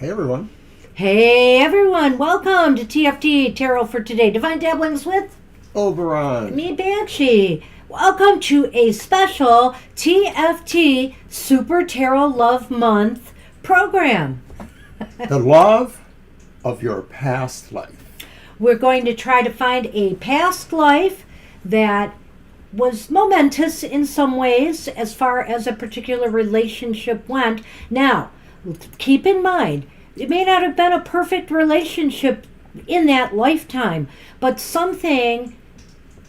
Hey everyone. Hey everyone, welcome to TFT, Tarot for Today. Divine Dabblings with Oberon. me, Banshee. Welcome to a special TFT Super Tarot Love Month program. The love of your past life. We're going to try to find a past life that was momentous in some ways as far as a particular relationship went. Now, keep in mind, it may not have been a perfect relationship in that lifetime, but something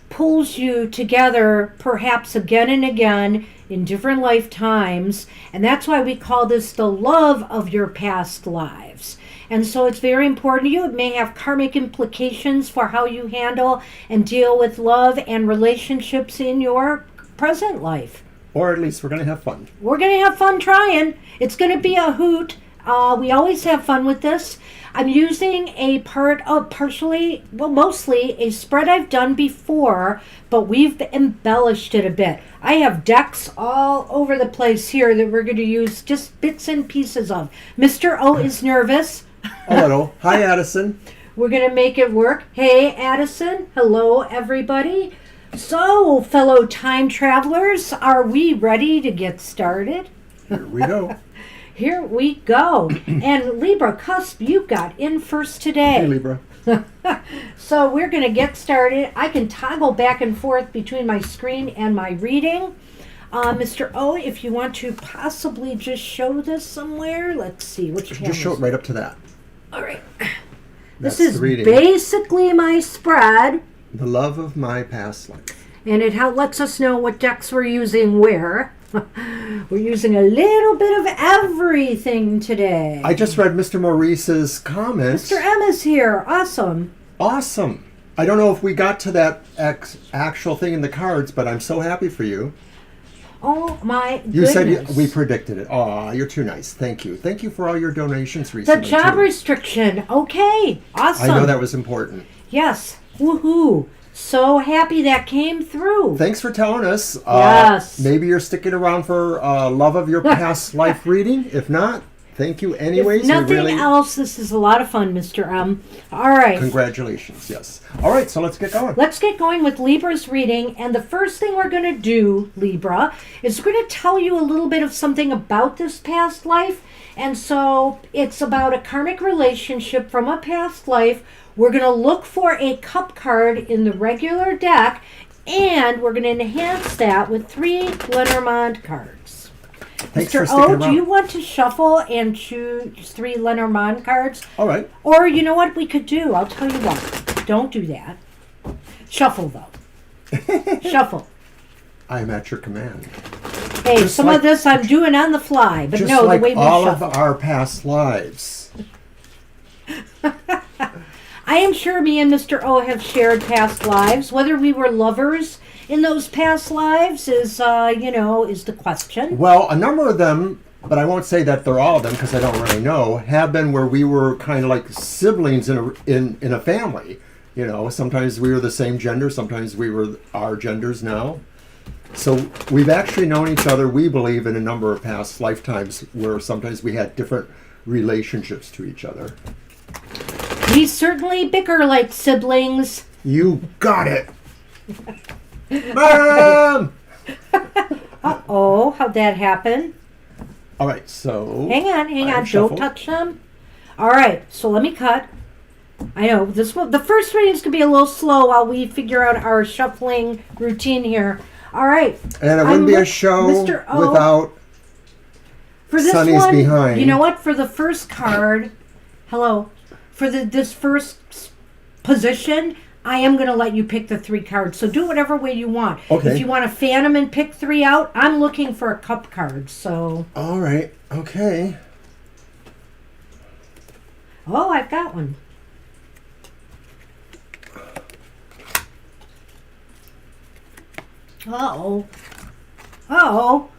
pulls you together perhaps again and again in different lifetimes, and that's why we call this the love of your past lives. And so it's very important to you. It may have karmic implications for how you handle and deal with love and relationships in your present life. Or at least we're going to have fun. We're going to have fun trying. It's going to be a hoot. We always have fun with this. I'm using mostly a spread I've done before, but we've embellished it a bit. I have decks all over the place here that we're going to use just bits and pieces of. Mr. O is nervous. A little. Hi, Addison. We're going to make it work. Hey, Addison. Hello, everybody. So, fellow time travelers, are we ready to get started? Here we go. Here we go. And Libra Cusp, you got in first today. Hey, Libra. So we're going to get started. I can toggle back and forth between my screen and my reading. Mr. O, if you want to possibly just show this somewhere. Let's see. Which Just show it right up to that. All right. That's This is the reading. basically my spread. The love of my past life. And it lets us know what decks we're using where. We're using a little bit of everything today. I just read Mr. Maurice's comments. Mr. M is here. Awesome. Awesome. I don't know if we got to that actual thing in the cards, but I'm so happy for you. Oh my goodness. You said we predicted it. Aw, you're too nice. Thank you. Thank you for all your donations recently. The job too. restriction. Okay. Awesome. I know that was important. Yes. Woohoo. So happy that came through. Thanks for telling us. Yes. Maybe you're sticking around for love of your past life reading. If not, thank you anyways. If nothing else, this is a lot of fun, Mr. M. All right. Congratulations. Yes. All right, so let's get going. Let's get going with Libra's reading. And the first thing we're going to do, Libra, is we're going to tell you a little bit of something about this past life. And so it's about a karmic relationship from a past life. We're going to look for a cup card in the regular deck, and we're going to enhance that with 3 Lenormand cards. Thanks Mr. for sticking O, around. do you want to shuffle and choose 3 Lenormand cards? All right. Or you know what we could do? I'll tell you what. Don't do that. Shuffle, though. Shuffle. I am at your command. Hey, Just some like- of this I'm doing on the fly, but Just no, like the way we all shuffle. of our past lives. I am sure me and Mr. O have shared past lives. Whether we were lovers in those past lives is the question. Well, a number of them, but I won't say that they're all of them because I don't really know, have been where we were kind of like siblings in a family. You know, sometimes we were the same gender, sometimes we were our genders now. So we've actually known each other, we believe, in a number of past lifetimes where sometimes we had different relationships to each other. We certainly bicker like siblings. You got it! Mom! Uh-oh, how'd that happen? All right, so... Hang on, shuffled. don't touch them. All right, so let me cut. I know, the first reading's going to be a little slow while we figure out our shuffling routine here. All right. And it wouldn't be a show Mr. O, without for this Sonny's one, behind. You know what? For the first card, for this first position, I am going to let you pick the 3 cards. So do whatever way you want. Okay. If you want to fan them and pick 3 out, I'm looking for a cup card. So. All right, okay. Oh, I've got one. Uh-oh. Uh-oh.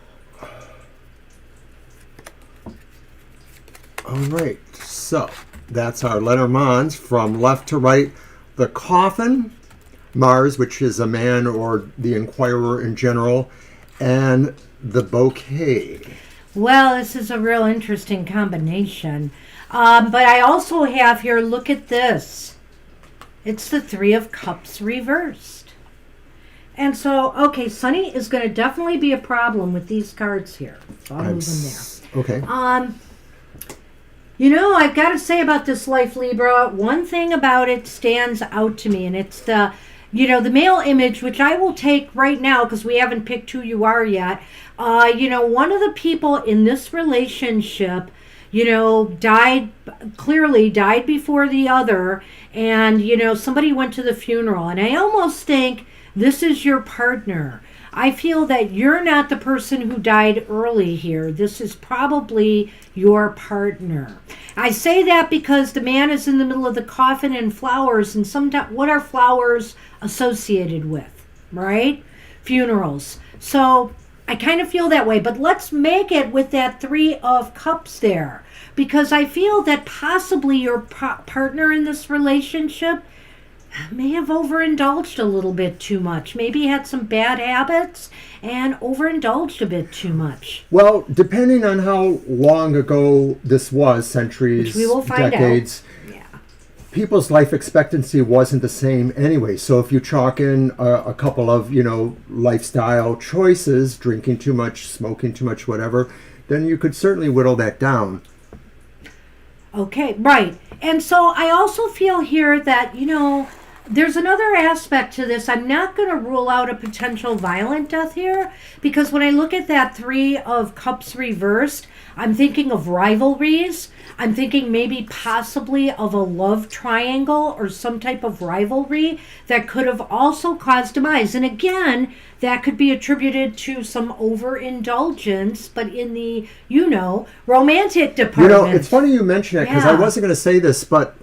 All right, so that's our Lenormands from left to right. The Coffin, Mars, which is a man or the Inquirer in general, and the Bouquet. Well, this is a real interesting combination. But I also have here, look at this. It's the Three of Cups reversed. And so, okay, Sunny is going to definitely be a problem with these cards here. So I'll move them there. Okay. I've got to say about this life, Libra, one thing about it stands out to me, and it's the male image, which I will take right now because we haven't picked who you are yet. One of the people in this relationship, died before the other, and, somebody went to the funeral. And I almost think this is your partner. I feel that you're not the person who died early here. This is probably your partner. I say that because the man is in the middle of the coffin and flowers, and sometimes what are flowers associated with, right? Funerals. So I kind of feel that way, but let's make it with that Three of Cups there, because I feel that possibly your partner in this relationship may have overindulged a little bit too much. Maybe had some bad habits and overindulged a bit too much. Well, depending on how long ago this was, centuries, which we will find decades, out. Yeah. People's life expectancy wasn't the same anyway. So if you chalk in a couple of, lifestyle choices, drinking too much, smoking too much, whatever, then you could certainly whittle that down. Okay, right. And so I also feel here that, there's another aspect to this. I'm not going to rule out a potential violent death here, because when I look at that Three of Cups reversed, I'm thinking of rivalries. I'm thinking maybe possibly of a love triangle or some type of rivalry that could have also caused demise. And again, that could be attributed to some overindulgence, but in the, romantic department. It's funny you mention it, because Yeah. I wasn't going to say this, but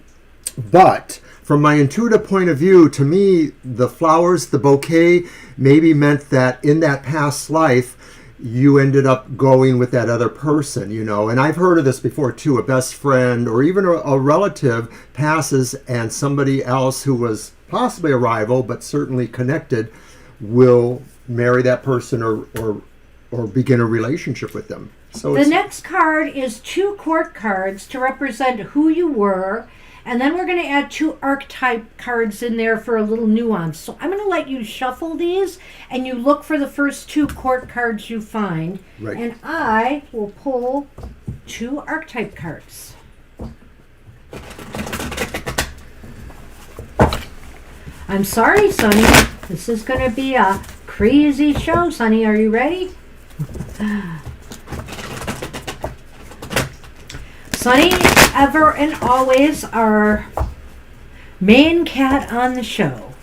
from my intuitive point of view, to me, the flowers, the bouquet, maybe meant that in that past life, you ended up going with that other person, And I've heard of this before, too. A best friend or even a relative passes, and somebody else who was possibly a rival, but certainly connected, will marry that person or begin a relationship with them. So the next card is 2 court cards to represent who you were. And then we're going to add 2 archetype cards in there for a little nuance. So I'm going to let you shuffle these, and you look for the first 2 court cards you find. Right. And I will pull 2 archetype cards. I'm sorry, Sonny. This is going to be a crazy show, Sonny. Are you ready? Sonny, ever and always, our main cat on the show.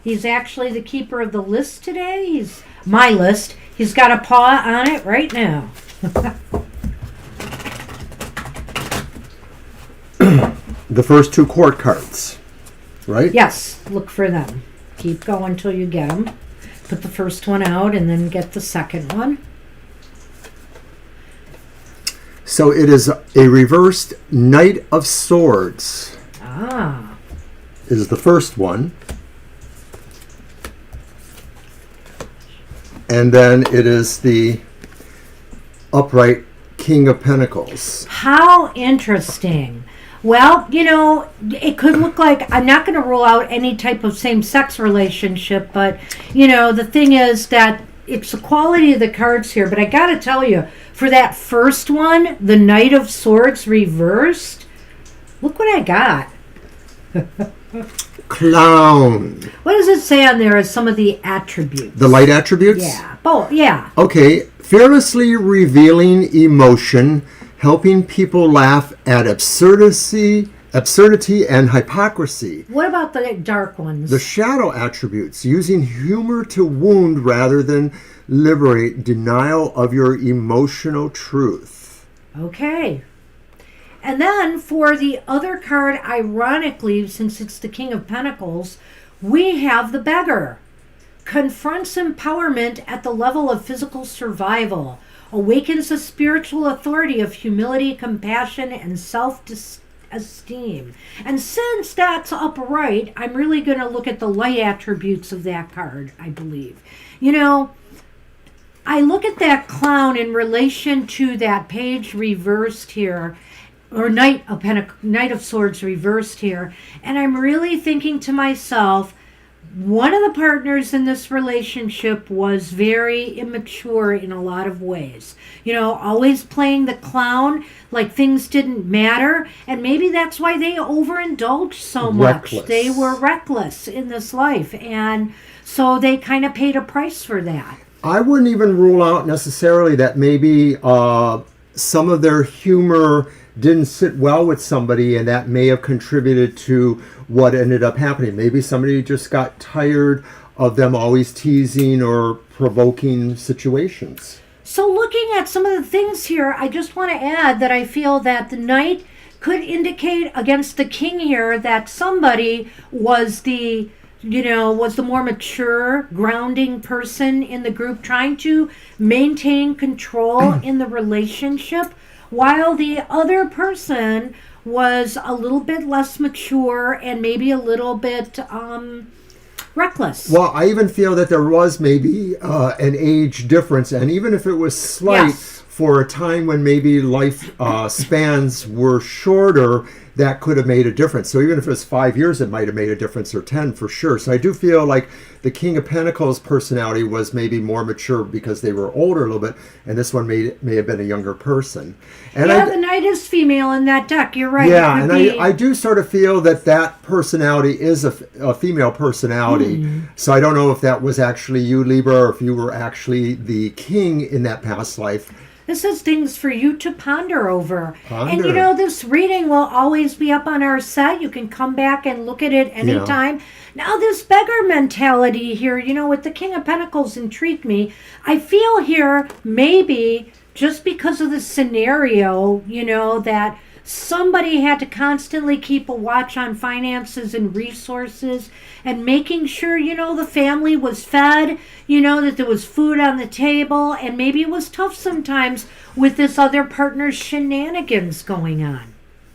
He's actually the keeper of the list today. He's my list. He's got a paw on it right now. the first 2 court cards, right? Yes, look for them. Keep going until you get them. Put the first one out and then get the second one. So it is a reversed Knight of Swords. Ah. Is the first one. And then it is the upright King of Pentacles. How interesting. Well, it could look like, I'm not going to rule out any type of same-sex relationship, but, the thing is that it's the quality of the cards here. But I got to tell you, for that first one, the Knight of Swords reversed, look what I got. Clown. What does it say on there as some of the attributes? The light attributes? Yeah. Oh, yeah. Okay. Fearlessly revealing emotion, helping people laugh at absurdity and hypocrisy. What about the dark ones? The shadow attributes, using humor to wound rather than liberate, denial of your emotional truth. Okay. And then for the other card, ironically, since it's the King of Pentacles, we have the Beggar. Confronts empowerment at the level of physical survival. Awakens the spiritual authority of humility, compassion, and esteem. And since that's upright, I'm really going to look at the light attributes of that card, I believe. You know, I look at that clown in relation to that page reversed here, or Knight of Swords reversed here, and I'm really thinking to myself, one of the partners in this relationship was very immature in a lot of ways. You know, always playing the clown like things didn't matter. And maybe that's why they overindulged so much. Reckless. They were reckless in this life. And so they kind of paid a price for that. I wouldn't even rule out necessarily that maybe some of their humor didn't sit well with somebody, and that may have contributed to what ended up happening. Maybe somebody just got tired of them always teasing or provoking situations. So looking at some of the things here, I just want to add that I feel that the Knight could indicate against the King here that somebody was the more mature, grounding person in the group, trying to maintain control in the relationship, while the other person was a little bit less mature and maybe a little bit reckless. Well, I even feel that there was maybe an age difference, and even if it was slight, Yes. for a time when maybe life spans were shorter, that could have made a difference. So even if it was 5 years, it might have made a difference, or 10 for sure. So I do feel like the King of Pentacles personality was maybe more mature because they were older a little bit, and this one may have been a younger person. And the Knight is female in that deck. You're right. Yeah, and I do sort of feel that personality is a female personality. So I don't know if that was actually you, Libra, or if you were actually the king in that past life. This is things for you to ponder over. Ponder. And you know, this reading will always be up on our site. You can come back and look at it anytime. Now, this beggar mentality here, you know, with the King of Pentacles intrigued me. I feel here maybe just because of the scenario, you know, that somebody had to constantly keep a watch on finances and resources and making sure, you know, the family was fed, you know, that there was food on the table, and maybe it was tough sometimes with this other partner's shenanigans going on.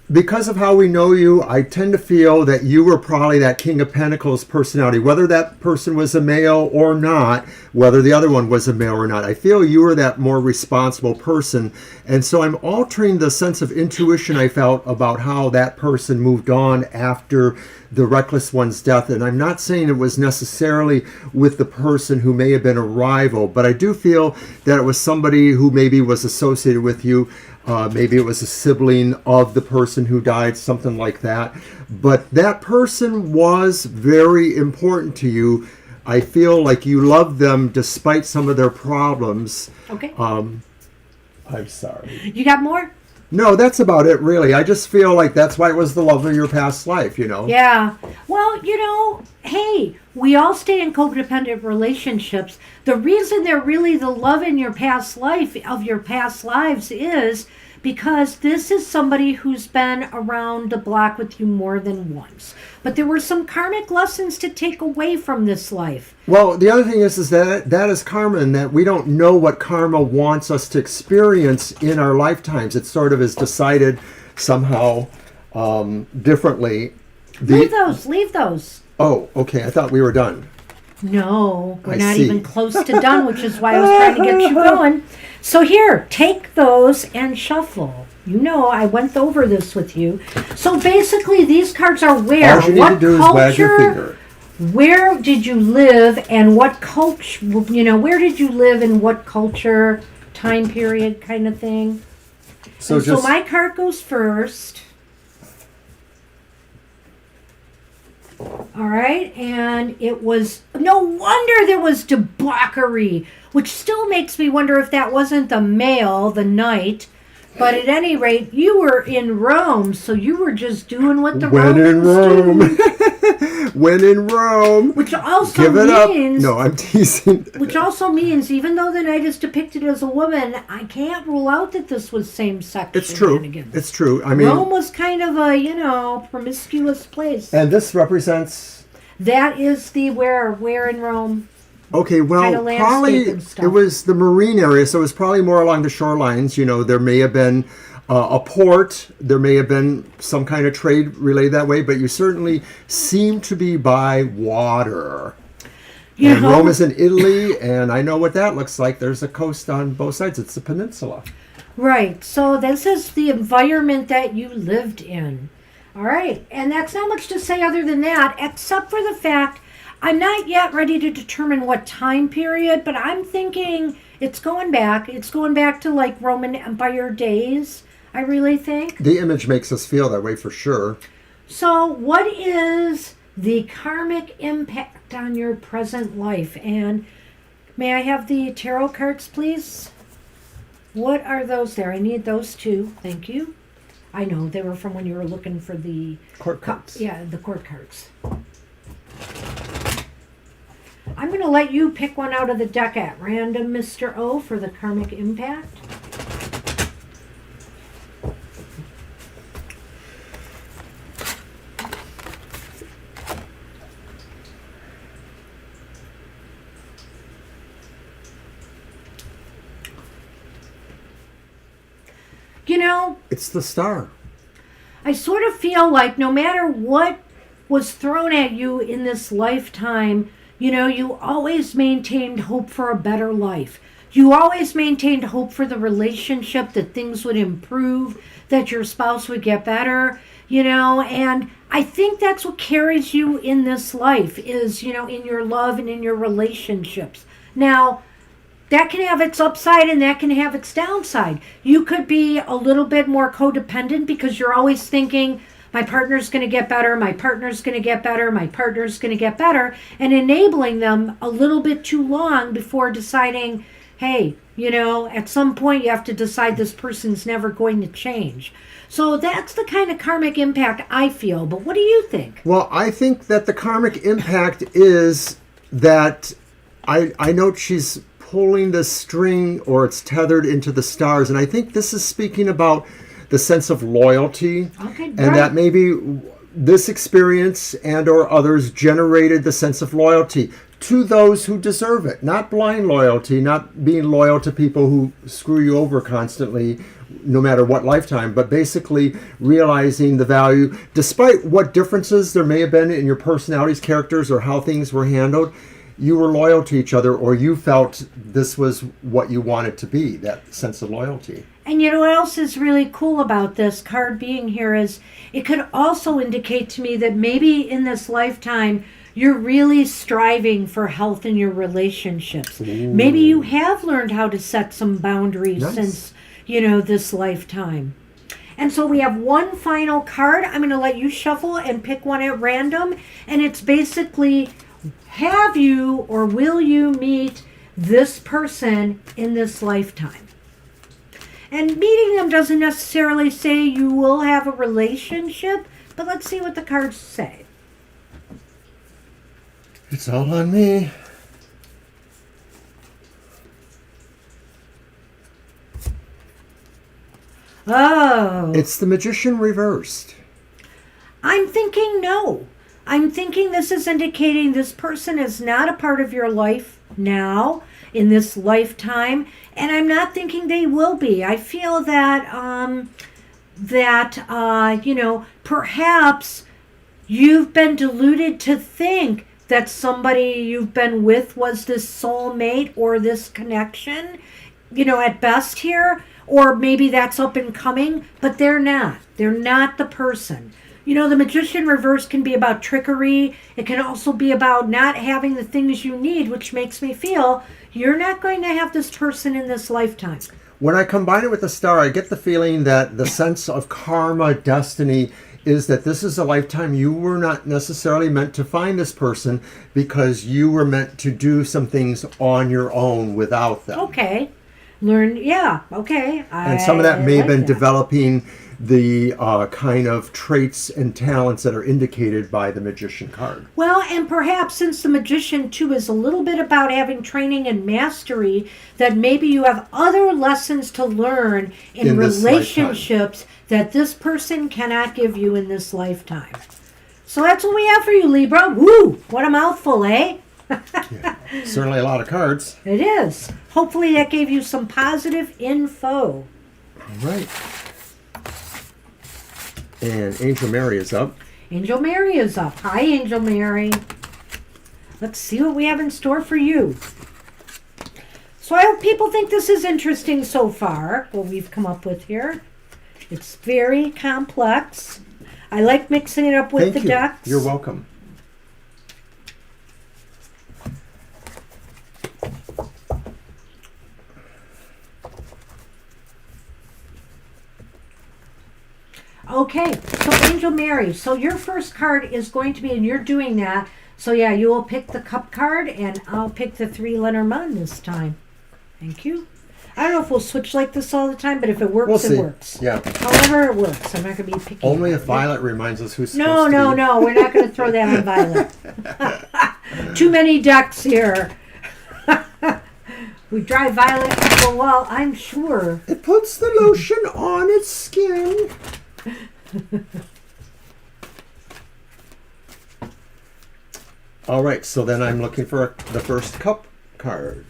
Because of how we know you, I tend to feel that you were probably that King of Pentacles personality, whether that person was a male or not, whether the other one was a male or not. I feel you were that more responsible person. And so I'm altering the sense of intuition I felt about how that person moved on after the reckless one's death. And I'm not saying it was necessarily with the person who may have been a rival, but I do feel that it was somebody who maybe was associated with you. Maybe it was a sibling of the person who died, something like that. But that person was very important to you. I feel like you loved them despite some of their problems. Okay. I'm sorry. You got more? No, that's about it, really. I just feel like that's why it was the love of your past life, you know? Yeah. Well, you know, hey, we all stay in codependent relationships. The reason they're really the love in your past life, of your past lives, is because this is somebody who's been around the block with you more than once. But there were some karmic lessons to take away from this life. Well, the other thing is that is karma, and that we don't know what karma wants us to experience in our lifetimes. It sort of is decided somehow differently. Leave those. Oh, okay. I thought we were done. No, we're I not see. even close to done, which is why I was trying to get you going. So here, take those and shuffle. You know, I went over this with you. So basically, these cards are where? All you need to do is wag your finger. Where did you live, and what culture, you know, where did you live in what culture, time period kind of thing? So my card goes first. All right, and it was, no wonder there was debauchery, which still makes me wonder if that wasn't the male, the Knight. But at any rate, you were in Rome, so you were just doing what the Romans do. When in Rome. Which also Give it means... up. No, I'm teasing. Which also means, even though the Knight is depicted as a woman, I can't rule out that this was same-sex shenanigans. It's true. I mean, Rome was kind of a, you know, promiscuous place. And this represents... That is the where in Rome. Okay, well, kind of probably and stuff. it was the marine area, so it was probably more along the shorelines. You know, there may have been a port. There may have been some kind of trade relayed that way, but you certainly seem to be by water. You And know, Rome is in Italy, and I know what that looks like. There's a coast on both sides. It's a peninsula. right. So this is the environment that you lived in. All right. And that's not much to say other than that, except for the fact I'm not yet ready to determine what time period, but I'm thinking it's going back. It's going back to like Roman Empire days, I really think. The image makes us feel that way for sure. So, what is the karmic impact on your present life? And may I have the tarot cards, please? What are those there? I need those too. Thank you. I know they were from when you were looking for the Court cards. yeah, the court cards. I'm going to let you pick one out of the deck at random, Mr. O, for the karmic impact. You know, It's the star. I sort of feel like no matter what was thrown at you in this lifetime, you know, you always maintained hope for a better life. You always maintained hope for the relationship, that things would improve, that your spouse would get better, you know, and I think that's what carries you in this life is, you know, in your love and in your relationships. Now, that can have its upside and that can have its downside. You could be a little bit more codependent because you're always thinking, my partner's going to get better, my partner's going to get better, my partner's going to get better, and enabling them a little bit too long before deciding, hey, you know, at some point you have to decide this person's never going to change. So that's the kind of karmic impact I feel. But what do you think? Well, I think that the karmic impact is that I note she's pulling the string or it's tethered into the stars. And I think this is speaking about the sense of loyalty. Okay, And right. that maybe this experience and or others generated the sense of loyalty to those who deserve it. Not blind loyalty, not being loyal to people who screw you over constantly, no matter what lifetime, but basically realizing the value, despite what differences there may have been in your personalities, characters, or how things were handled, you were loyal to each other, or you felt this was what you wanted to be, that sense of loyalty. And you know what else is really cool about this card being here is it could also indicate to me that maybe in this lifetime you're really striving for health in your relationships. Ooh. Maybe you have learned how to set some boundaries Nice. since, you know, this lifetime. And so we have one final card. I'm going to let you shuffle and pick one at random. And it's basically, have you or will you meet this person in this lifetime? And meeting them doesn't necessarily say you will have a relationship, but let's see what the cards say. It's all on me. Oh. It's the Magician reversed. I'm thinking no. I'm thinking this is indicating this person is not a part of your life now, in this lifetime, and I'm not thinking they will be. I feel that, you know, perhaps you've been deluded to think that somebody you've been with was this soulmate or this connection, you know, at best here, or maybe that's up and coming, but they're not. They're not the person. You know, the Magician reverse can be about trickery. It can also be about not having the things you need, which makes me feel you're not going to have this person in this lifetime. When I combine it with the star, I get the feeling that the sense of karma, destiny, is that this is a lifetime you were not necessarily meant to find this person because you were meant to do some things on your own without them. Okay. Learn, yeah, okay. And some of that may have like been that. developing the kind of traits and talents that are indicated by the Magician card. Well, and perhaps since the Magician, too, is a little bit about having training and mastery, that maybe you have other lessons to learn in this relationships that this person cannot give you in this lifetime. So that's what we have for you, Libra. Woo! What a mouthful, eh? Yeah. Certainly a lot of cards. It is. Hopefully that gave you some positive info. All right. And Angel Mary is up. Angel Mary is up. Hi, Angel Mary. Let's see what we have in store for you. So I hope people think this is interesting so far, what we've come up with here. It's very complex. I like mixing it up with Thank the you. decks. You're welcome. Okay, so Angel Mary, so your first card is going to be, and you're doing that, so yeah, you will pick the cup card, and I'll pick the 3 Lenormand this time. Thank you. I don't know if we'll switch like this all the time, but if it works, We'll see. it works. Yeah. However it works, I'm not going to be picky. Only if Violet reminds us who's No, supposed to be. no, we're not going to throw that on Violet. Too many ducks here. We drive Violet up the wall, I'm sure. It puts the lotion on its skin. All right, so then I'm looking for the first cup card.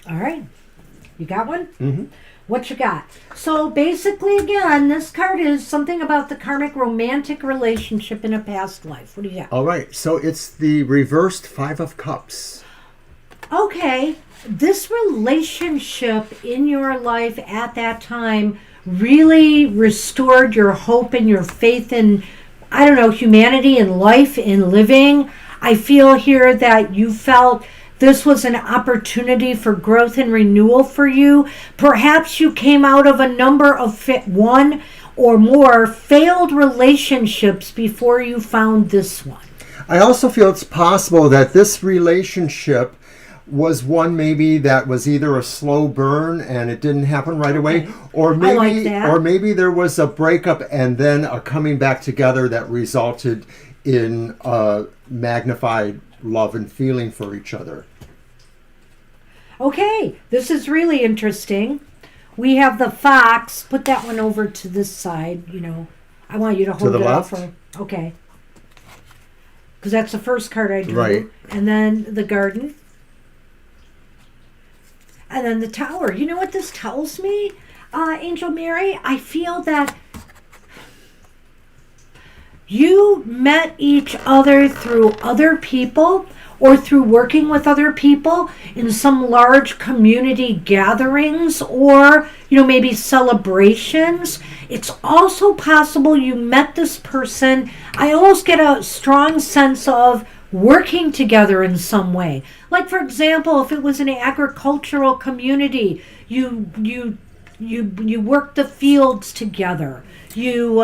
All right. You got one? Mm-hmm. What you got? So basically, again, this card is something about the karmic romantic relationship in a past life. What do you got? All right, so it's the reversed 5 of Cups. Okay, this relationship in your life at that time really restored your hope and your faith in, I don't know, humanity and life and living. I feel here that you felt this was an opportunity for growth and renewal for you. Perhaps you came out of a number of one or more failed relationships before you found this one. I also feel it's possible that this relationship was one maybe that was either a slow burn and it didn't happen right away, or maybe I like that. or maybe there was a breakup and then a coming back together that resulted in magnified love and feeling for each other. Okay, this is really interesting. We have the fox. Put that one over to this side. You know, I want you to hold the it up. left? Okay. Because that's the first card I drew. Right. And then the garden. And then the tower. You know what this tells me, Angel Mary? I feel that you met each other through other people or through working with other people in some large community gatherings or, you know, maybe celebrations. It's also possible you met this person. I almost get a strong sense of working together in some way. Like, for example, if it was an agricultural community, you worked the fields together. You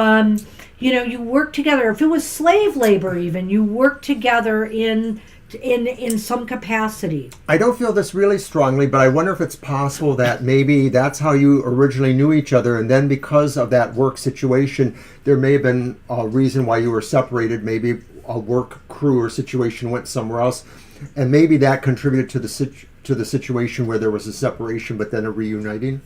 work together. If it was slave labor, even, you work together in some capacity. I don't feel this really strongly, but I wonder if it's possible that maybe that's how you originally knew each other, and then because of that work situation, there may have been a reason why you were separated. Maybe a work crew or situation went somewhere else, and maybe that contributed to the situation where there was a separation, but then a reuniting.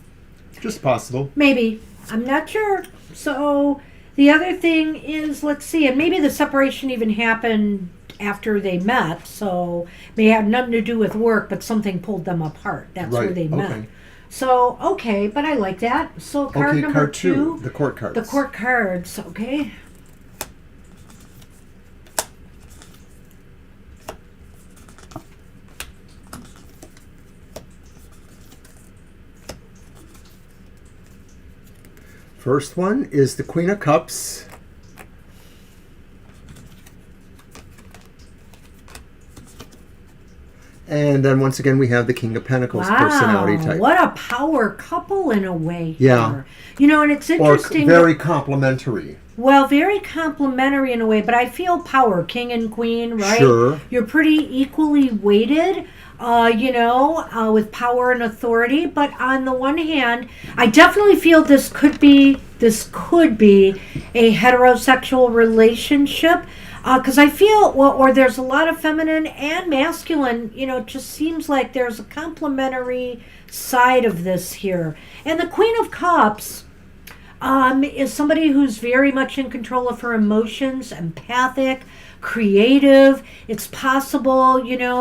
Just possible. Maybe. I'm not sure. So the other thing is, let's see, and maybe the separation even happened after they met, so may have nothing to do with work, but something pulled them apart. That's where they met. Okay. So, okay, but I like that. So card number card 2. The court cards. The court cards, okay. First one is the Queen of Cups. And then once again, we have the King of Pentacles personality type. What a power couple in a way here. Yeah. You know, and it's interesting. Or very complimentary. Well, very complimentary in a way, but I feel power, king and queen, right? Sure. You're pretty equally weighted, with power and authority. But on the one hand, I definitely feel this could be this could be a heterosexual relationship. Because I feel, well, or there's a lot of feminine and masculine, it just seems like there's a complementary side of this here. And the Queen of Cups is somebody who's very much in control of her emotions, empathic, creative. It's possible,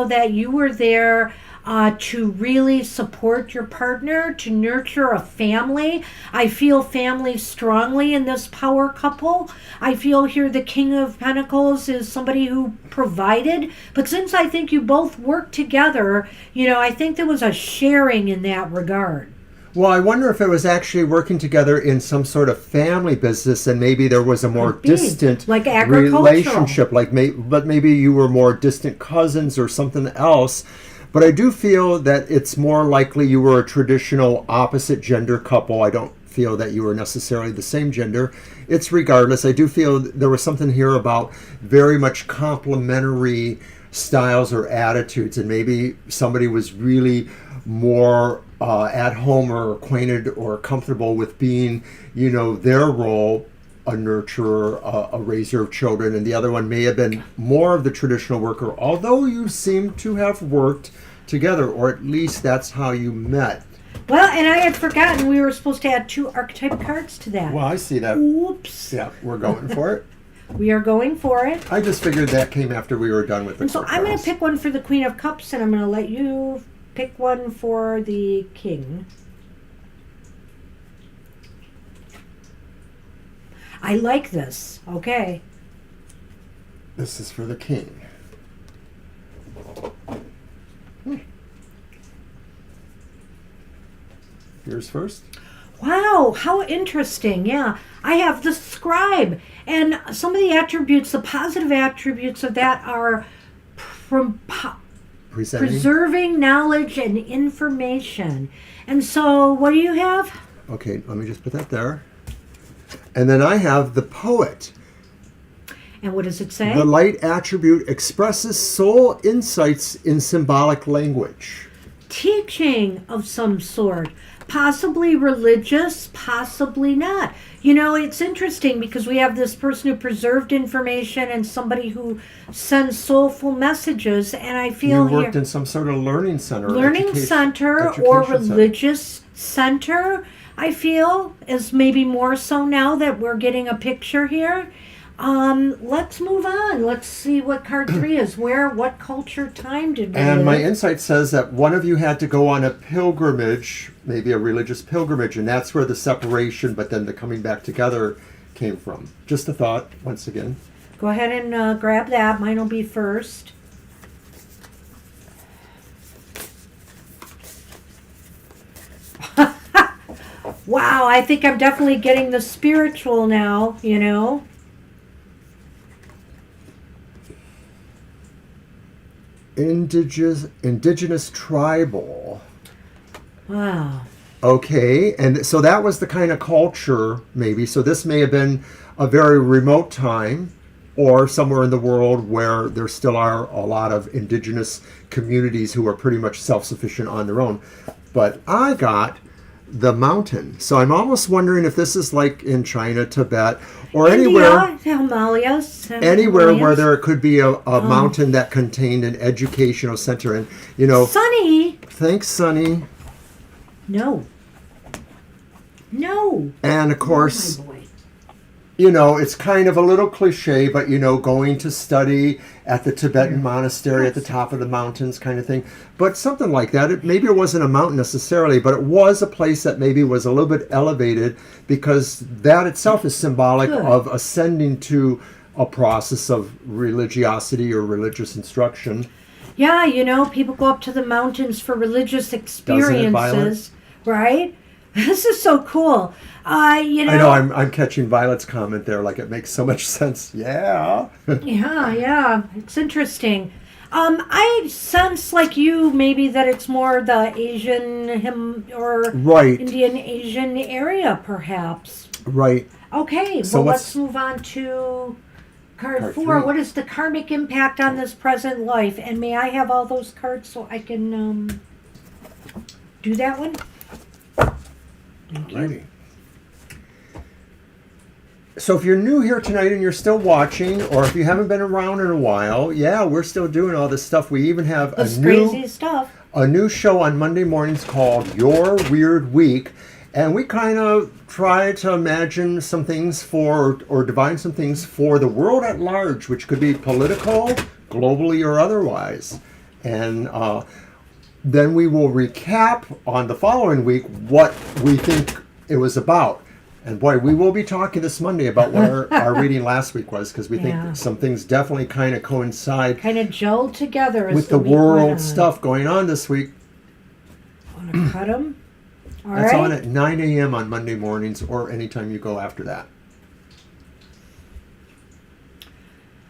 that you were there to really support your partner, to nurture a family. I feel family strongly in this power couple. I feel here the King of Pentacles is somebody who provided, but since I think you both work together, I think there was a sharing in that regard. Well, I wonder if it was actually working together in some sort of family business, and maybe there was a more distant like agricultural relationship, but maybe you were more distant cousins or something else. But I do feel that it's more likely you were a traditional opposite gender couple. I don't feel that you were necessarily the same gender. It's regardless. I do feel there was something here about very much complementary styles or attitudes, and maybe somebody was really more at home or acquainted or comfortable with being, their role, a nurturer, a raiser of children, and the other one may have been more of the traditional worker, although you seem to have worked together, or at least that's how you met. Well, and I had forgotten we were supposed to add 2 archetype cards to that. Well, I see that. Oops. Yeah, we're going for it. We are going for it. I just figured that came after we were done with the And so I'm going to pick one for the Queen of Cups, and I'm going to let you pick one for the King. I like this. Okay. This is for the King. Yours first? Wow, how interesting. Yeah. I have the Scribe. And some of the attributes, the positive attributes of that are preserving knowledge and information. And so, what do you have? Okay, let me just put that there. And then I have the Poet. And what does it say? The light attribute expresses soul insights in symbolic language. Teaching of some sort. Possibly religious, possibly not. It's interesting because we have this person who preserved information and somebody who sends soulful messages, and I feel you worked in some sort of learning center. Learning center or religious center, I feel, is maybe more so now that we're getting a picture here. Let's move on. Let's see what card 3 is. What culture, time did we And live? my insight says that one of you had to go on a pilgrimage, maybe a religious pilgrimage, and that's where the separation, but then the coming back together came from. Just a thought, once again. Go ahead and grab that. Mine will be first. Wow, I think I'm definitely getting the spiritual now, Indigenous tribal. Wow. Okay, and so that was the kind of culture, maybe. So this may have been a very remote time, or somewhere in the world where there still are a lot of indigenous communities who are pretty much self-sufficient on their own. But I got the mountain. So I'm almost wondering if this is like in China, Tibet, or anywhere where there could be a mountain that contained an educational center. And, Sunny. Thanks, Sunny. No. And of course, Oh, my boy. it's kind of a little cliche, but, going to study at the Tibetan monastery at the top of the mountains kind of thing. But something like that. Maybe it wasn't a mountain necessarily, but it was a place that maybe was a little bit elevated, because that itself is symbolic of ascending to a process of religiosity or religious instruction. Yeah, people go up to the mountains for religious experiences, right? This is so cool. I know I'm catching Violet's comment there, like it makes so much sense. Yeah. Yeah, it's interesting. I sense, like you, maybe that it's more the Asian or Indian Asian area, perhaps. Right. Okay, so let's move on to card 4. 3. What is the karmic impact on this present life? And may I have all those cards so I can do that one? Thank you. Righty. So if you're new here tonight and you're still watching, or if you haven't been around in a while, yeah, we're still doing all this stuff. We even have This crazy stuff. a new show on Monday mornings called Your Weird Week. And we kind of try to imagine some things for, or divine some things for the world at large, which could be political, globally, or otherwise. And then we will recap on the following week what we think it was about. And boy, we will be talking this Monday about what our reading last week was, because we think some things definitely kind of coincide. Kind of gelled together as with the world stuff going on this week. Want to cut them? All That's right. on at 9 a.m. on Monday mornings, or anytime you go after that.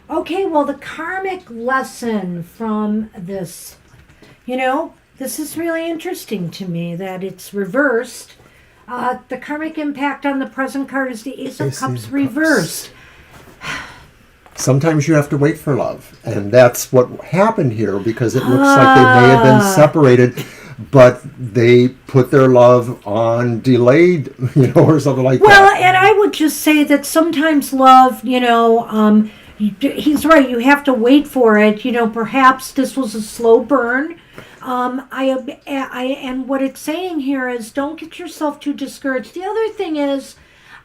Okay, well, the karmic lesson from this, this is really interesting to me that it's reversed. The karmic impact on the present card is the Ace of Cups reversed. Sometimes you have to wait for love. And that's what happened here, because it looks like they may have been separated, but they put their love on delayed, or something like that. Well, and I would just say that sometimes love, he's right, you have to wait for it. Perhaps this was a slow burn. And what it's saying here is don't get yourself too discouraged. The other thing is,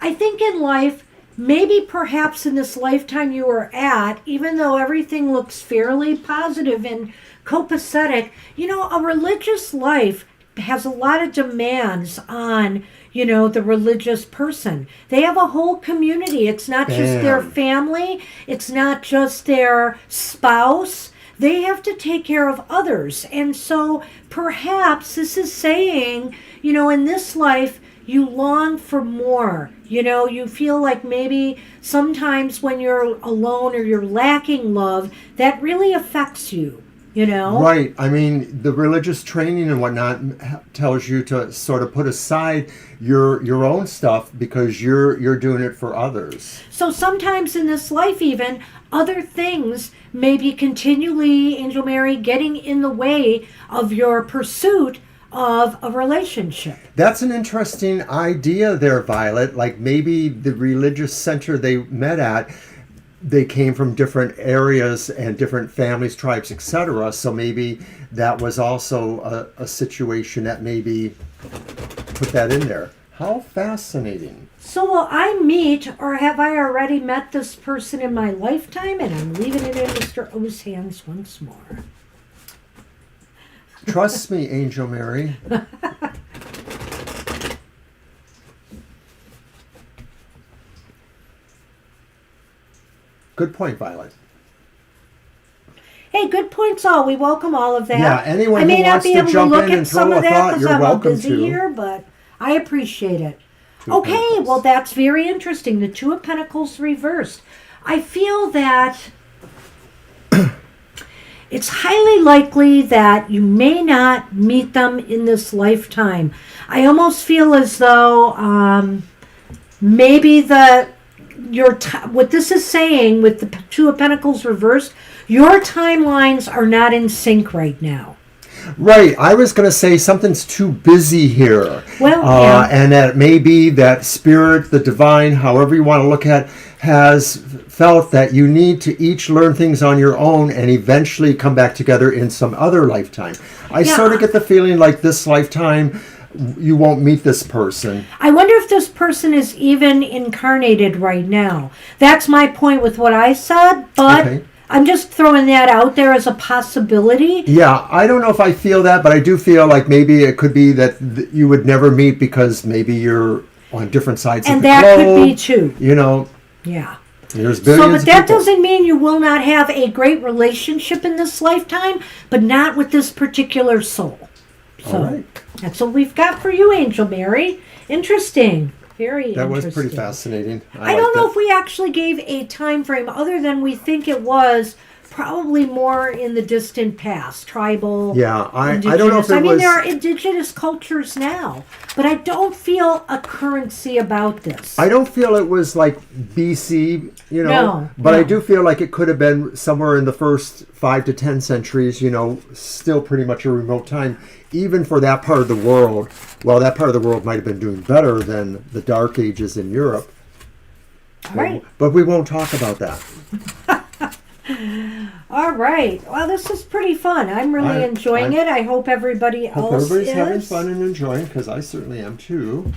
I think in life, maybe perhaps in this lifetime you were at, even though everything looks fairly positive and copacetic, a religious life has a lot of demands on, the religious person. They have a whole community. It's not just their family. It's not just their spouse. They have to take care of others. And so perhaps this is saying, in this life, you long for more. You feel like maybe sometimes when you're alone or you're lacking love, that really affects you. Right. I mean, the religious training and whatnot tells you to sort of put aside your own stuff because you're doing it for others. So sometimes in this life even, other things may be continually, Angel Mary, getting in the way of your pursuit of a relationship. That's an interesting idea there, Violet. Like maybe the religious center they met at, they came from different areas and different families, tribes, etc. So maybe that was also a situation that maybe put that in there. How fascinating. So will I meet, or have I already met this person in my lifetime? And I'm leaving it in Mr. O's hands once more. Trust me, Angel Mary. Good point, Violet. Hey, good points all. We welcome all of that. Yeah, anyone I may who not wants be to able to jump look in at and some throw of a that thought, because you're I'm welcome busy to. here, but I appreciate it. Two of Okay, Pentacles. well, that's very interesting. The Two of Pentacles reversed. I feel that it's highly likely that you may not meet them in this lifetime. I almost feel as though maybe what this is saying with the Two of Pentacles reversed, your timelines are not in sync right now. Right. I was going to say something's too busy here. Well, yeah. And that it may be that spirit, the divine, however you want to look at, has felt that you need to each learn things on your own and eventually come back together in some other lifetime. I sort of get the feeling like this lifetime you won't meet this person. I wonder if this person is even incarnated right now. That's my point with what I said, but Okay. I'm just throwing that out there as a possibility. Yeah, I don't know if I feel that, but I do feel like maybe it could be that you would never meet because maybe you're on different sides of the globe. And that could be too. Yeah. There's billions But of that people. doesn't mean you will not have a great relationship in this lifetime, but not with this particular soul. So All right. that's what we've got for you, Angel Mary. Interesting. Very That interesting. was pretty fascinating. I don't know if we actually gave a time frame other than we think it was probably more in the distant past, tribal. Yeah, I don't know indigenous. if it I mean, was. there are indigenous cultures now, but I don't feel a currency about this. I don't feel it was like BC, No, but I no. do feel like it could have been somewhere in the first 5 to 10 centuries, still pretty much a remote time, even for that part of the world. Well, that part of the world might have been doing better than the Dark Ages in Europe. All right. But we won't talk about that. All right. Well, this is pretty fun. I'm really enjoying it. I hope everybody Hope else everybody's is. having fun and enjoying, because I certainly am too.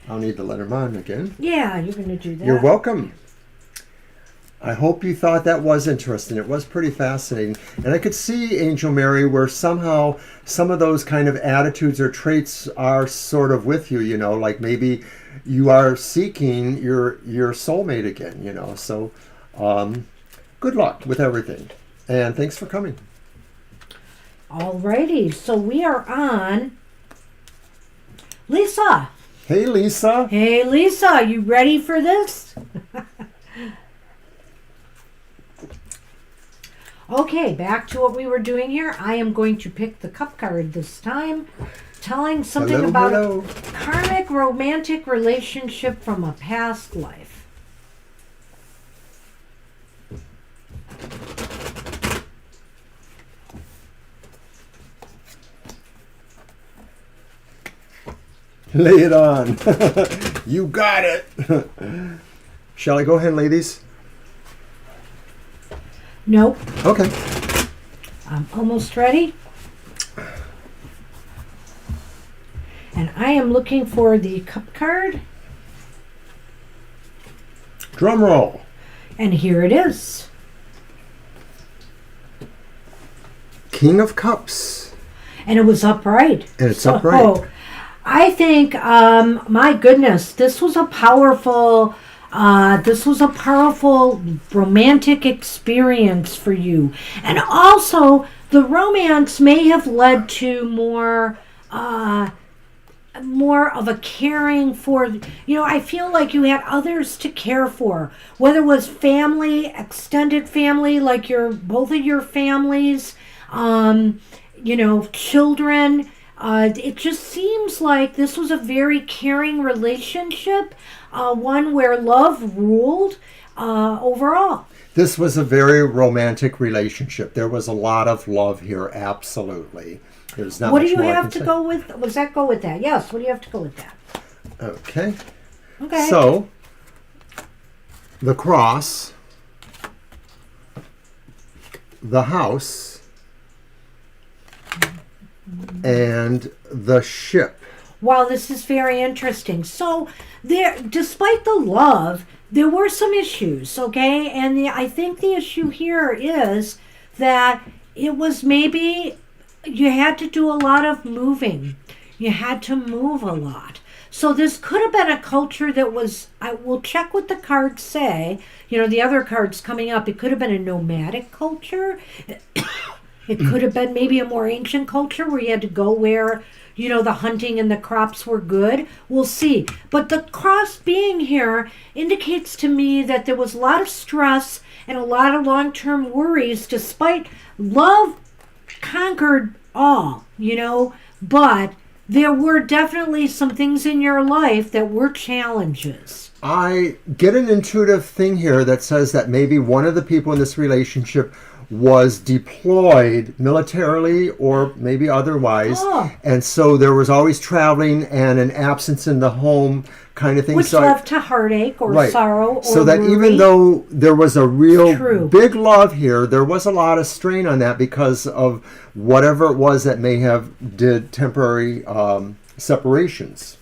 I'll need the Lenormand again. Yeah, you're going to do that. You're welcome. I hope you thought that was interesting. It was pretty fascinating. And I could see, Angel Mary, where somehow some of those kind of attitudes or traits are sort of with you, you know, like maybe you are seeking your soulmate again, you know. So good luck with everything. And thanks for coming. All righty. So we are on Lisa. Hey, Lisa. Hey, Lisa, you ready for this? Okay, back to what we were doing here. I am going to pick the cup card this time, telling something about a karmic romantic relationship from a past life. Lay it on. You got it. Shall I go ahead, ladies? Nope. Okay. I'm almost ready. And I am looking for the cup card. Drum roll. And here it is. King of Cups. And it was upright. And it's upright. I think, my goodness, this was a powerful romantic experience for you. And also, the romance may have led to more of a caring for, you know, I feel like you had others to care for, whether it was family, extended family, like both of your families, you know, children. It just seems like this was a very caring relationship, one where love ruled overall. This was a very romantic relationship. There was a lot of love here, absolutely. There's not What much do you more I have can to say. go with? Was that go with that? Yes. What do you have to go with that? Okay. Okay. So, the cross, the house, and the ship. Wow, this is very interesting. So, there, despite the love, there were some issues, okay? And I think the issue here is that it was maybe you had to do a lot of moving. You had to move a lot. So this could have been a culture that was, I will check what the cards say, you know, the other cards coming up. It could have been a nomadic culture. It could have been maybe a more ancient culture where you had to go where, you know, the hunting and the crops were good. We'll see. But the cross being here indicates to me that there was a lot of stress and a lot of long-term worries, despite love conquered all, you know, but there were definitely some things in your life that were challenges. I get an intuitive thing here that says that maybe one of the people in this relationship was deployed militarily or maybe otherwise. And so there was always traveling and an absence in the home kind of thing. Which so led to heartache or sorrow or so that worry. Even though there was a real True. big love here, there was a lot of strain on that because of whatever it was that may have did temporary separations.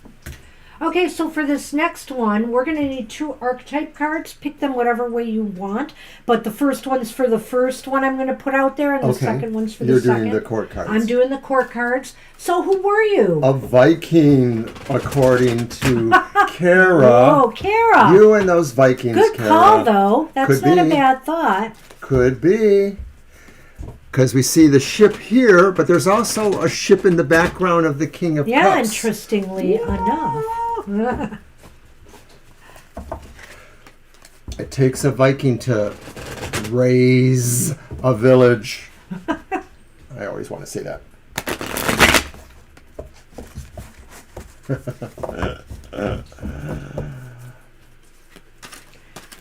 Okay, so for this next one, we're going to need 2 archetype cards. Pick them whatever way you want. But the first one's for the first one I'm going to put out there, and the second one's for the second. You're doing the court cards. I'm doing the court cards. So who were you? A Viking, according to Kara. Oh, Kara. You and those Vikings, Good Kara. call, though. That's Could not be. a bad thought. Could be. Because we see the ship here, but there's also a ship in the background of the King of Yeah, Cups. interestingly enough. It takes a Viking to raise a village. I always want to say that.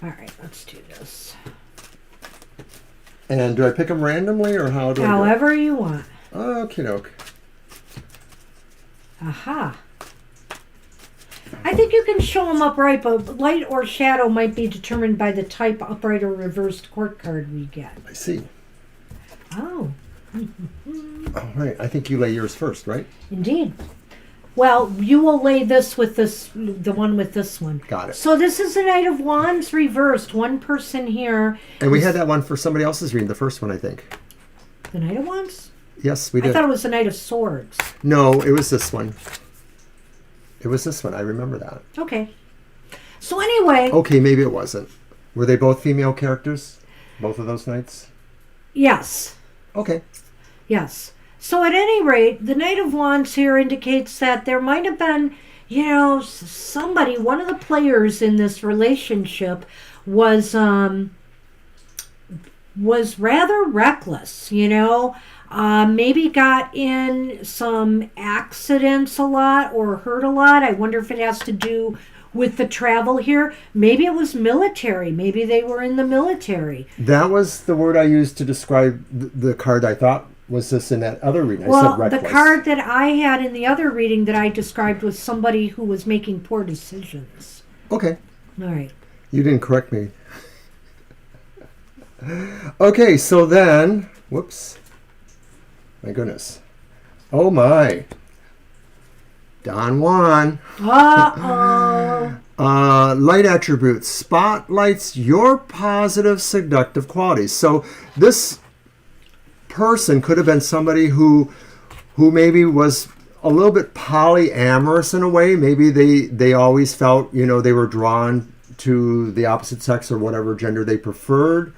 All right, let's do this. And do I pick them randomly or how do However you want. I do it? Okie doke. Aha. I think you can show them upright, but light or shadow might be determined by the type upright or reversed court card we get. I see. Oh. All right. I think you lay yours first, right? Indeed. Well, you will lay this with this, the one with this one. Got it. So this is the Knight of Wands reversed. One person here. And we had that one for somebody else's reading, the first one, I think. The Knight of Wands? Yes, we did. I thought it was the Knight of Swords. No, it was this one. It was this one. I remember that. Okay. So anyway. Okay, maybe it wasn't. Were they both female characters? Both of those knights? Yes. Okay. Yes. So at any rate, the Knight of Wands here indicates that there might have been, you know, somebody, one of the players in this relationship was rather reckless, you know. Maybe got in some accidents a lot or hurt a lot. I wonder if it has to do with the travel here. Maybe it was military. Maybe they were in the military. That was the word I used to describe the card I thought was this in that other reading. I Well, said reckless. the card that I had in the other reading that I described was somebody who was making poor decisions. Okay. All right. You didn't correct me. Okay, so then, whoops. My goodness. Oh my. Don Juan. Uh-oh. Light attributes. Spotlights your positive seductive qualities. So this person could have been somebody who maybe was a little bit polyamorous in a way. Maybe they always felt, you know, they were drawn to the opposite sex or whatever gender they preferred.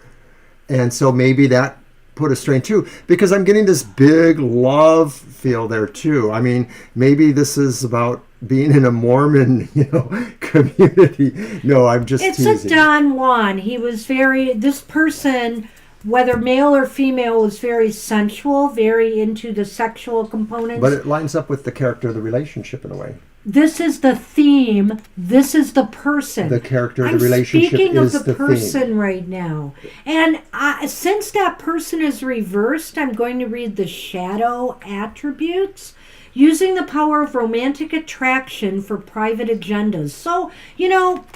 And so maybe that put a strain too, because I'm getting this big love feel there too. I mean, maybe this is about being in a Mormon, you know, community. No, I'm just teasing. It's a Don Juan. He was this person, whether male or female, was very sensual, very into the sexual components. But it lines up with the character of the relationship in a way. This is the theme. This is the person. The character of the relationship is the theme. I'm speaking of the person right now. And since that person is reversed, I'm going to read the shadow attributes. Using the power of romantic attraction for private agendas. So, you know,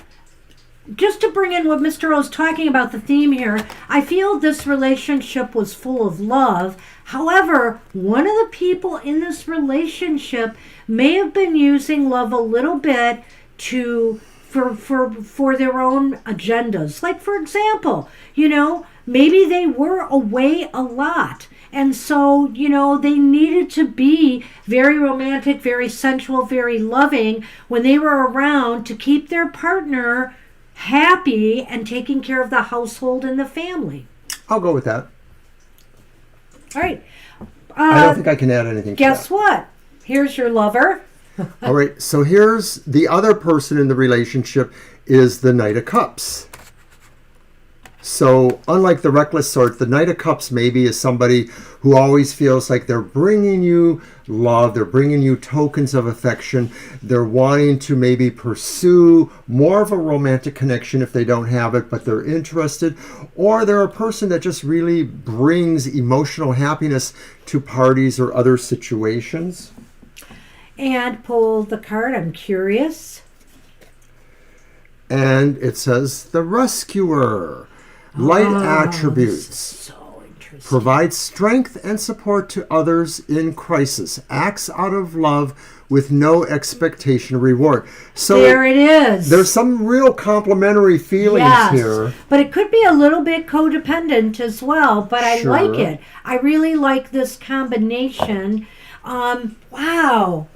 just to bring in what Mr. O's talking about, the theme here, I feel this relationship was full of love. However, one of the people in this relationship may have been using love a little bit for their own agendas. Like, for example, you know, maybe they were away a lot. And so, you know, they needed to be very romantic, very sensual, very loving when they were around to keep their partner happy and taking care of the household and the family. I'll go with that. All right. I don't think I can add anything to that. Guess what? Here's your lover. All right, so here's the other person in the relationship is the Knight of Cups. So unlike the reckless sort, the Knight of Cups maybe is somebody who always feels like they're bringing you love, they're bringing you tokens of affection, they're wanting to maybe pursue more of a romantic connection if they don't have it, but they're interested, or they're a person that just really brings emotional happiness to parties or other situations. And pull the card. I'm curious. And it says the Rescuer. Light attributes. So interesting. Provides strength and support to others in crisis. Acts out of love with no expectation of reward. So there it is. There's some real complimentary feelings here. But it could be a little bit codependent as well. But I Sure. like it. I really like this combination. Wow.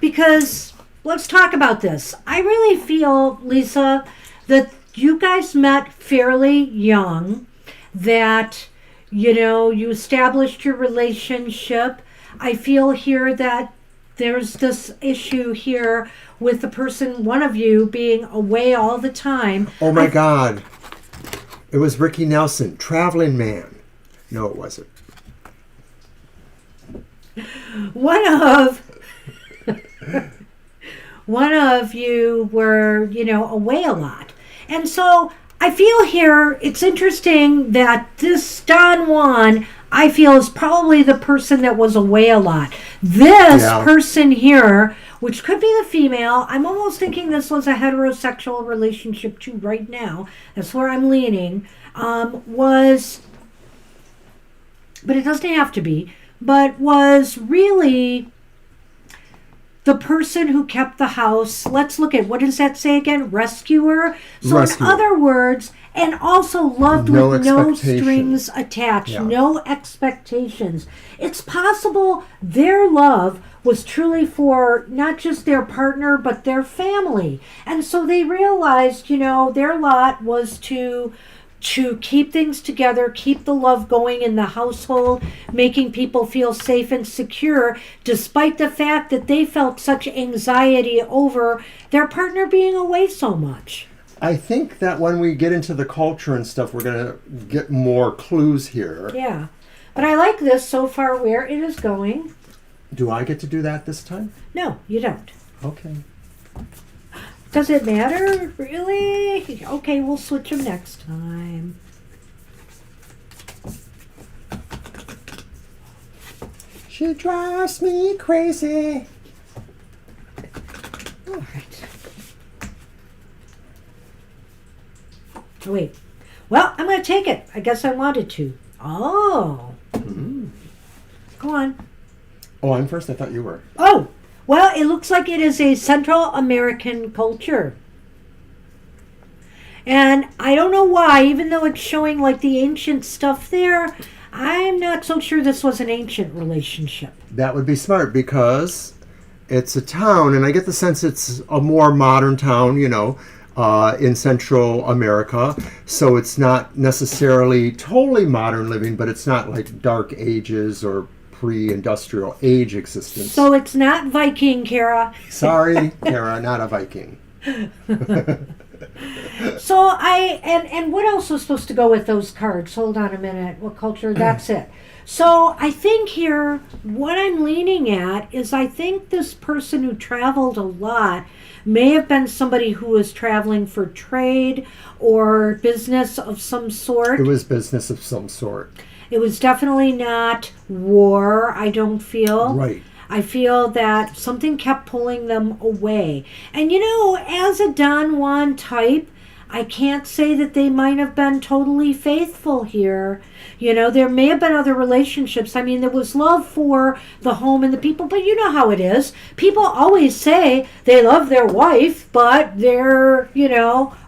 Because let's talk about this. I really feel, Lisa, that you guys met fairly young, that, you know, you established your relationship. I feel here that there's this issue here with the person, one of you, being away all the time. Oh my God. It was Ricky Nelson, Traveling Man. No, it wasn't. One of you were, you know, away a lot. And so I feel here it's interesting that this Don Juan, I feel, is probably the person that was away a lot. This person here which could be the female. I'm almost thinking this was a heterosexual relationship too right now. That's where I'm leaning. But it doesn't have to be, but was really the person who kept the house. Let's look at, what does that say again? Rescuer. So Rescuer. in other words, and also loved No with no expectation. strings attached, Yeah. no expectations. It's possible their love was truly for not just their partner, but their family. And so they realized, their lot was to keep things together, keep the love going in the household, making people feel safe and secure, despite the fact that they felt such anxiety over their partner being away so much. I think that when we get into the culture and stuff, we're going to get more clues here. Yeah. But I like this so far where it is going. Do I get to do that this time? No, you don't. Okay. Does it matter? Really? Okay, we'll switch them next time. She drives me crazy. All right. Oh, wait. Well, I'm going to take it. I guess I wanted to. Oh. Go on. Oh, I'm first? I thought you were. Oh. Well, it looks like it is a Central American culture. And I don't know why, even though it's showing like the ancient stuff there, I'm not so sure this was an ancient relationship. That would be smart because it's a town, and I get the sense it's a more modern town, in Central America. So it's not necessarily totally modern living, but it's not like Dark Ages or pre-industrial age existence. So it's not Viking, Kara. Sorry, Kara, not a Viking. So and what else was supposed to go with those cards? Hold on a minute. What culture? That's it. So I think here, what I'm leaning at is I think this person who traveled a lot may have been somebody who was traveling for trade or business of some sort. It was business of some sort. It was definitely not war, I don't feel. Right. I feel that something kept pulling them away. And as a Don Juan type, I can't say that they might have been totally faithful here. There may have been other relationships. I mean, there was love for the home and the people, but you know how it is. People always say they love their wife, but they're,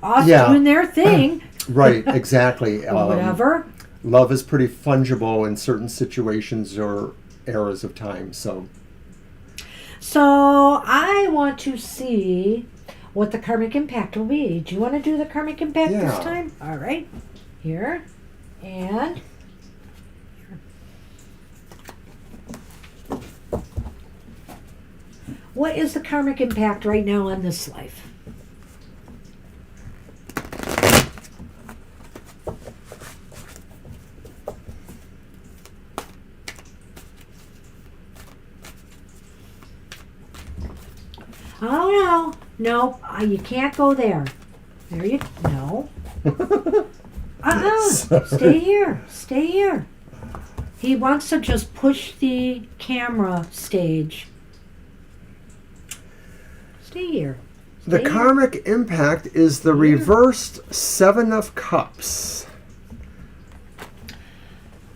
off doing their thing. Right, exactly. Or whatever. Love is pretty fungible in certain situations or eras of time, so I want to see what the karmic impact will be. Do you want to do the karmic impact this time? All right. Here. And here. What is the karmic impact right now on this life? Oh, no, you can't go there. There you no. Stay here. He wants to just push the camera stage. Stay here. the karmic impact is the reversed Seven of Cups.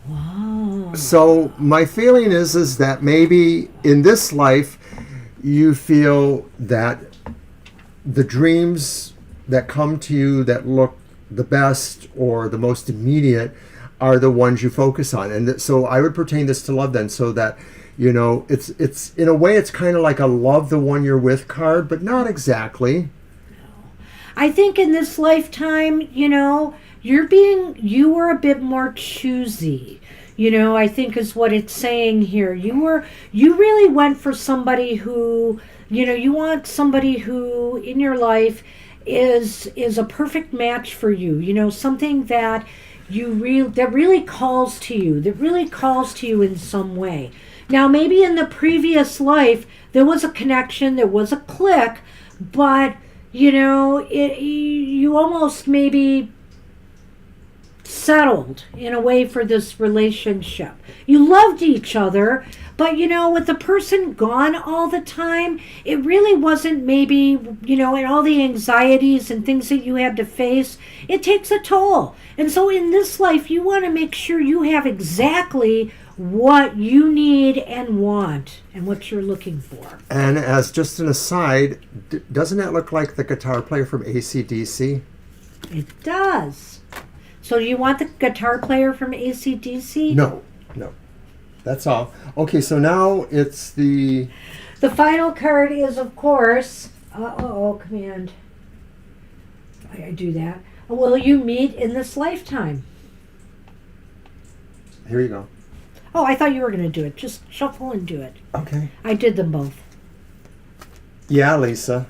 Wow. So my feeling is that maybe in this life you feel that the dreams that come to you that look the best or the most immediate are the ones you focus on. And so I would pertain this to love then, so that, you know, it's in a way it's kind of like a love the one you're with card, but not exactly. I think in this lifetime, you know, you were a bit more choosy. You know, I think is what it's saying here. You really went for somebody who, you know, you want somebody who in your life is a perfect match for you. You know, something that really calls to you, in some way. Now, maybe in the previous life there was a connection, there was a click, but you know, you almost maybe settled in a way for this relationship. You loved each other, but with the person gone all the time, it really wasn't maybe, and all the anxieties and things that you had to face, it takes a toll. And so in this life, you want to make sure you have exactly what you need and want and what you're looking for. And as just an aside, doesn't that look like the guitar player from AC/DC? It does. So do you want the guitar player from AC/DC? No. That's all. Okay, so now it's the final card is, of course, command. I do that. Will you meet in this lifetime? Here you go. Oh, I thought you were going to do it. Just shuffle and do it. Okay. I did them both. Yeah, Lisa.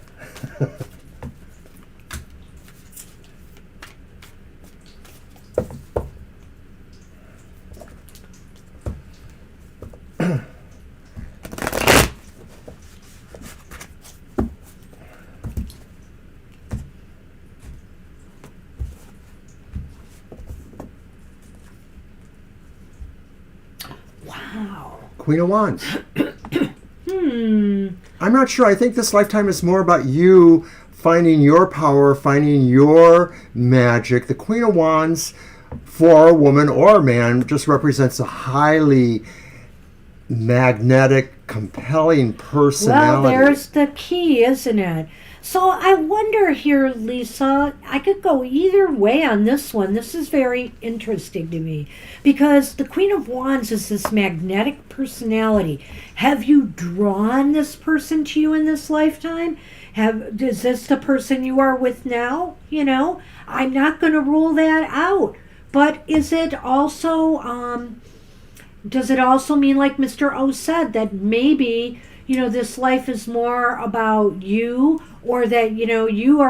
Wow. Queen of Wands. I'm not sure. I think this lifetime is more about you finding your power, finding your magic. The Queen of Wands, for a woman or a man, just represents a highly magnetic, compelling personality. Well, there's the key, isn't it? So I wonder here, Lisa, I could go either way on this one. This is very interesting to me because the Queen of Wands is this magnetic personality. Have you drawn this person to you in this lifetime? Is this the person you are with now? I'm not going to rule that out. But is it also, does it also mean, like Mr. O said, that maybe, this life is more about you, or that, you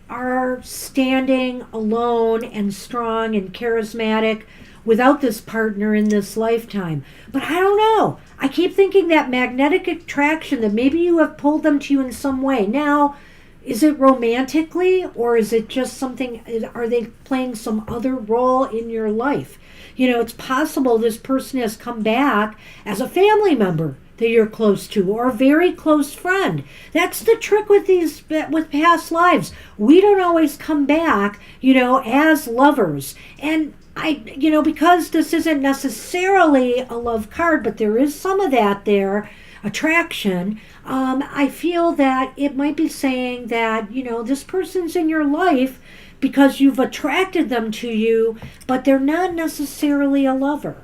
are standing alone and strong and charismatic without this partner in this lifetime. But I don't know. I keep thinking that magnetic attraction, that maybe you have pulled them to you in some way. Now, is it romantically, or is it just something, are they playing some other role in your life? It's possible this person has come back as a family member that you're close to, or a very close friend. That's the trick with with past lives. We don't always come back, as lovers. And because this isn't necessarily a love card, but there is some of that there, attraction, I feel that it might be saying that, this person's in your life because you've attracted them to you, but they're not necessarily a lover.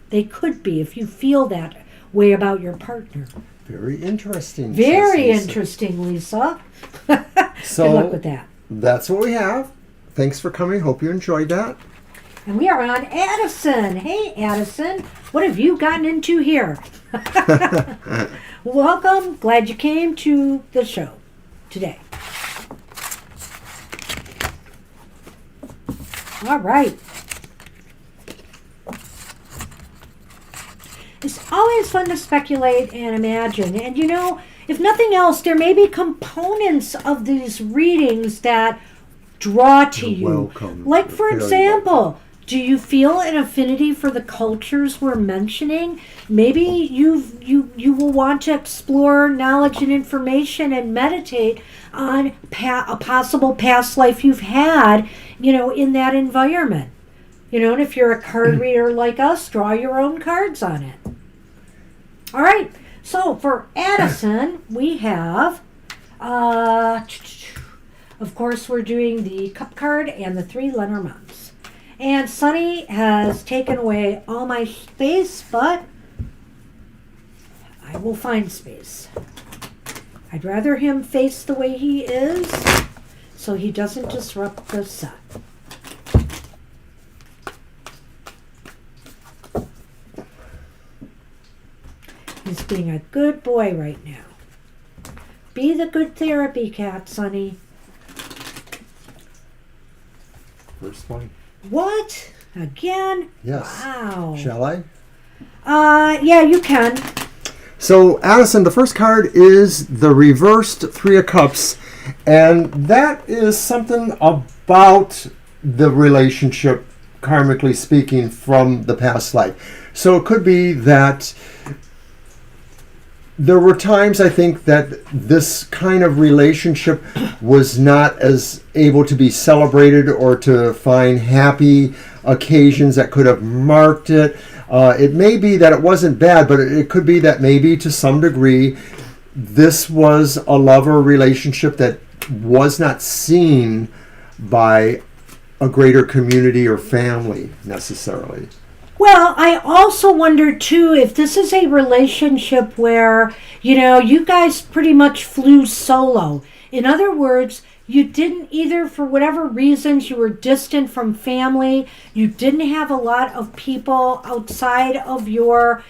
They could be if you feel that way about your partner. Very interesting. Very interesting, Lisa. So, good luck with that. That's what we have. Thanks for coming. Hope you enjoyed that. And we are on Addison. Hey, Addison. What have you gotten into here? Welcome. Glad you came to the show today. All right. It's always fun to speculate and imagine. And if nothing else, there may be components of these readings that draw to you. Welcome. Like, for Very example, welcome. Do you feel an affinity for the cultures we're mentioning? Maybe you will want to explore knowledge and information and meditate on a possible past life you've had, in that environment. And if you're a card reader like us, draw your own cards on it. All right. So for Addison, we have, of course, we're doing the Cup card and the 3 Lenormands. And Sunny has taken away all my space, but I will find space. I'd rather him face the way he is so he doesn't disrupt the set. He's being a good boy right now. Be the good therapy cat, Sonny. First one. What? Again? Yes. Wow. Shall I? Yeah, you can. So, Addison, the first card is the reversed 3 of Cups, and that is something about the relationship, karmically speaking, from the past life. So it could be that there were times, I think, that this kind of relationship was not as able to be celebrated or to find happy occasions that could have marked it. It may be that it wasn't bad, but it could be that maybe to some degree this was a lover relationship that was not seen by a greater community or family necessarily. Well, I also wonder too if this is a relationship where, you guys pretty much flew solo. In other words, you didn't either, for whatever reasons, you were distant from family, you didn't have a lot of people outside of your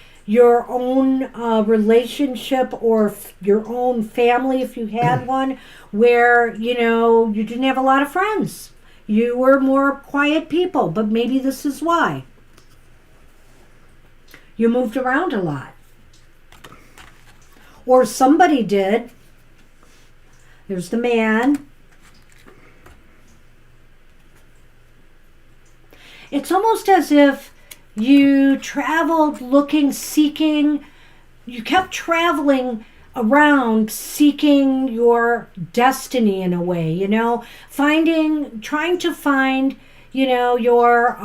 own relationship or your own family, if you had one, where, you didn't have a lot of friends. You were more quiet people, but maybe this is why. You moved around a lot. Or somebody did. There's the man. It's almost as if you traveled looking, seeking, you kept traveling around seeking your destiny in a way, trying to find, your,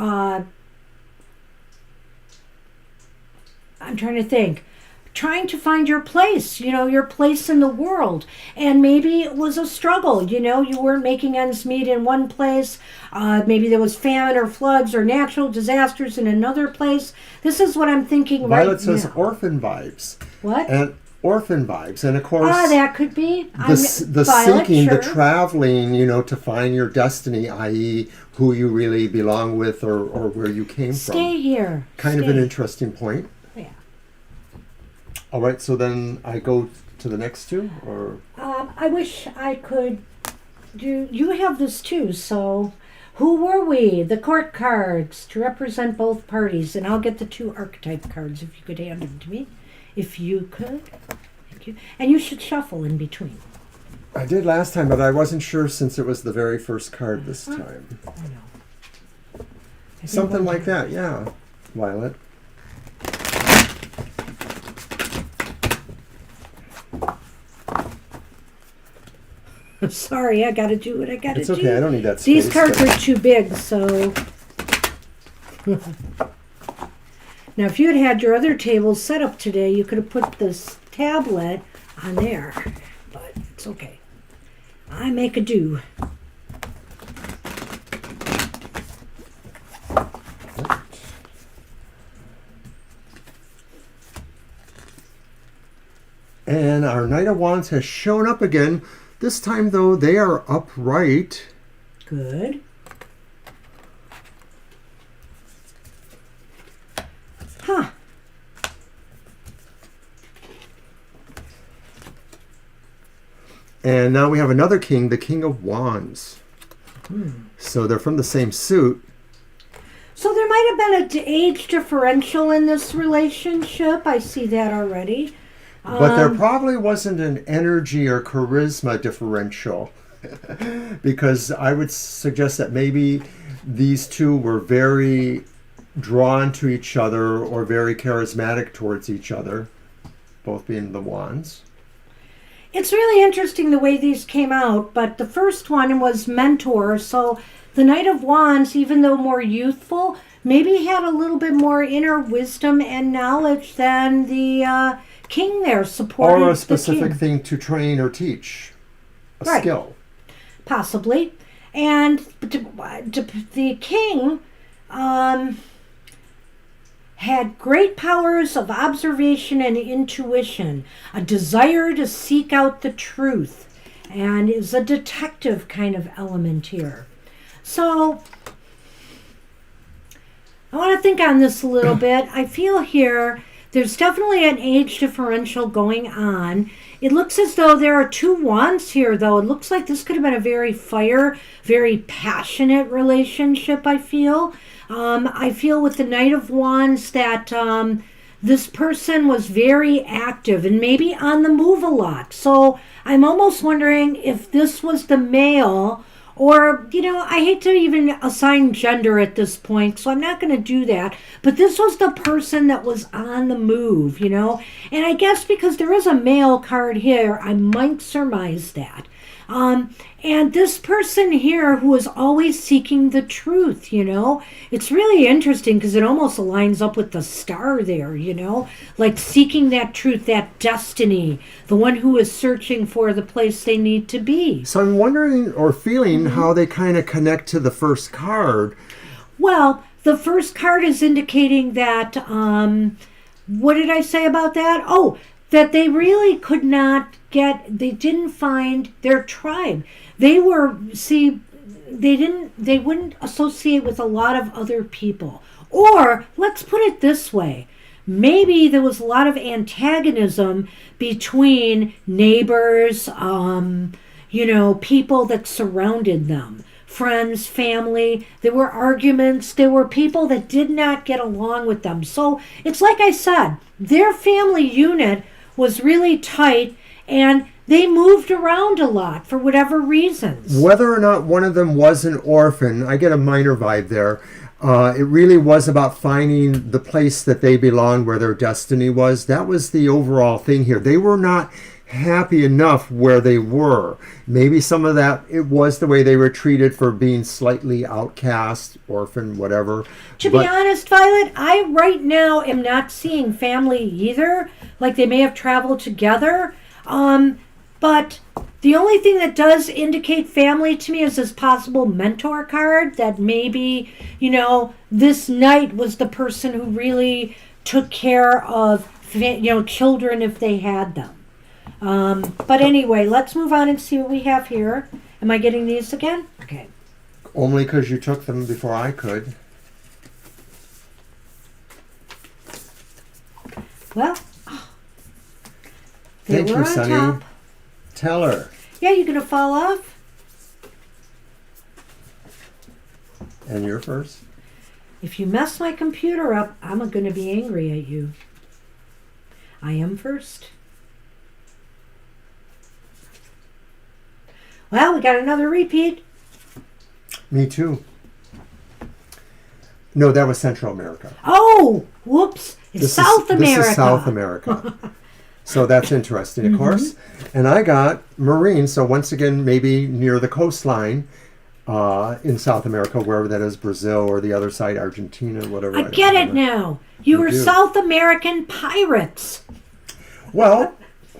I'm trying to think. Trying to find your place, your place in the world. And maybe it was a struggle, you weren't making ends meet in one place. Maybe there was famine or floods or natural disasters in another place. This is what I'm thinking right now. Violet says orphan vibes. What? And orphan vibes. And of course, that could be. The Violet, seeking, sure. the traveling, to find your destiny, i.e. who you really belong with or where you came from. Stay here. Kind of an interesting point. Yeah. All right, so then I go to the next two, or I wish I could do. You have this too. So, who were we? The court cards to represent both parties, and I'll get the 2 archetype cards if you could hand them to me, if you could. Thank you. And you should shuffle in between. I did last time, but I wasn't sure since it was the very first card this time. I know. Something like that, yeah, Violet. Sorry, I got to do what I got to do. It's okay, I don't need that space. These cards are too big, so. Now, if you had had your other tables set up today, you could have put this tablet on there, but it's okay. I make a do. And our Knight of Wands has shown up again. This time, though, they are upright. Good. Huh. And now we have another king, the King of Wands. So they're from the same suit. So there might have been an age differential in this relationship. I see that already. But there probably wasn't an energy or charisma differential. Because I would suggest that maybe these two were very drawn to each other or very charismatic towards each other, both being the Wands. It's really interesting the way these came out, but the first one was mentor. So the Knight of Wands, even though more youthful, maybe had a little bit more inner wisdom and knowledge than the king there supported. Or a specific thing to train or teach, a skill. Possibly. And the king had great powers of observation and intuition, a desire to seek out the truth, and is a detective kind of element here. So I want to think on this a little bit. I feel here there's definitely an age differential going on. It looks as though there are 2 wands here, though. It looks like this could have been a very passionate relationship, I feel. I feel with the Knight of Wands that this person was very active and maybe on the move a lot. So I'm almost wondering if this was the male Or, I hate to even assign gender at this point, so I'm not going to do that. But this was the person that was on the move, And I guess because there is a male card here, I might surmise that. And this person here who is always seeking the truth, it's really interesting because it almost aligns up with the star there, like seeking that truth, that destiny, the one who is searching for the place they need to be. So I'm wondering or feeling how they kind of connect to the first card. Well, the first card is indicating that, what did I say about that? Oh, that they really could not they didn't find their tribe. They wouldn't associate with a lot of other people. Or, let's put it this way, maybe there was a lot of antagonism between neighbors, people that surrounded them. Friends, family, there were arguments, there were people that did not get along with them. So, it's like I said, their family unit was really tight, and they moved around a lot for whatever reasons. Whether or not one of them was an orphan, I get a minor vibe there. It really was about finding the place that they belonged, where their destiny was. That was the overall thing here. They were not happy enough where they were. Maybe some of that, it was the way they were treated for being slightly outcast, orphan, whatever. To be honest, Violet, I right now am not seeing family either. Like they may have traveled together. But the only thing that does indicate family to me is this possible mentor card that maybe, this knight was the person who really took care of, children if they had them. But anyway, let's move on and see what we have here. Am I getting these again? Okay. Only because you took them before I could. Well, they Thank were you, on Sonny. top. Tell her. Yeah, you're going to fall off? And you're first. If you mess my computer up, I'm going to be angry at you. I am first. Well, we got another repeat. Me too. No, that was Central America. Oh, whoops. It's South America. This is South America. So that's interesting, of course. And I got Marine, so once again, maybe near the coastline in South America, wherever that is, Brazil or the other side, Argentina, whatever. I get it now. You were do. South American pirates. Well,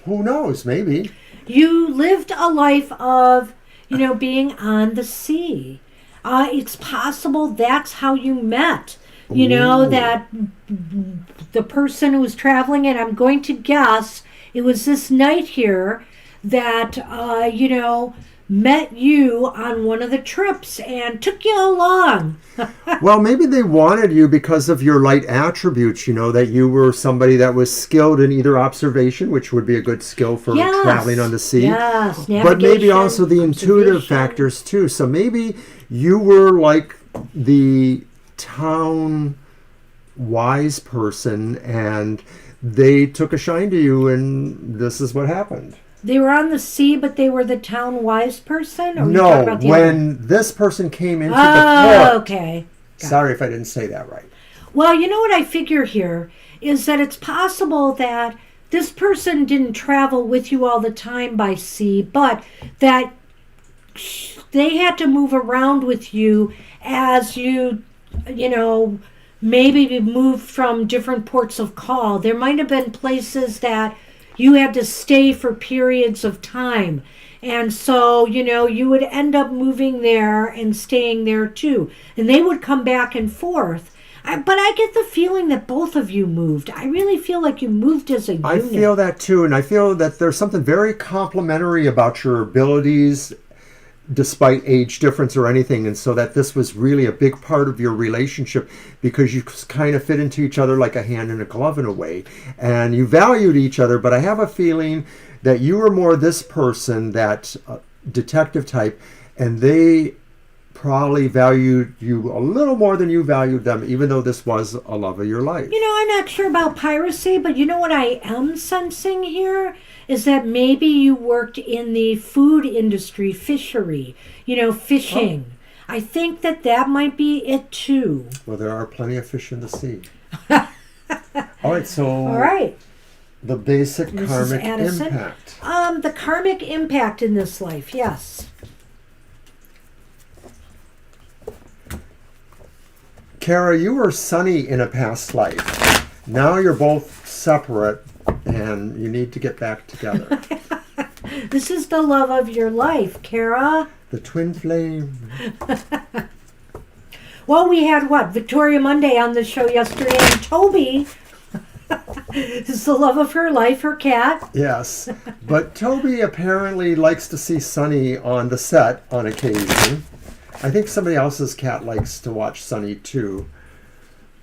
who knows? Maybe. You lived a life of, being on the sea. It's possible that's how you met. That the person who was traveling, and I'm going to guess it was this knight here that, met you on one of the trips and took you along. Well, maybe they wanted you because of your light attributes, that you were somebody that was skilled in either observation, which would be a good skill for traveling on the sea. Yes, but maybe also the intuitive factors too. So maybe you were like the town wise person and they took a shine to you and this is what happened. They were on the sea, but they were the town wise person? Or no, when this person came into the port. Okay. Sorry if I didn't say that right. Well, you know what I figure here is that it's possible that this person didn't travel with you all the time by sea, but that they had to move around with you as you maybe moved from different ports of call. There might have been places that you had to stay for periods of time. And so, you would end up moving there and staying there too. And they would come back and forth. But I get the feeling that both of you moved. I really feel like you moved as a unit. I feel that too. And I feel that there's something very complimentary about your abilities despite age difference or anything, and so that this was really a big part of your relationship because you kind of fit into each other like a hand in a glove in a way, and you valued each other. But I have a feeling that you were more this person, that detective type, and they probably valued you a little more than you valued them, even though this was a love of your life. You know, I'm not sure about piracy, but you know what I am sensing here is that maybe you worked in the food industry, fishery, fishing. I think that might be it too. Well, there are plenty of fish in the sea. All right, so All right. the basic Mrs. karmic Addison. impact. The karmic impact in this life, yes. Kara, you were Sunny in a past life. Now you're both separate and you need to get back together. This is the love of your life, Kara. The twin flame. Well, we had Victoria Monday on the show yesterday, and Toby is the love of her life, her cat. Yes, but Toby apparently likes to see Sunny on the set on occasion. I think somebody else's cat likes to watch Sunny too.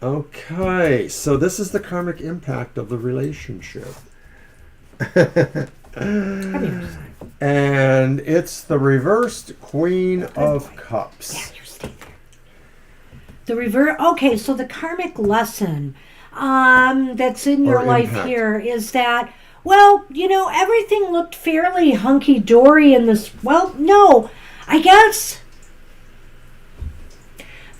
Okay, so this is the karmic impact of the relationship. And it's the reversed Queen of Cups. Yeah, you stay there. The reverse. Okay, so the karmic lesson that's in your life impact. here is that, everything looked fairly hunky-dory in this. Well, no, I guess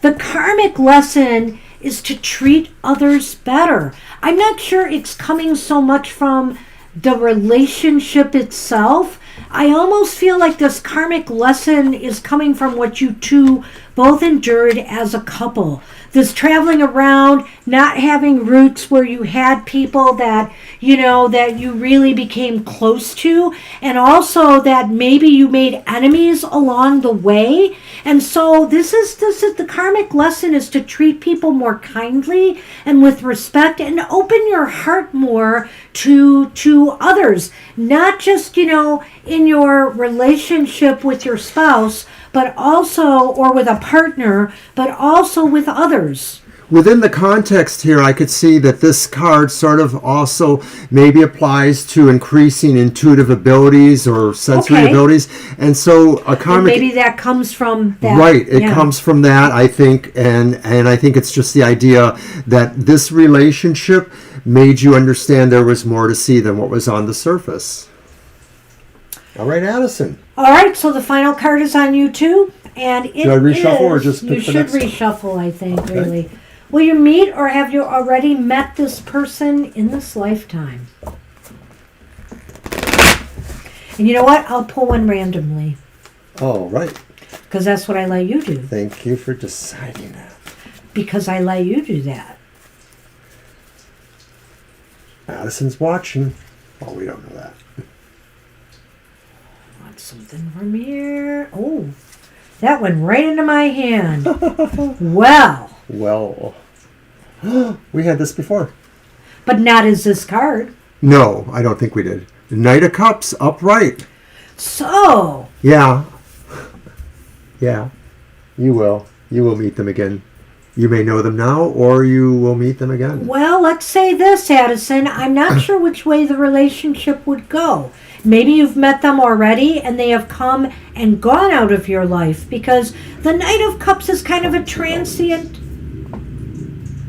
the karmic lesson is to treat others better. I'm not sure it's coming so much from the relationship itself. I almost feel like this karmic lesson is coming from what you two both endured as a couple. This traveling around, not having roots where you had people that you really became close to, and also that maybe you made enemies along the way. And so this is the karmic lesson is to treat people more kindly and with respect, and open your heart more to others, not just in your relationship with your spouse, but also, or with a partner, but also with others. Within the context here, I could see that this card sort of also maybe applies to increasing intuitive abilities or sensory abilities. And so a karmic... And maybe that comes from that. Right, it comes from that, I think. And I think it's just the idea that this relationship made you understand there was more to see than what was on the surface. All right, Addison. All right, so the final card is on you too, and it Do I reshuffle or just pick you the should next one? reshuffle, I think, really. Will you meet or have you already met this person in this lifetime? And you know what? I'll pull one randomly. All right. Because that's what I let you do. Thank you for deciding that. Because I let you do that. Addison's watching. Oh, we don't know that. Want something from here? Oh, that went right into my hand. Well, we had this before. but not as this card. No, I don't think we did. Knight of Cups, upright. So, Yeah. Yeah. You will. You will meet them again. You may know them now, or you will meet them again. well, let's say this, Addison. I'm not sure which way the relationship would go. Maybe you've met them already and they have come and gone out of your life, because the Knight of Cups is kind of a transient,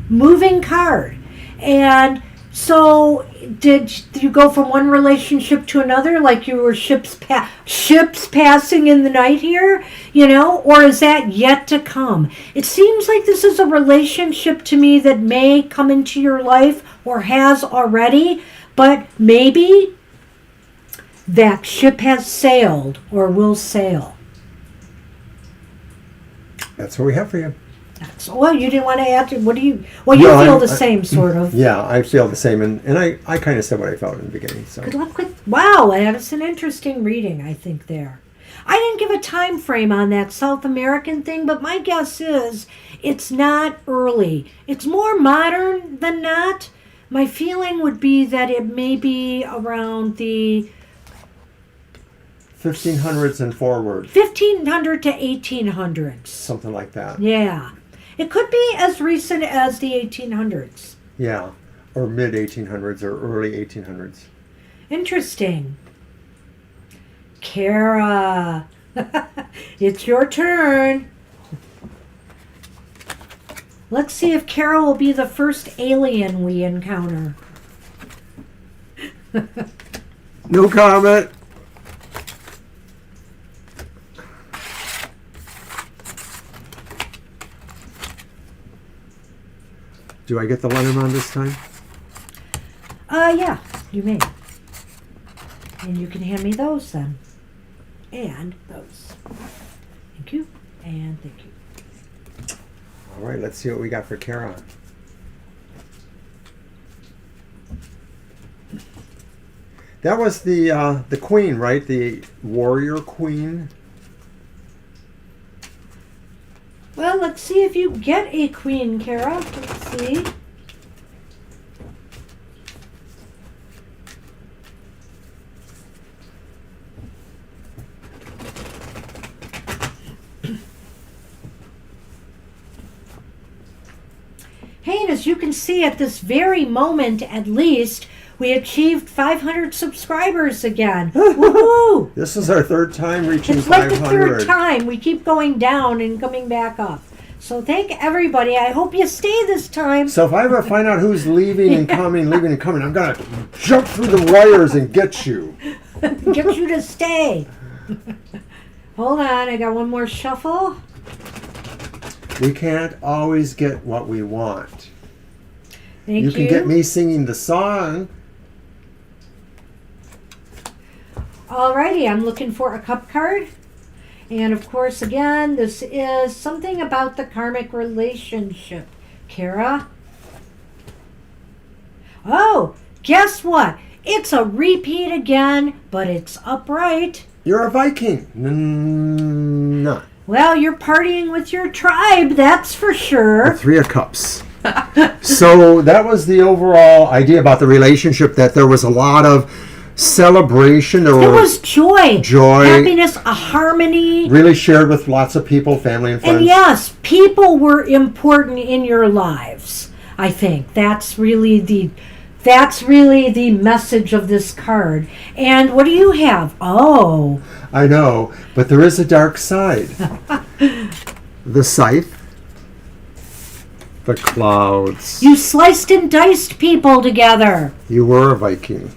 moving card. And so did you go from one relationship to another, like you were ships passing in the night here, or is that yet to come? It seems like this is a relationship to me that may come into your life or has already, but maybe that ship has sailed or will sail. That's what we have for you. Well, you didn't want to add to, you No, feel the same, sort of. Yeah, I feel the same. And I kind of said what I felt in the beginning. So. Good luck with, wow, that's an interesting reading, I think, there. I didn't give a time frame on that South American thing, but my guess is it's not early. It's more modern than not. My feeling would be that it may be around the 1500s and forward. 1500 to 1800s. Something like that. Yeah. It could be as recent as the 1800s. Yeah. Or mid 1800s or early 1800s. Interesting. Kara, it's your turn. Let's see if Carol will be the first alien we encounter. No comment. Do I get the Lenormand this time? Yeah, you may. And you can hand me those then. And those. Thank you. And thank you. All right, let's see what we got for Kara. That was the queen, right? The warrior queen. Well, let's see if you get a queen, Kara. Let's see. Hey, and as you can see at this very moment, at least, we achieved 500 subscribers again. Woohoo! This is our third time reaching It's like 500. the third time. We keep going down and coming back up. So thank everybody. I hope you stay this time. So if I ever find out who's leaving and coming, I'm gonna jump through the wires and get you. Get you to stay. Hold on, I got one more shuffle. We can't always get what we want. Thank you. You can get me singing the song. Alrighty, I'm looking for a cup card. And of course, again, this is something about the karmic relationship. Kara? Oh, guess what? It's a repeat again, but it's upright. You're a Viking. Not. Well, you're partying with your tribe, that's for sure. The Three of Cups. So that was the overall idea about the relationship, that there was a lot of celebration. There was joy, happiness, a harmony. Really shared with lots of people, family and friends. And yes, people were important in your lives. I think that's really the message of this card. And what do you have? Oh, I know, but there is a dark side. The scythe. The clouds. You sliced and diced people together. You were a Viking.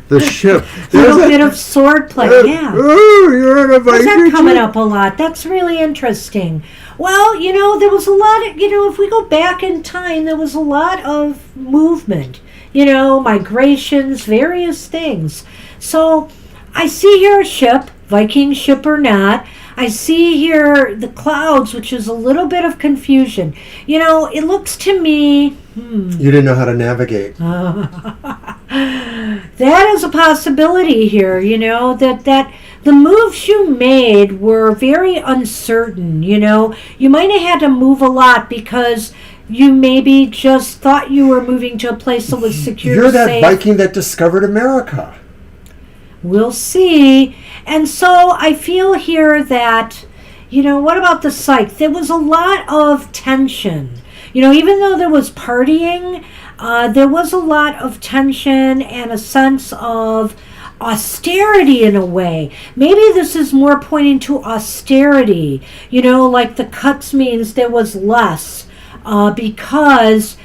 The ship. A little bit of swordplay, yeah. Oh, you're a Viking. Is that coming up a lot? That's really interesting. Well, there was a lot of, if we go back in time, there was a lot of movement. Migrations, various things. So I see here a ship, Viking ship or not. I see here the clouds, which is a little bit of confusion. It looks to me... You didn't know how to navigate. That is a possibility here, that the moves you made were very uncertain, You might have had to move a lot because you maybe just thought you were moving to a place that was secure, You're that safe. Viking that discovered America. We'll see. And so I feel here that, what about the scythe? There was a lot of tension. Even though there was partying, there was a lot of tension and a sense of austerity in a way. Maybe this is more pointing to austerity. Like the cuts means there was less because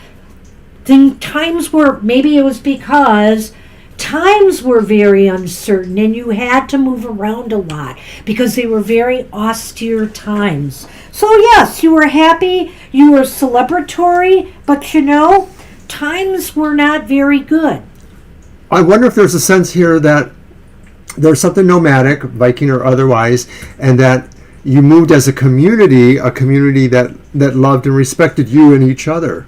times were very uncertain and you had to move around a lot because they were very austere times. So yes, you were happy, you were celebratory, but times were not very good. I wonder if there's a sense here that there's something nomadic, Viking or otherwise, and that you moved as a community that loved and respected you and each other.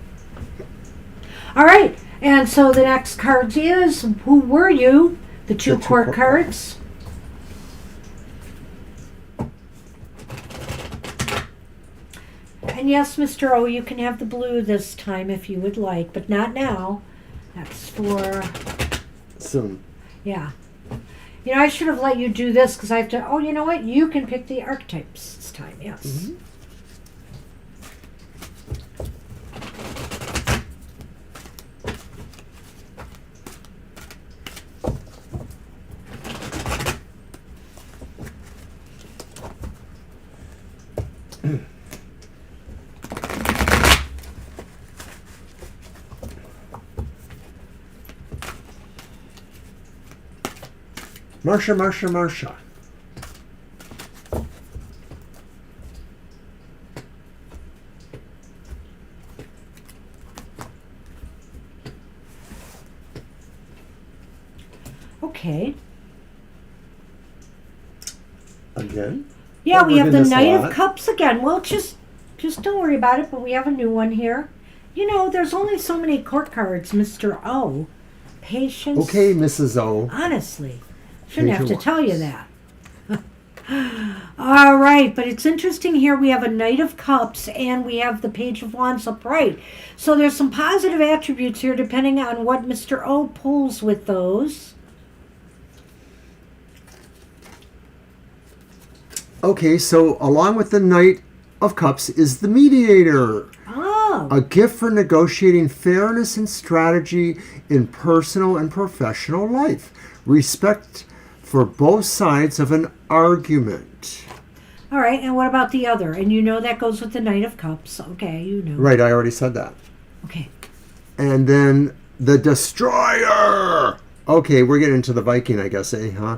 All right. And so the next card is, who were you? The two court cards. And yes, Mr. O, you can have the blue this time if you would like, but not now. That's for... Soon. Yeah. I should have let you do this because I have to... Oh, you know what? You can pick the archetypes this time, yes. Mm-hmm. Marcia, Marcia, Marcia. Okay. Again? Yeah, Well, we we're have the doing this a Knight of lot. Cups again. Well, just don't worry about it, but we have a new one here. You know, there's only so many court cards, Mr. O. Patience. Okay, Mrs. O. Honestly. Shouldn't Page have to of tell you Wands. that. All right, but it's interesting here. We have a Knight of Cups and we have the Page of Wands upright. So there's some positive attributes here depending on what Mr. O pulls with those. Okay, so along with the Knight of Cups is the Mediator. Oh. A gift for negotiating fairness and strategy in personal and professional life. Respect for both sides of an argument. All right, and what about the other? And you know that goes with the Knight of Cups. Okay, you know. Right, I already said that. Okay. And then the Destroyer. Okay, we're getting into the Viking, I guess, huh?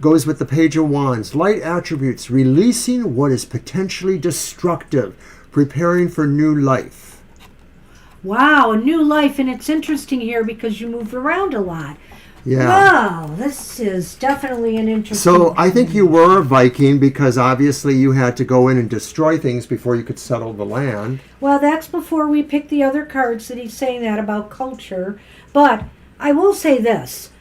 Goes with the Page of Wands. Light attributes, releasing what is potentially destructive, preparing for new life. Wow, a new life, and it's interesting here because you moved around a lot. Yeah. Wow, this is definitely an interesting. So I think you were a Viking because obviously you had to go in and destroy things before you could settle the land. Well, that's before we pick the other cards that he's saying that about culture. But I will say this.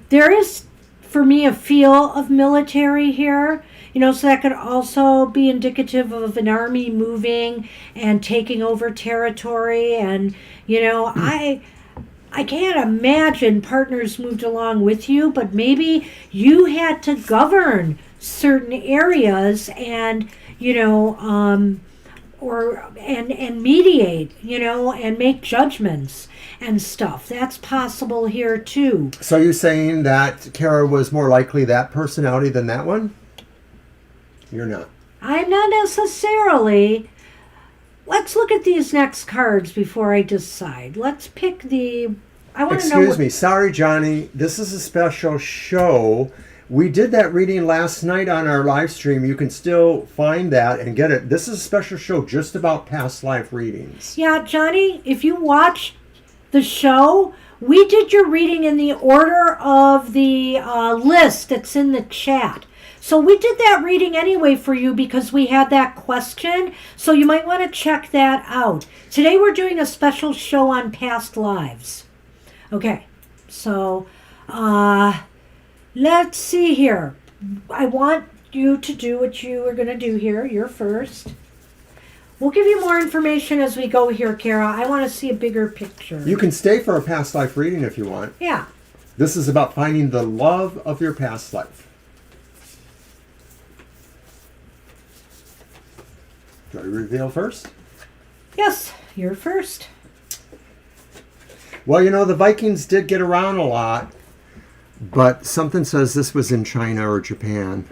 There is, for me, a feel of military here. You know, so that could also be indicative of an army moving and taking over territory. And, you know, I can't imagine partners moved along with you, but maybe you had to govern certain areas and, you know, and mediate, you know, and make judgments and stuff. That's possible here too. So you're saying that Kara was more likely that personality than that one? You're not. I'm not necessarily. Let's look at these next cards before I decide. Let's pick the. I want to know. Excuse me. Sorry, Johnny. This is a special show. We did that reading last night on our live stream. You can still find that and get it. This is a special show just about past life readings. Yeah, Johnny, if you watch the show, we did your reading in the order of the list that's in the chat. So we did that reading anyway for you because we had that question. So you might want to check that out. Today we're doing a special show on past lives. Okay, so let's see here. I want you to do what you are going to do here. You're first. We'll give you more information as we go here, Kara. I want to see a bigger picture. You can stay for a past life reading if you want. Yeah. This is about finding the love of your past life. Do I reveal first? Yes, you're first. Well, you know, the Vikings did get around a lot, but something says this was in China or Japan.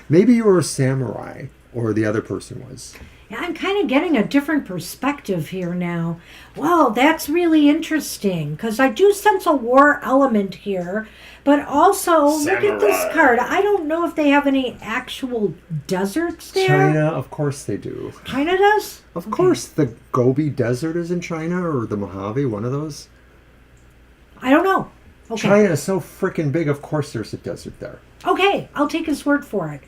Maybe you were a samurai, or the other person was. Yeah, I'm kind of getting a different perspective here now. Wow, that's really interesting, because I do sense a war element here, but also, look at this card. I don't know if they have any actual deserts there. China, of course they do. China does? Of course, the Gobi Desert is in China, or the Mojave, one of those. I don't know. Okay. China is so freaking big, of course there's a desert there. Okay, I'll take his word for it.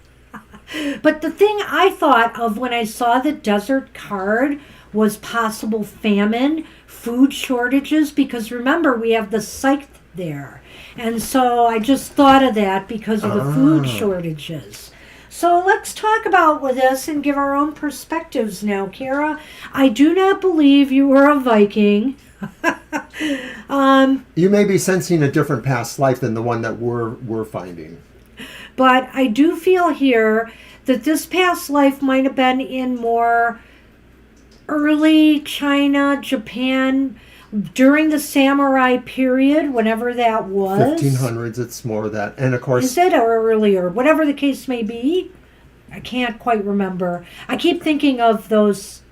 But the thing I thought of when I saw the desert card was possible famine, food shortages, because remember, we have the scythe there. And so I just thought of that because of the food shortages. So let's talk about with this and give our own perspectives now, Kara. I do not believe you were a Viking. You may be sensing a different past life than the one that we're finding. But I do feel here that this past life might have been in more early China, Japan, during the samurai period, whenever that was. 1500s, it's more of that. And of course... Is it or earlier? Whatever the case may be. I can't quite remember. I keep thinking of those...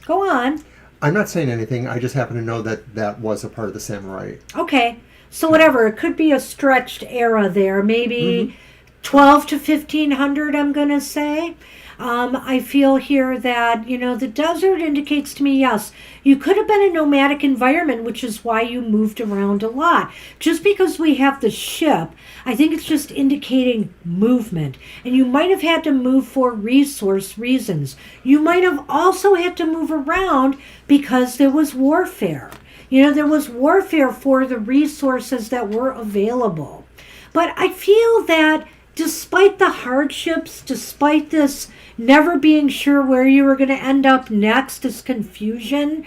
Go on. I'm not saying anything. I just happen to know that that was a part of the samurai. Okay. So whatever, it could be a stretched era there, maybe 12 to 1500, I'm going to say. I feel here that, the desert indicates to me, yes, you could have been a nomadic environment, which is why you moved around a lot. Just because we have the ship, I think it's just indicating movement. And you might have had to move for resource reasons. You might have also had to move around because there was warfare. There was warfare for the resources that were available. But I feel that despite the hardships, despite this never being sure where you were going to end up next, this confusion,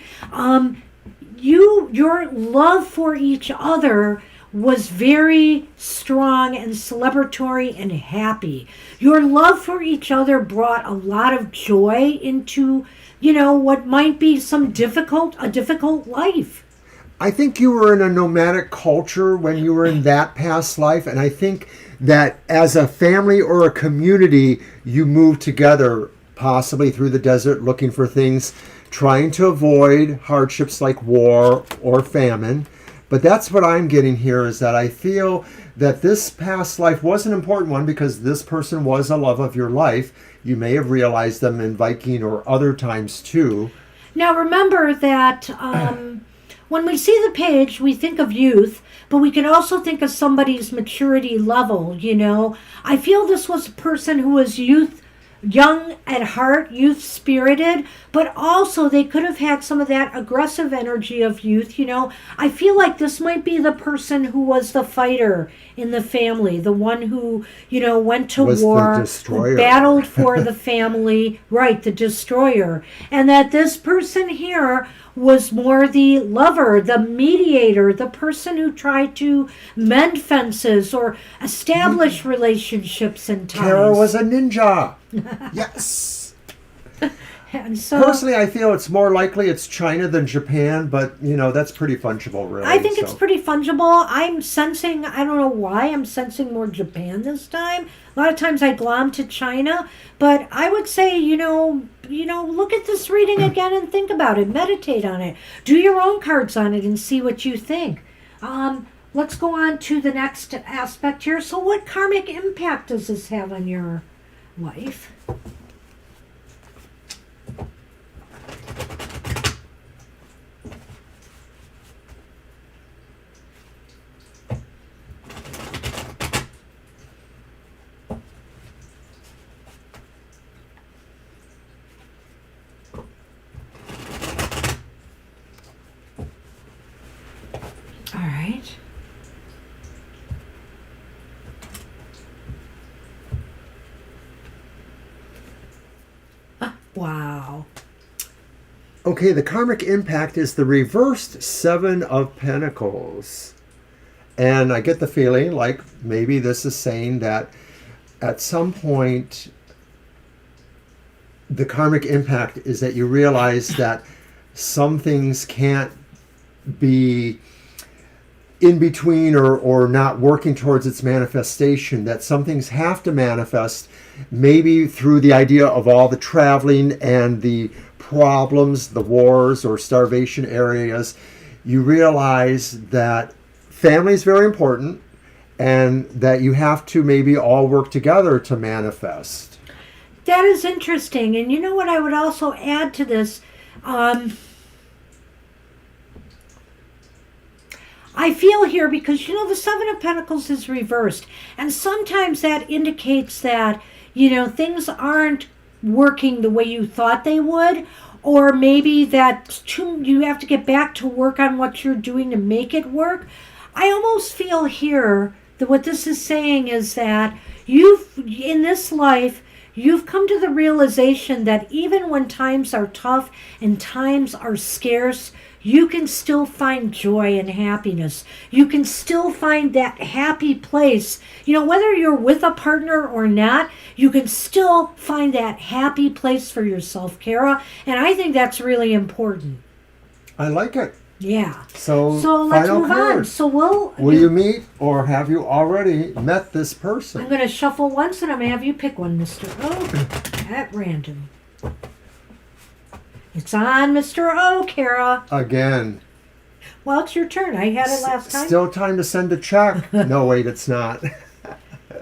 your love for each other was very strong and celebratory and happy. Your love for each other brought a lot of joy into, what might be a difficult life. I think you were in a nomadic culture when you were in that past life, and I think that as a family or a community, you moved together, possibly through the desert, looking for things, trying to avoid hardships like war or famine. But that's what I'm getting here, is that I feel that this past life was an important one because this person was a love of your life. You may have realized them in Viking or other times too. Now remember that when we see the page, we think of youth, but we can also think of somebody's maturity level, I feel this was a person who was young at heart, youth-spirited, but also they could have had some of that aggressive energy of youth, I feel like this might be the person who was the fighter in the family, the one who, went to war, who battled for the family, right, the destroyer. And that this person here was more the lover, the mediator, the person who tried to mend fences or establish relationships and ties. Kara was a ninja. Yes. And so, personally, I feel it's more likely it's China than Japan, but that's pretty fungible, really. I think it's pretty fungible. I'm sensing, I don't know why, I'm sensing more Japan this time. A lot of times I glom to China, but I would say, look at this reading again and think about it. Meditate on it. Do your own cards on it and see what you think. Let's go on to the next aspect here. So what karmic impact does this have on your life? All right. Wow. Okay, the karmic impact is the reversed Seven of Pentacles. And I get the feeling like maybe this is saying that at some point the karmic impact is that you realize that some things can't be in between or not working towards its manifestation, that some things have to manifest maybe through the idea of all the traveling and the problems, the wars or starvation areas. You realize that family is very important and that you have to maybe all work together to manifest. That is interesting. And you know what I would also add to this? I feel here because, the Seven of Pentacles is reversed. And sometimes that indicates that, things aren't working the way you thought they would. Or maybe that you have to get back to work on what you're doing to make it work. I almost feel here that what this is saying is that in this life, you've come to the realization that even when times are tough and times are scarce, you can still find joy and happiness. You can still find that happy place. Whether you're with a partner or not, you can still find that happy place for yourself, Kara. And I think that's really important. I like it. Yeah. So let's move on. So will you meet or have you already met this person? I'm going to shuffle once and I'm going to have you pick one, Mr. O, at random. It's on Mr. O, Kara. Again. Well, it's your turn. I had it last time. Still time to send a check. No, wait, it's not.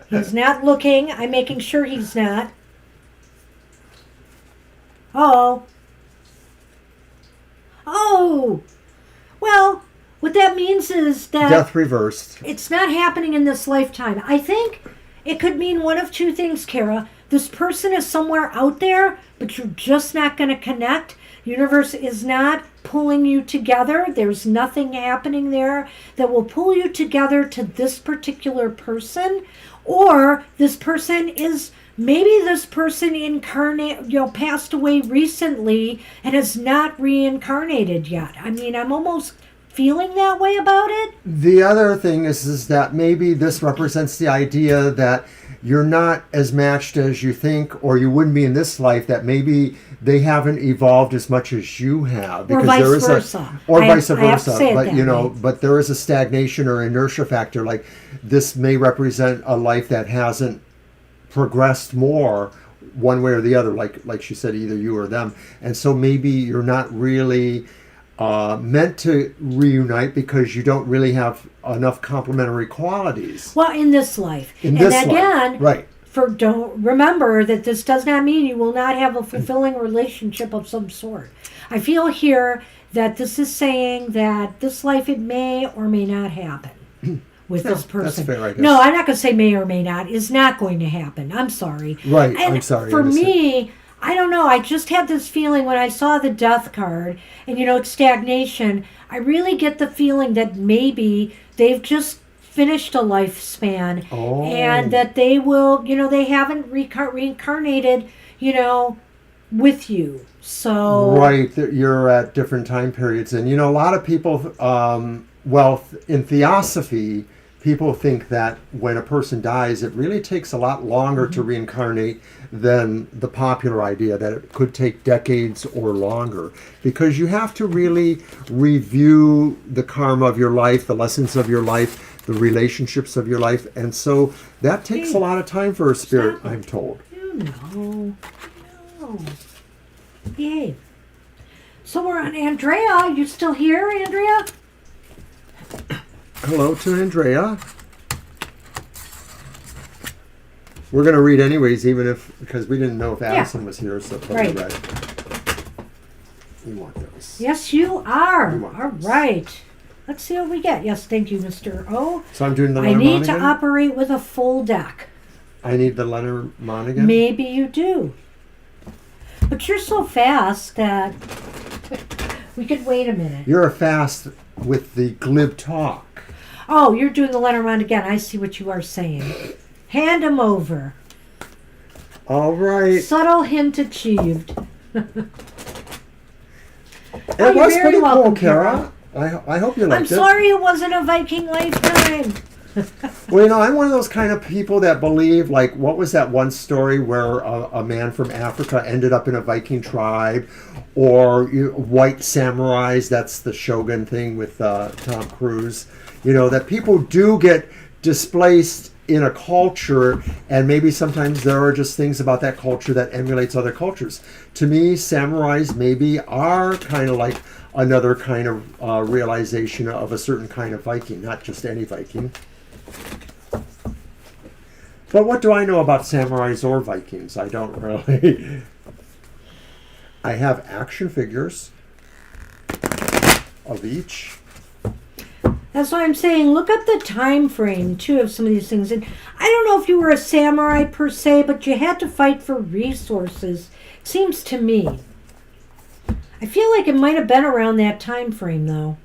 He's not looking. I'm making sure he's not. Oh. Oh. Well, what that means is that Death reversed. it's not happening in this lifetime. I think it could mean one of two things, Kara. This person is somewhere out there, but you're just not going to connect. Universe is not pulling you together. There's nothing happening there that will pull you together to this particular person. Or this person is, maybe this person passed away recently and has not reincarnated yet. I mean, I'm almost feeling that way about it. The other thing is that maybe this represents the idea that you're not as matched as you think, or you wouldn't be in this life, that maybe they haven't evolved as much as you have. Or vice versa. Or vice I have to versa. say it But that you know, way. but there is a stagnation or inertia factor. Like this may represent a life that hasn't progressed more one way or the other, like she said, either you or them. And so maybe you're not really meant to reunite because you don't really have enough complementary qualities. Well, in this life. In this life, again, right. don't remember that this does not mean you will not have a fulfilling relationship of some sort. I feel here that this is saying that this life, it may or may not happen with this person. That's fair, I guess. No, I'm not going to say may or may not. It's not going to happen. I'm sorry. Right, And I'm sorry. For me, I don't know. I just had this feeling when I saw the death card and, it's stagnation. I really get the feeling that maybe they've just finished a lifespan and that they will, they haven't reincarnated, with you. So. Right, you're at different time periods. And, a lot of people, in theosophy, people think that when a person dies, it really takes a lot longer to reincarnate than the popular idea that it could take decades or longer, because you have to really review the karma of your life, the lessons of your life, the relationships of your life, and so that takes a lot of time for a spirit, I'm told. No. Behave. So we're on Andrea. You still here, Andrea? Hello to Andrea. We're going to read anyways, because we didn't know if Allison was here, so probably read. You want those? Yes, you are. You want All those. right. Let's see what we get. Yes, thank you, Mr. O. So I'm doing the I Lenormand need to again? operate with a full deck. I need the Lenormand again? Maybe you do. But you're so fast that we could wait a minute. You're fast with the glib talk. Oh, you're doing the Lenormand again. I see what you are saying. Hand him over. All right. Subtle hint achieved. It you're was very pretty cool, welcome, Kara. I hope you liked I'm it. sorry it wasn't a Viking lifetime. Well, I'm one of those kind of people that believe, like, what was that one story where a man from Africa ended up in a Viking tribe, or white samurais, that's the Shogun thing with Tom Cruise, that people do get displaced in a culture, and maybe sometimes there are just things about that culture that emulates other cultures. To me, samurais maybe are kind of like another kind of realization of a certain kind of Viking, not just any Viking. But what do I know about samurais or Vikings? I don't really. I have action figures of each. That's why I'm saying look up the time frame too of some of these things. And I don't know if you were a samurai per se, but you had to fight for resources. Seems to me. I feel like it might have been around that time frame though.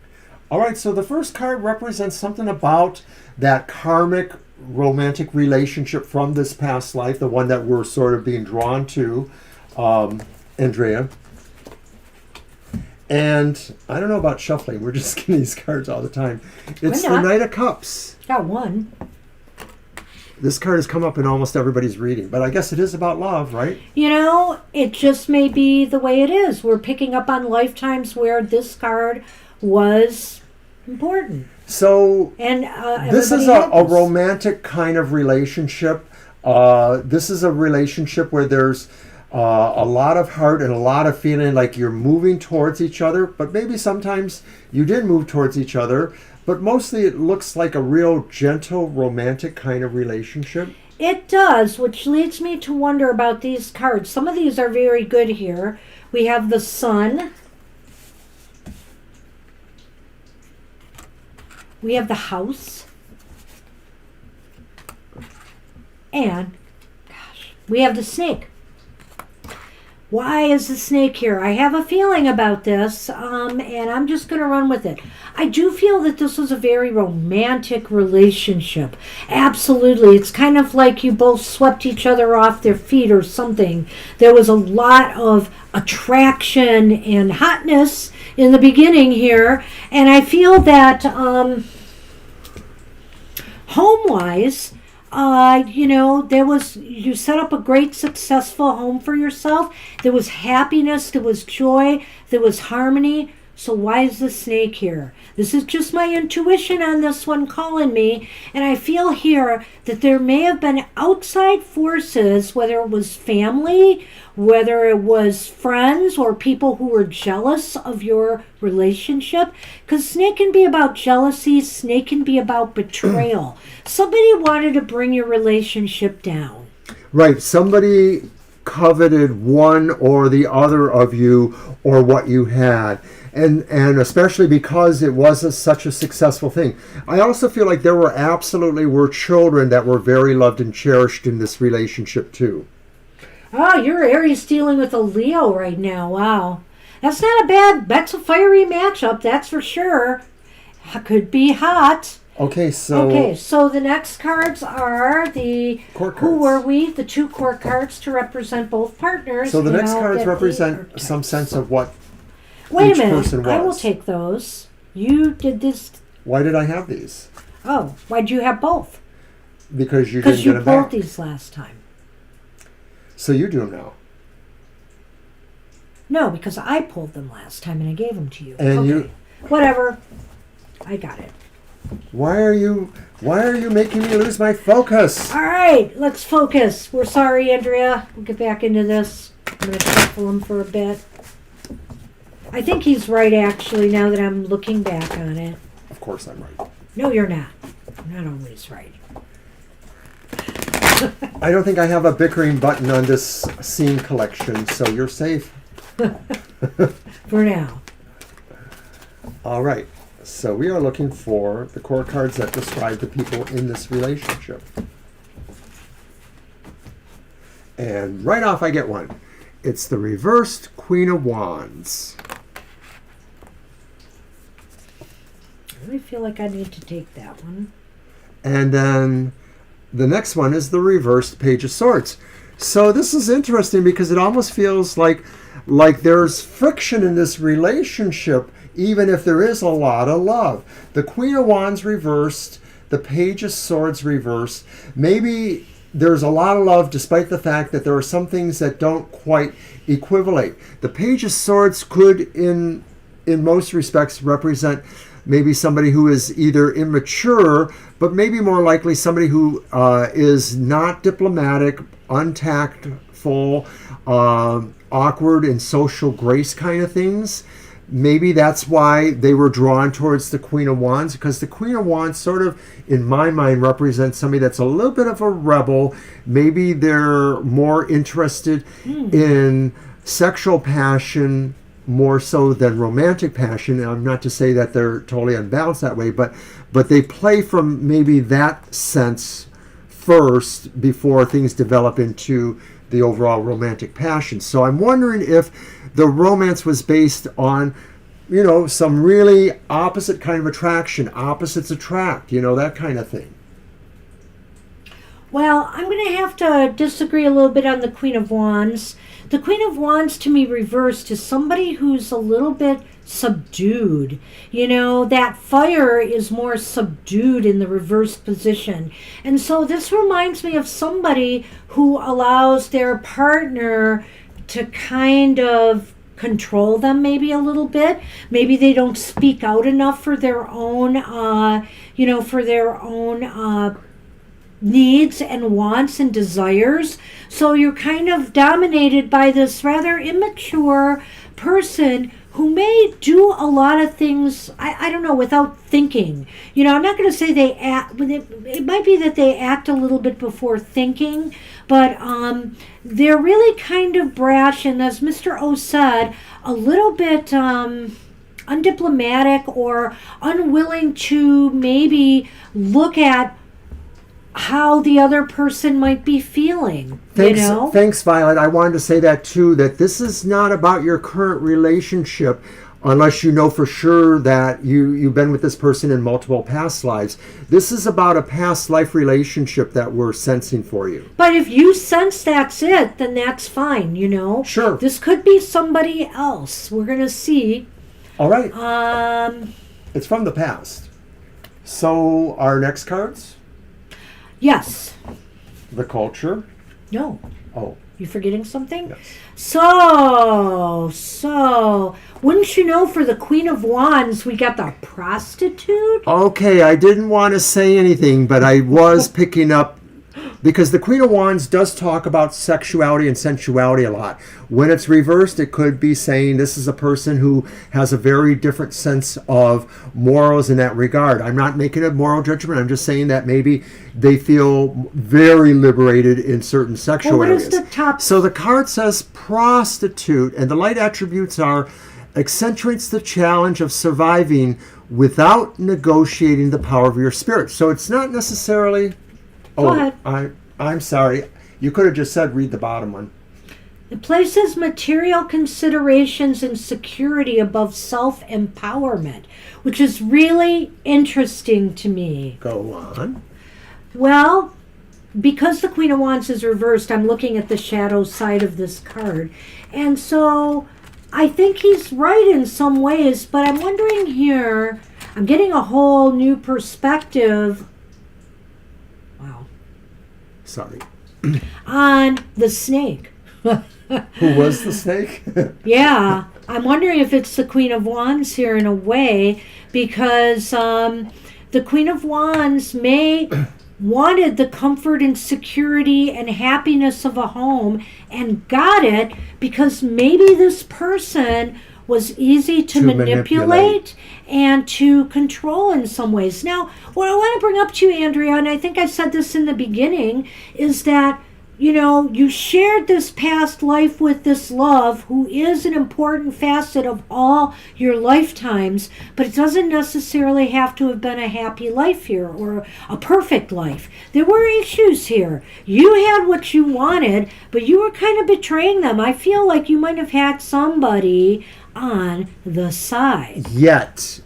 All right, so the first card represents something about that karmic romantic relationship from this past life, the one that we're sort of being drawn to, Andrea. And I don't know about shuffling. We're just getting these cards all the time. It's the Knight of Cups. Got one. This card has come up in almost everybody's reading, but I guess it is about love, right? It just may be the way it is. We're picking up on lifetimes where this card was important. So And this is everybody a had this. romantic kind of relationship. This is a relationship where there's a lot of heart and a lot of feeling like you're moving towards each other, but maybe sometimes you did move towards each other, but mostly it looks like a real gentle, romantic kind of relationship. It does, which leads me to wonder about these cards. Some of these are very good here. We have the Sun. We have the House. And, gosh, we have the Snake. Why is the Snake here? I have a feeling about this, and I'm just going to run with it. I do feel that this was a very romantic relationship. Absolutely. It's kind of like you both swept each other off their feet or something. There was a lot of attraction and hotness in the beginning here, and I feel that home-wise, you set up a great, successful home for yourself. There was happiness, there was joy, there was harmony. So why is the Snake here? This is just my intuition on this one calling me. And I feel here that there may have been outside forces, whether it was family, whether it was friends or people who were jealous of your relationship. Because Snake can be about jealousy. Snake can be about betrayal. Somebody wanted to bring your relationship down. Right. Somebody coveted one or the other of you or what you had. And especially because it was such a successful thing. I also feel like there were children that were very loved and cherished in this relationship too. Oh, you're Aries dealing with a Leo right now. Wow. That's a fiery matchup, that's for sure. Could be hot. Okay, so the next cards are the court cards. Who were we? The 2 court cards to represent both partners. So the next cards represent some sense of what Wait each a minute. person was. I will take those. You did this. Why did I have these? Oh, why'd you have both? Because you didn't get them back. Because you pulled these last time. So you do them now. No, because I pulled them last time and I gave them to you. And okay. Whatever. I got it. Why are you making me lose my focus? All right, let's focus. We're sorry, Andrea. We'll get back into this. I'm going to shuffle him for a bit. I think he's right, actually, now that I'm looking back on it. Of course I'm right. No, you're not. You're not always right. I don't think I have a bickering button on this scene collection, so you're safe. For now. All right. So we are looking for the core cards that describe the people in this relationship. And right off I get one. It's the reversed Queen of Wands. I really feel like I need to take that one. And then the next one is the reversed Page of Swords. So this is interesting because it almost feels like there's friction in this relationship, even if there is a lot of love. The Queen of Wands reversed, the Page of Swords reversed. Maybe there's a lot of love despite the fact that there are some things that don't quite equivalate. The Page of Swords could, in most respects, represent maybe somebody who is either immature, but maybe more likely somebody who is not diplomatic, untactful, awkward in social grace kind of things. Maybe that's why they were drawn towards the Queen of Wands, because the Queen of Wands sort of, in my mind, represents somebody that's a little bit of a rebel. Maybe they're more interested in sexual passion more so than romantic passion. And I'm not to say that they're totally unbalanced that way, but they play from maybe that sense first before things develop into the overall romantic passion. So I'm wondering if the romance was based on, some really opposite kind of attraction. Opposites attract, that kind of thing. Well, I'm going to have to disagree a little bit on the Queen of Wands. The Queen of Wands, to me, reversed is somebody who's a little bit subdued. That fire is more subdued in the reverse position. And so this reminds me of somebody who allows their partner to kind of control them maybe a little bit. Maybe they don't speak out enough for their own, needs and wants and desires. So you're kind of dominated by this rather immature person who may do a lot of things, I don't know, without thinking. I'm not going to say they act, but it might be that they act a little bit before thinking, but they're really kind of brash, and as Mr. O said, a little bit undiplomatic or unwilling to maybe look at how the other person might be feeling. Thanks, Violet. I wanted to say that too, that this is not about your current relationship unless you know for sure that you've been with this person in multiple past lives. This is about a past life relationship that we're sensing for you. But if you sense that's it, then that's fine, Sure. This could be somebody else. We're going to see. All right. It's from the past. So our next cards? Yes. The culture? No. Oh. You forgetting something? Yes. So, wouldn't you know, for the Queen of Wands, we got the prostitute? Okay, I didn't want to say anything, but I was picking up, because the Queen of Wands does talk about sexuality and sensuality a lot. When it's reversed, it could be saying this is a person who has a very different sense of morals in that regard. I'm not making a moral judgment. I'm just saying that maybe they feel very liberated in certain sexual areas. What is the top? So the card says prostitute, and the light attributes are accentuates the challenge of surviving without negotiating the power of your spirit. So it's not necessarily... Go ahead. I'm sorry. You could have just said read the bottom one. It places material considerations and security above self-empowerment, which is really interesting to me. Go on. Well, because the Queen of Wands is reversed, I'm looking at the shadow side of this card. And so I think he's right in some ways, but I'm wondering here, I'm getting a whole new perspective. Wow. Sorry. On the snake. Who was the snake? Yeah. I'm wondering if it's the Queen of Wands here in a way, because the Queen of Wands may wanted the comfort and security and happiness of a home and got it because maybe this person was easy to manipulate and to control in some ways. Now, what I want to bring up to you, Andrea, and I think I said this in the beginning, is that you shared this past life with this love who is an important facet of all your lifetimes, but it doesn't necessarily have to have been a happy life here or a perfect life. There were issues here. You had what you wanted, but you were kind of betraying them. I feel like you might have had somebody on the side. Yet,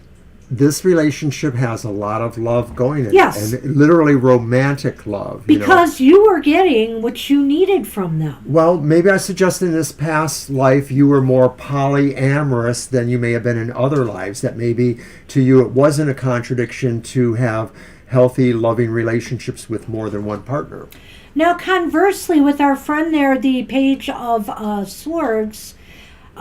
this relationship has a lot of love going in Yes. it, and literally romantic love. Because you were getting what you needed from them. Well, maybe I suggest in this past life you were more polyamorous than you may have been in other lives, that maybe to you it wasn't a contradiction to have healthy, loving relationships with more than one partner. Now, conversely, with our friend there, the Page of Swords,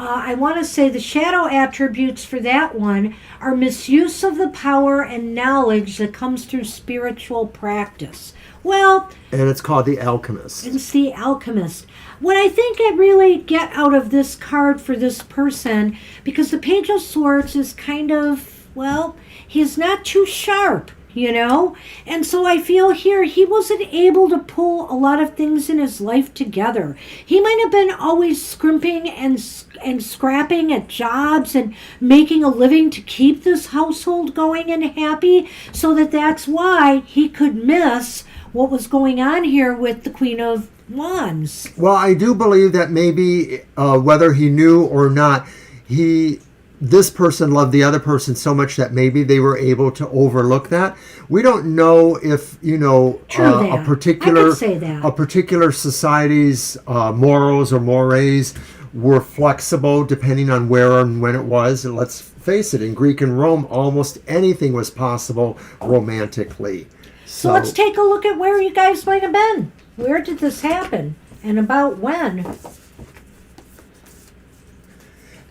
I want to say the shadow attributes for that one are misuse of the power and knowledge that comes through spiritual practice. Well, And it's called the Alchemist. it's the alchemist. What I think I really get out of this card for this person, because the Page of Swords is kind of, well, he's not too sharp. And so I feel here he wasn't able to pull a lot of things in his life together. He might have been always scrimping and scrapping at jobs and making a living to keep this household going and happy, so that's why he could miss what was going on here with the Queen of Wands. Well, I do believe that maybe whether he knew or not, this person loved the other person so much that maybe they were able to overlook that. We don't know if a particular society's morals or mores were flexible depending on where and when it was. And let's face it, in Greek and Rome, almost anything was possible romantically. So let's take a look at where you guys might have been. Where did this happen? And about when?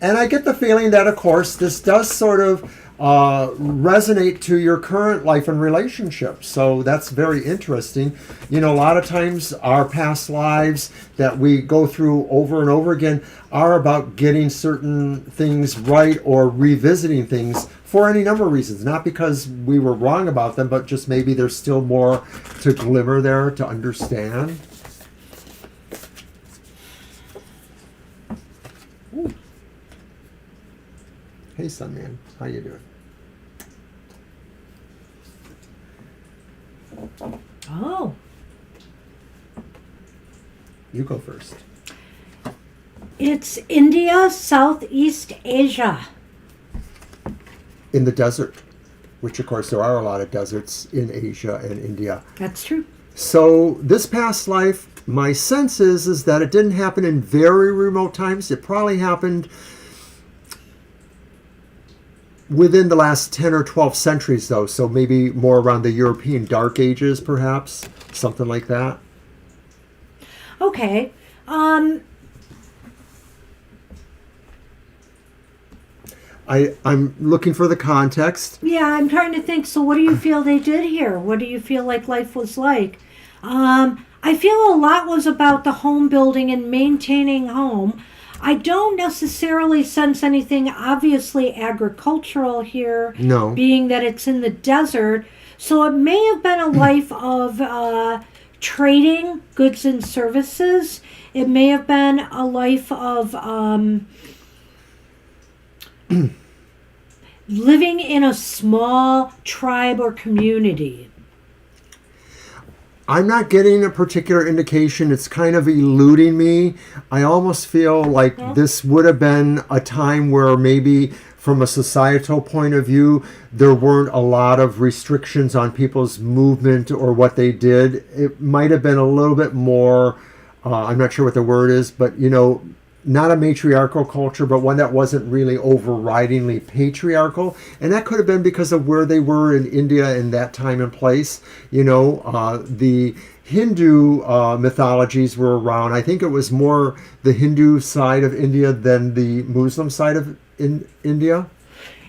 And I get the feeling that, of course, this does sort of resonate to your current life and relationship. So that's very interesting. You know, a lot of times our past lives that we go through over and over again are about getting certain things right or revisiting things for any number of reasons. Not because we were wrong about them, but just maybe there's still more to glimmer there to understand. Ooh. Hey, Sunman, how you doing? Oh. You go first. It's India, Southeast Asia. In the desert, which of course there are a lot of deserts in Asia and India. That's true. So this past life, my sense is that it didn't happen in very remote times. It probably happened within the last 10 or 12 centuries, though. So maybe more around the European Dark Ages, perhaps. Something like that. Okay. I'm looking for the context. Yeah, I'm trying to think. So what do you feel they did here? What do you feel like life was like? I feel a lot was about the home building and maintaining home. I don't necessarily sense anything obviously agricultural here. No. Being that it's in the desert. So it may have been a life of trading goods and services. It may have been a life of living in a small tribe or community. I'm not getting a particular indication. It's kind of eluding me. I almost feel like this would have been a time where maybe from a societal point of view, there weren't a lot of restrictions on people's movement or what they did. It might have been a little bit more, I'm not sure what the word is, but, you know, not a matriarchal culture, but one that wasn't really overridingly patriarchal. And that could have been because of where they were in India in that time and place. You know, the Hindu mythologies were around. I think it was more the Hindu side of India than the Muslim side of India.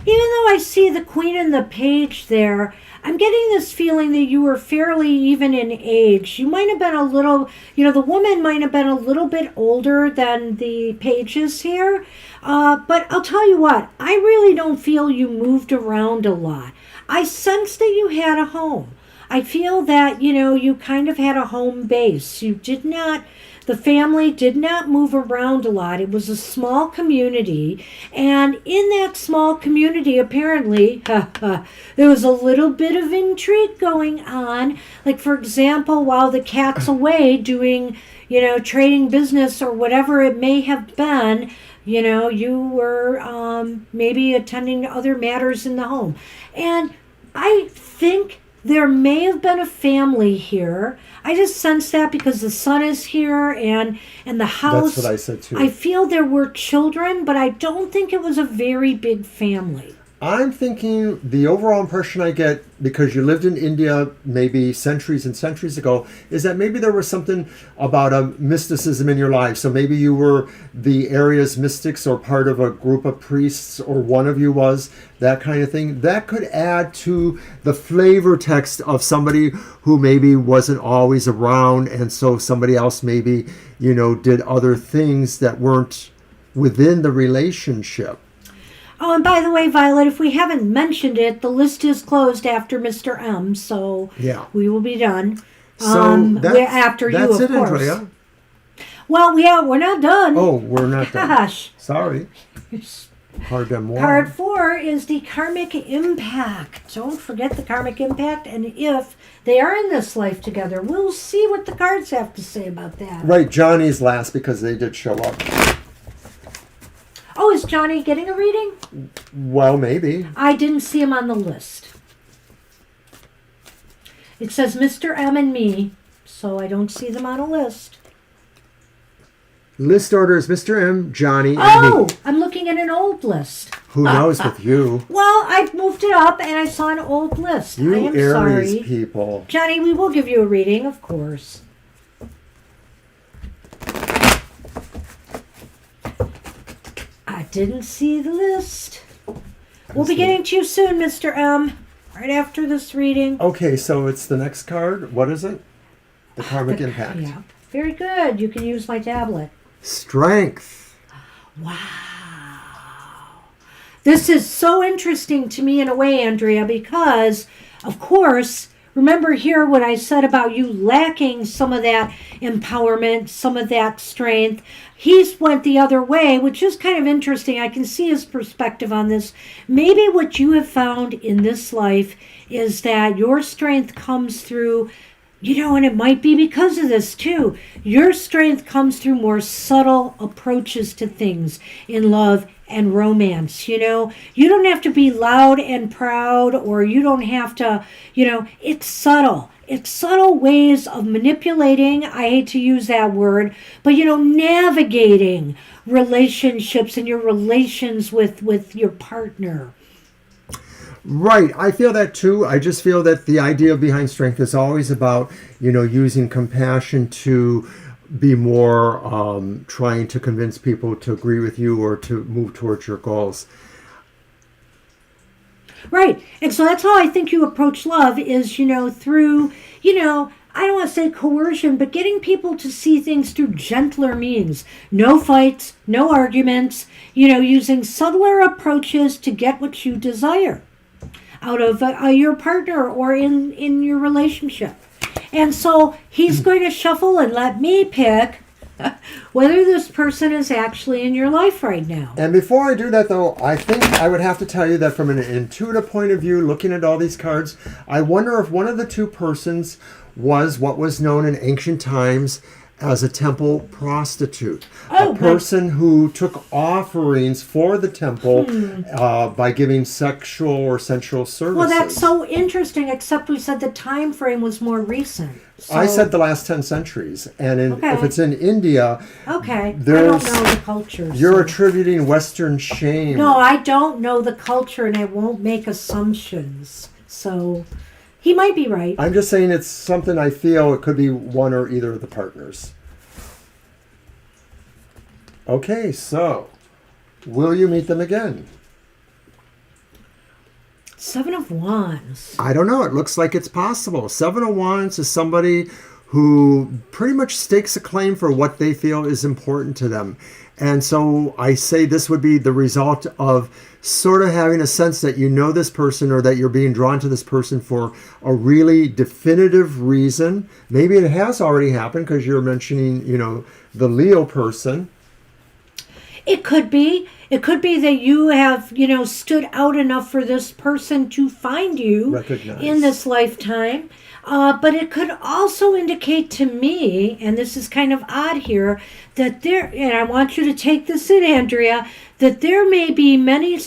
Even though I see the queen and the page there, I'm getting this feeling that you were fairly even in age. You might have been a little, you know, the woman might have been a little bit older than the pages here. But I'll tell you what, I really don't feel you moved around a lot. I sense that you had a home. I feel that, you know, you kind of had a home base. You did not, the family did not move around a lot. It was a small community. And in that small community, apparently, there was a little bit of intrigue going on. Like, for example, while the cat's away doing, you know, trading business or whatever it may have been, you know, you were maybe attending to other matters in the home. And I think there may have been a family here. I just sense that because the sun is here and the house. That's what I said too. I feel there were children, but I don't think it was a very big family. I'm thinking the overall impression I get, because you lived in India maybe centuries and centuries ago, is that maybe there was something about a mysticism in your life. So maybe you were the area's mystics or part of a group of priests, or one of you was, that kind of thing. That could add to the flavor text of somebody who maybe wasn't always around, and so somebody else maybe, you know, did other things that weren't within the relationship. Oh, and by the way, Violet, if we haven't mentioned it, the list is closed after Mr. M, so yeah, we will be done. So after you, of course. Andrea. Well, yeah, we're not done. Oh, we're not done. Gosh. Sorry. Card 4 is the karmic impact. Don't forget the karmic impact, and if they are in this life together, we'll see what the cards have to say about that. Right, Johnny's last because they did show up. Oh, is Johnny getting a reading? Well, maybe. I didn't see him on the list. It says Mr. M and me, so I don't see them on a list. List order is Mr. M, Johnny, and Oh, me. I'm looking at an old list. Who knows with you? Well, I moved it up and I saw an old list. You I am Aries sorry. people. Johnny, we will give you a reading, of course. didn't see the list. We'll be getting to you soon, Mr. M. Right after this reading. Okay, so it's the next card. What is it? The Karmic Impact. Yeah. Very good. You can use my tablet. Strength. Wow. This is so interesting to me in a way, Andrea, because, of course, remember here what I said about you lacking some of that empowerment, some of that strength. He's went the other way, which is kind of interesting. I can see his perspective on this. Maybe what you have found in this life is that your strength comes through, and it might be because of this too. Your strength comes through more subtle approaches to things in love and romance. You don't have to be loud and proud, or you don't have to, it's subtle. It's subtle ways of manipulating, I hate to use that word, but, navigating relationships and your relations with your partner. Right. I feel that too. I just feel that the idea behind strength is always about, using compassion to be more trying to convince people to agree with you or to move towards your goals. Right. And so that's how I think you approach love is, through, I don't want to say coercion, but getting people to see things through gentler means. No fights, no arguments, using subtler approaches to get what you desire out of your partner or in your relationship. And so he's going to shuffle and let me pick whether this person is actually in your life right now. And before I do that, though, I think I would have to tell you that from an intuitive point of view, looking at all these cards, I wonder if one of the two persons was what was known in ancient times as a temple prostitute. Oh, a person who took offerings for the temple by giving sexual or sensual services. Well, that's so interesting, except we said the time frame was more recent. So. I said the last 10 centuries. And if it's in India, I don't know the culture. You're attributing Western shame. No, I don't know the culture, and I won't make assumptions. So he might be right. I'm just saying it's something I feel it could be one or either of the partners. Okay, so will you meet them again? 7 of Wands. I don't know. It looks like it's possible. 7 of Wands is somebody who pretty much stakes a claim for what they feel is important to them. And so I say this would be the result of sort of having a sense that you know this person or that you're being drawn to this person for a really definitive reason. Maybe it has already happened because you're mentioning, the Leo person. It could be. It could be that you have, stood out enough for this person to find you in this lifetime. But it could also indicate to me, and this is kind of odd here, that and I want you to take this in, Andrea, that there may be many,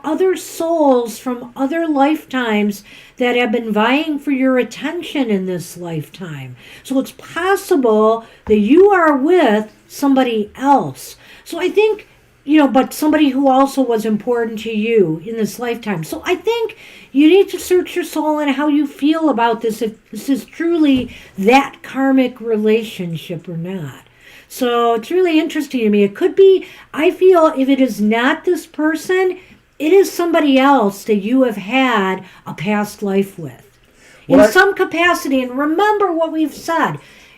other souls from other lifetimes that have been vying for your attention in this lifetime. So it's possible that you are with somebody else. So I think, but somebody who also was important to you in this lifetime. So I think you need to search your soul and how you feel about this, if this is truly that karmic relationship or not. So it's really interesting to me. It could be, I feel, if it is not this person, it is somebody else that you have had a past life with. In some capacity. And remember what we've said.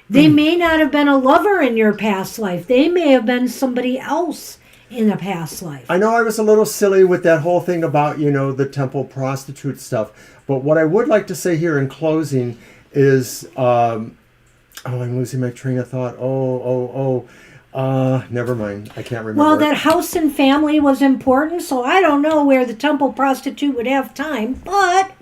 They may not have been a lover in your past life. They may have been somebody else in a past life. I know I was a little silly with that whole thing about, the temple prostitute stuff. But what I would like to say here in closing is, I'm losing my train of thought. Never mind. I can't remember. Well, that house and family was important, so I don't know where the temple prostitute would have time, but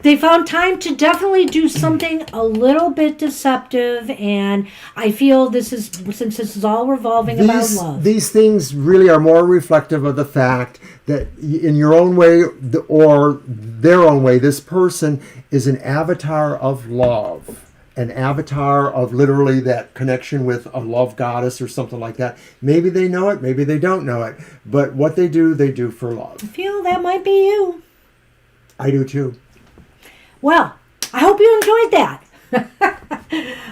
they found time to definitely do something a little bit deceptive, and I feel since this is all revolving about love. These things really are more reflective of the fact that in your own way or their own way, this person is an avatar of love. An avatar of literally that connection with a love goddess or something like that. Maybe they know it, maybe they don't know it. But what they do for love. I feel that might be you. I do too. Well, I hope you enjoyed that.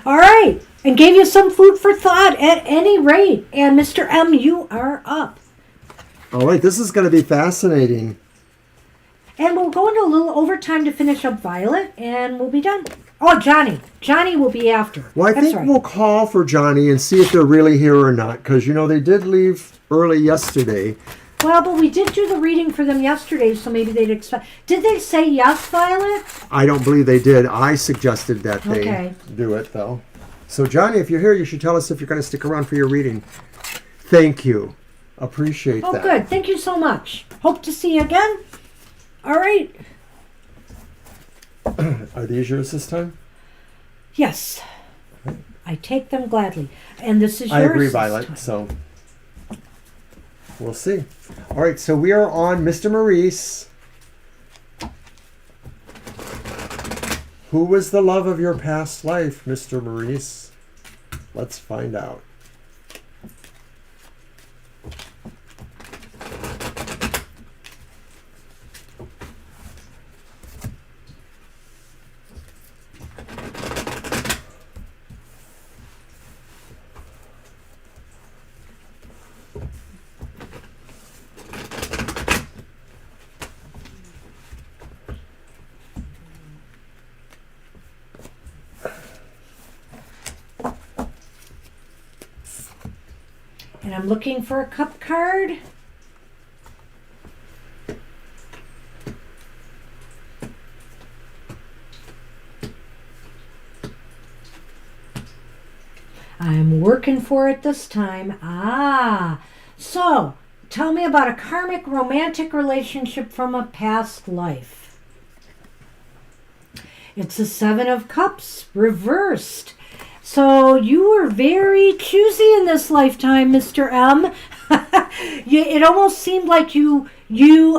All right. And gave you some food for thought at any rate. And Mr. M, you are up. All right, this is going to be fascinating. And we'll go into a little overtime to finish up Violet, and we'll be done. Oh, Johnny. Johnny will be after. Well, I think we'll call for Johnny and see if they're really here or not, because, they did leave early yesterday. Well, but we did do the reading for them yesterday, so maybe they'd expect... Did they say yes, Violet? I don't believe they did. I suggested that they do it, though. So, Johnny, if you're here, you should tell us if you're going to stick around for your reading. Thank you. Appreciate that. Oh, good. Thank you so much. Hope to see you again. All right. Are these yours this time? Yes. I take them gladly. And this is yours. I agree, Violet. So we'll see. All right, so we are on Mr. Maurice. Who was the love of your past life, Mr. Maurice? Let's find out. And I'm looking for a cup card. I'm working for it this time. So tell me about a karmic romantic relationship from a past life. It's the Seven of Cups reversed. So you were very choosy in this lifetime, Mr. M. It almost seemed like you,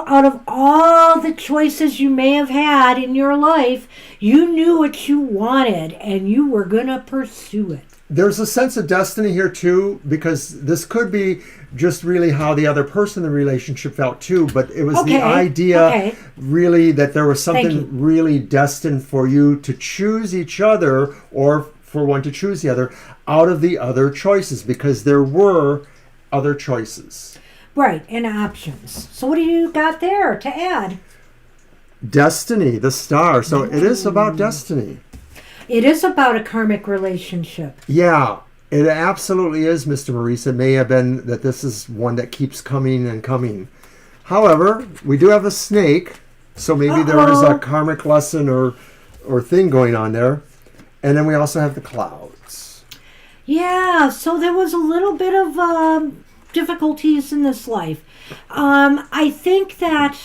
out of all the choices you may have had in your life, you knew what you wanted and you were going to pursue it. There's a sense of destiny here, too, because this could be just really how the other person in the relationship felt, too. But it was the idea, really, that there was something really destined for you to choose each other, or for one to choose the other, out of the other choices, because there were other choices. Right, and options. So what do you got there to add? Destiny, the star. So it is about destiny. It is about a karmic relationship. Yeah, it absolutely is, Mr. Maurice. It may have been that this is one that keeps coming and coming. However, we do have a snake, so maybe there is a karmic lesson or thing going on there. And then we also have the clouds. Yeah, so there was a little bit of difficulties in this life. I think that...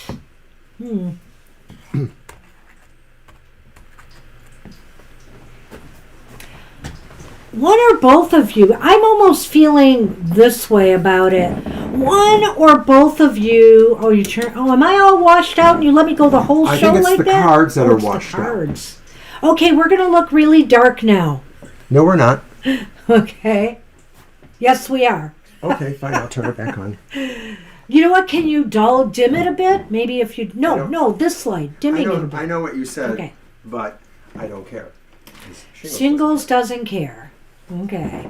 One or both of you, I'm almost feeling this way about it. One or both of you, am I all washed out and you let me go the whole show like that? I think it's the cards that are washed out. Okay, we're going to look really dark now. No, we're not. Okay. Yes, we are. Okay, fine, I'll turn it back on. You know what, can you dim it a bit? Maybe if you, no, this light, dimming it a bit. I know what you said, okay. But I don't care. Shingles doesn't care. Okay.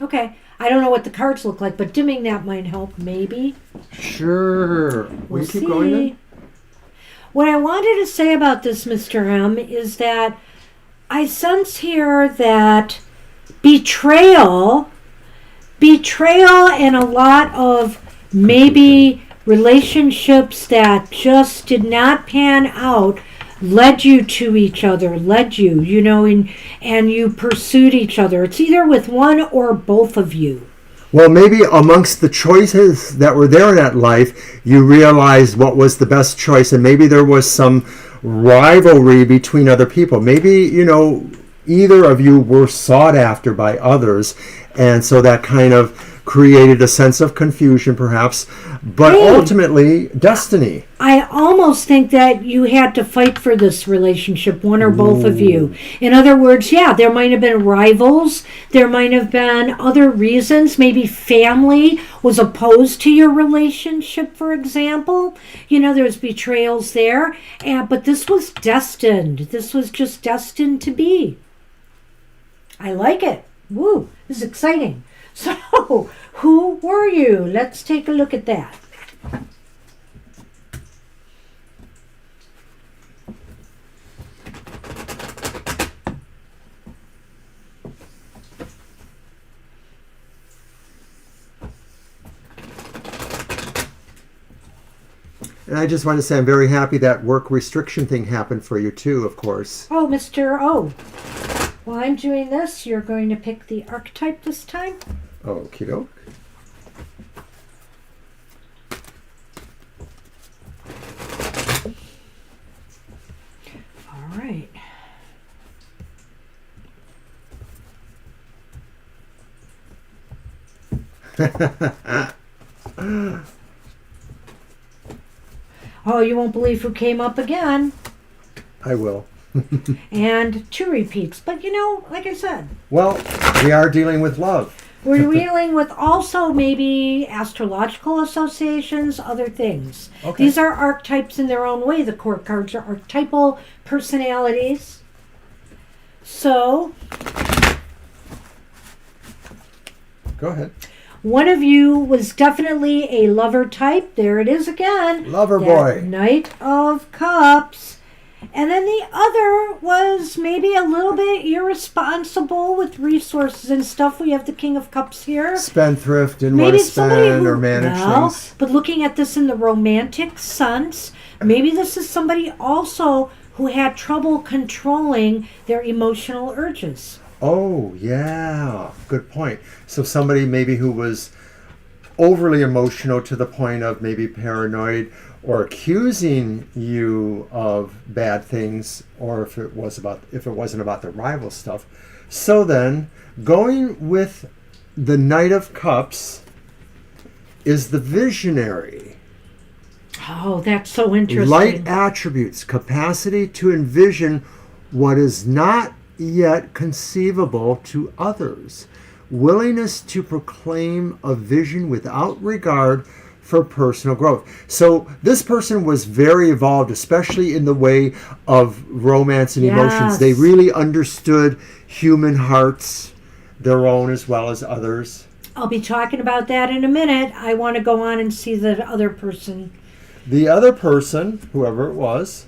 Okay. I don't know what the cards look like, but dimming that might help, maybe. Sure. We'll keep going then? What I wanted to say about this, Mr. M, is that I sense here that betrayal and a lot of maybe relationships that just did not pan out led you to each other, and you pursued each other. It's either with one or both of you. Well, maybe amongst the choices that were there in that life, you realized what was the best choice, and maybe there was some rivalry between other people. Maybe, either of you were sought after by others, and so that kind of created a sense of confusion, perhaps, but ultimately, destiny. I almost think that you had to fight for this relationship, one or both of you. In other words, there might have been rivals, there might have been other reasons, maybe family was opposed to your relationship, for example. There's betrayals there, but this was destined. This was just destined to be. I like it. Woo, this is exciting. So, who were you? Let's take a look at that. And I just want to say I'm very happy that work restriction thing happened for you too, of course. Oh, Mr. O. While I'm doing this, you're going to pick the archetype this time. Okie doke. All right. Oh, you won't believe who came up again. I will. And 2 repeats. But like I said, Well, we are dealing with love. we're dealing with also maybe astrological associations, other things. Okay. These are archetypes in their own way. The court cards are archetypal personalities. So, Go ahead. one of you was definitely a lover type. There it is again. Lover That boy. Knight of Cups. And then the other was maybe a little bit irresponsible with resources and stuff. We have the King of Cups here. Spendthrift, didn't want Maybe to somebody spend who, or manage well, things. but looking at this in the romantic sense, maybe this is somebody also who had trouble controlling their emotional urges. Oh, yeah. Good point. So somebody maybe who was overly emotional to the point of maybe paranoid or accusing you of bad things, or if it wasn't about the rival stuff. So then, going with the Knight of Cups is the visionary. Oh, that's so interesting. Light attributes, capacity to envision what is not yet conceivable to others, willingness to proclaim a vision without regard for personal growth. So this person was very evolved, especially in the way of romance and emotions. Yes. They really understood human hearts, their own as well as others. I'll be talking about that in a minute. I want to go on and see the other person. The other person, whoever it was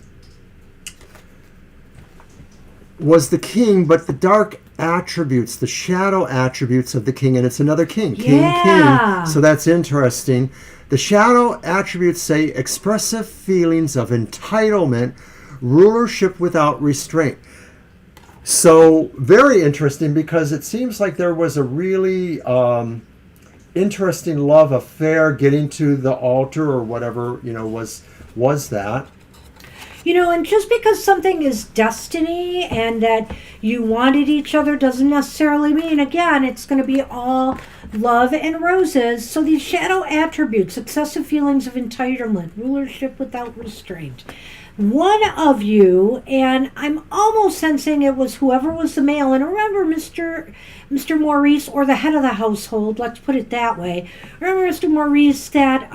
the king, but the dark attributes, the shadow attributes of the king, and it's another king, Yeah. king. So that's interesting. The shadow attributes say expressive feelings of entitlement, rulership without restraint. So very interesting, because it seems like there was a really interesting love affair getting to the altar or whatever, was that. And just because something is destiny and that you wanted each other doesn't necessarily mean, again, it's going to be all love and roses. So these shadow attributes, excessive feelings of entitlement, rulership without restraint. One of you, and I'm almost sensing it was whoever was the male, and remember Mr. Maurice, or the head of the household, let's put it that way. Remember Mr. Maurice that,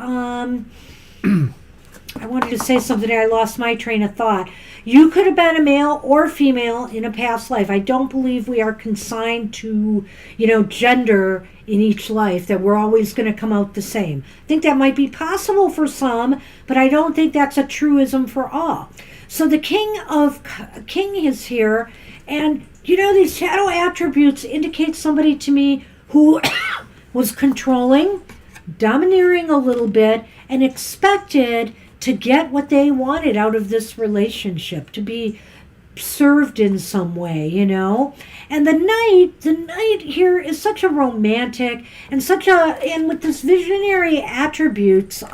I wanted to say something and I lost my train of thought. You could have been a male or female in a past life. I don't believe we are consigned to, gender in each life, that we're always going to come out the same. I think that might be possible for some, but I don't think that's a truism for all. So the king is here, and these shadow attributes indicate somebody to me who was controlling, domineering a little bit, and expected to get what they wanted out of this relationship, to be served in some way, And the knight here is such a romantic and and with this visionary attributes,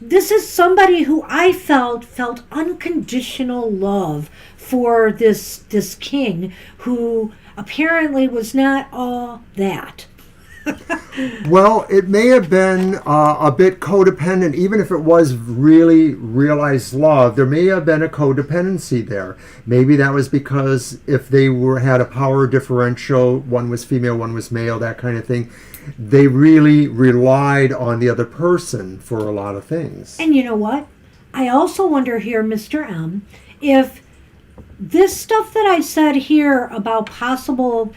this is somebody who I felt unconditional love for this king, who apparently was not all that. Well, it may have been a bit codependent, even if it was really realized love. There may have been a codependency there. Maybe that was because if they had a power differential, one was female, one was male, that kind of thing, they really relied on the other person for a lot of things. And you know what? I also wonder here, Mr. M, if this stuff that I said here about possible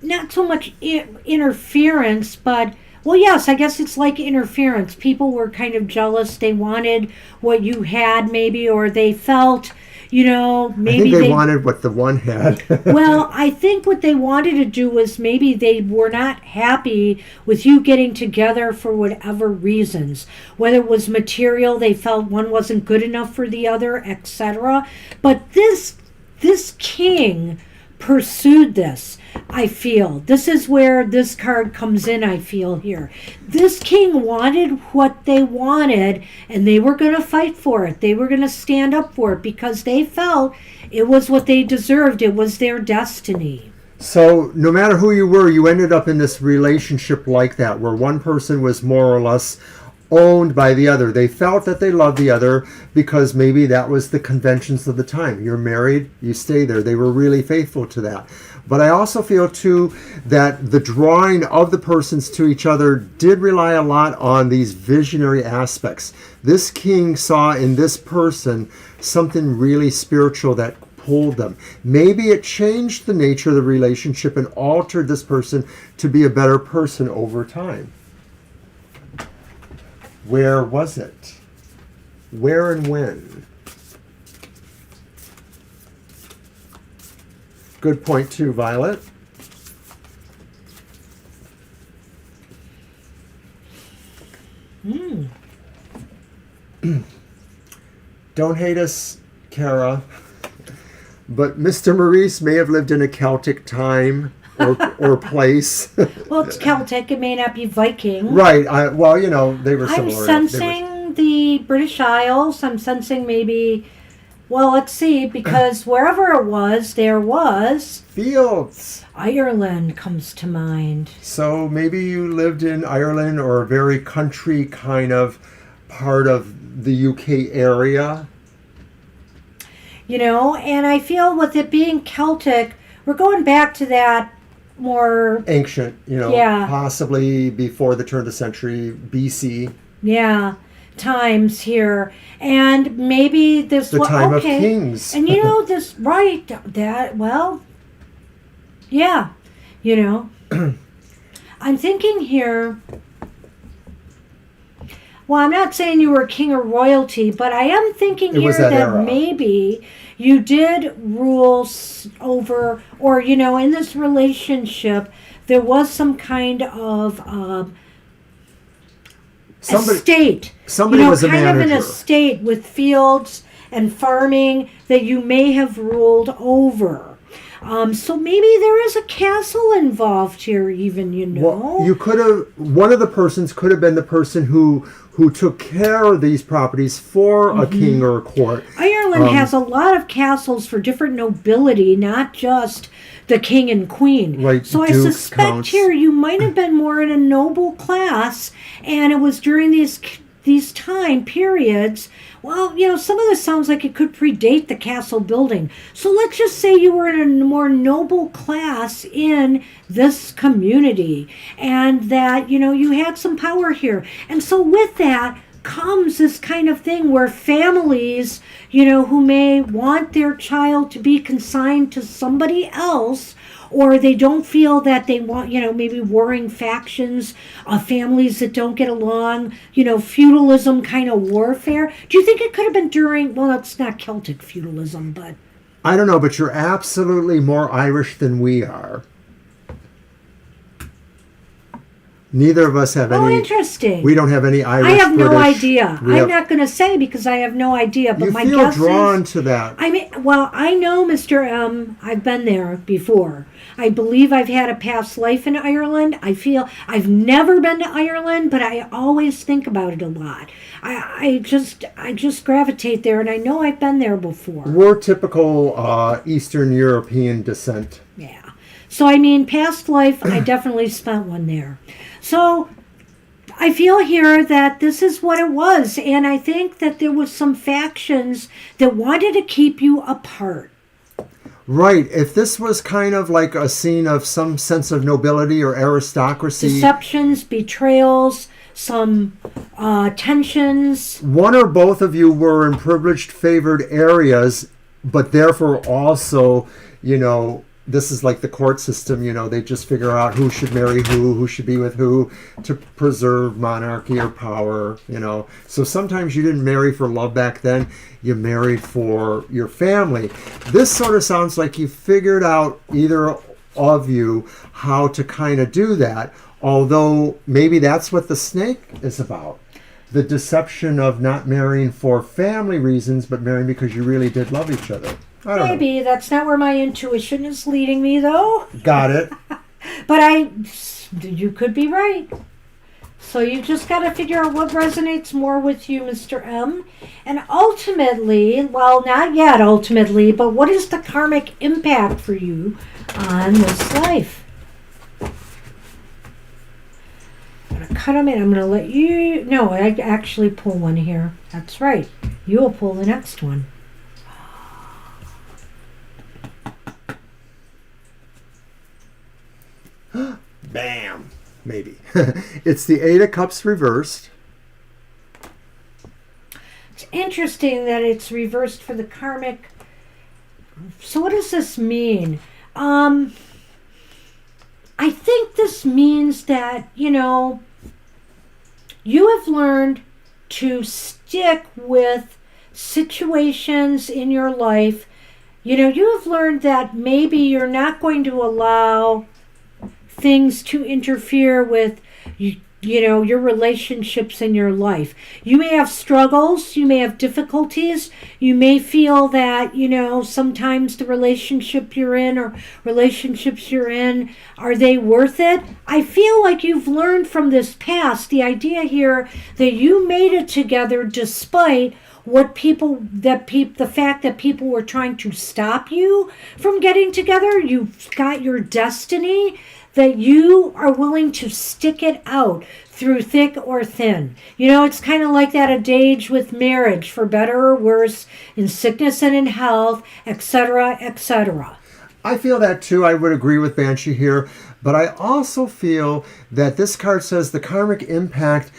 not so much interference, but well, yes, I guess it's like interference. People were kind of jealous. They wanted what you had, maybe, or they felt, I maybe think they wanted what the one had. well, I think what they wanted to do was maybe they were not happy with you getting together for whatever reasons. Whether it was material, they felt one wasn't good enough for the other, etc. But this king pursued this. I feel this is where this card comes in. I feel here this king wanted what they wanted, and they were going to fight for it. They were going to stand up for it because they felt it was what they deserved. It was their destiny. So no matter who you were, you ended up in this relationship like that, where one person was more or less owned by the other. They felt that they loved the other because maybe that was the conventions of the time. You're married, you stay there. They were really faithful to that. But I also feel too that the drawing of the persons to each other did rely a lot on these visionary aspects. This king saw in this person something really spiritual that pulled them. Maybe it changed the nature of the relationship and altered this person to be a better person over time. Where was it? Where and when? Good point too, Violet. Don't hate us, Kara, but Mr. Maurice may have lived in a Celtic time or place. Well, it's Celtic. It may not be Viking. Right. They were I'm similar. sensing the British Isles. I'm sensing maybe, well, let's see, because wherever it was, there was Fields. Ireland comes to mind. So maybe you lived in Ireland or a very country kind of part of the UK area. And I feel with it being Celtic, we're going back to that more ancient, Yeah. possibly before the turn of the century, BC. Yeah, times here. And maybe this The time of kings. And this, right, that, well, yeah, I'm thinking here, well, I'm not saying you were king or royalty, but I am thinking here that era. maybe you did rule over, or, in this relationship, there was some kind of estate. Somebody was a kind of an manager. estate with fields and farming that you may have ruled over. So maybe there is a castle involved here, even. Well, you could have. One of the persons could have been the person who took care of these properties for a king or a court. Ireland has a lot of castles for different nobility, not just the king and queen. Right, So I dukes, suspect counts. here you might have been more in a noble class, and it was during these time periods. Well, some of this sounds like it could predate the castle building. So let's just say you were in a more noble class in this community, and that, you had some power here. And so with that comes this kind of thing where families, who may want their child to be consigned to somebody else, or they don't feel that they want, maybe warring factions, families that don't get along, feudalism kind of warfare. Do you think it could have been during, well, it's not Celtic feudalism, but... I don't know, but you're absolutely more Irish than we are. Neither of us have any... Oh, interesting. We don't have any Irish, I have no British. idea. I'm not going to say because I have no idea, but my guess You feel drawn is... to that. I mean, well, I know Mr. M. I've been there before. I believe I've had a past life in Ireland. I feel I've never been to Ireland, but I always think about it a lot. I just gravitate there, and I know I've been there before. We're typical Eastern European descent. Yeah. So, I mean, past life, I definitely spent one there. So, I feel here that this is what it was, and I think that there was some factions that wanted to keep you apart. Right. If this was kind of like a scene of some sense of nobility or aristocracy... Deceptions, betrayals, some tensions. One or both of you were in privileged, favored areas, but therefore also, this is like the court system, they just figure out who should marry who should be with who to preserve monarchy or power, So sometimes you didn't marry for love back then, you married for your family. This sort of sounds like you figured out, either of you, how to kind of do that, although maybe that's what the snake is about. The deception of not marrying for family reasons, but marrying because you really did love each other. I don't know. Maybe that's not where my intuition is leading me, though. Got it. But you could be right. So you just got to figure out what resonates more with you, Mr. M. And ultimately, well, not yet ultimately, but what is the karmic impact for you on this life? I'm going to cut them in. I'm going to let you... No, I actually pull one here. That's right. You will pull the next one. Bam. Maybe. It's the Eight of Cups reversed. It's interesting that it's reversed for the karmic. So what does this mean? I think this means that, you have learned to stick with situations in your life. You have learned that maybe you're not going to allow things to interfere with your relationships in your life. You may have struggles, you may have difficulties, you may feel that, sometimes the relationship you're in or relationships you're in, are they worth it? I feel like you've learned from this past, the idea here that you made it together despite the fact that people were trying to stop you from getting together. You've got your destiny, that you are willing to stick it out through thick or thin. It's kind of like that adage with marriage, for better or worse, in sickness and in health, etc., etc. I feel that too. I would agree with Banshee here. But I also feel that this card says the karmic impact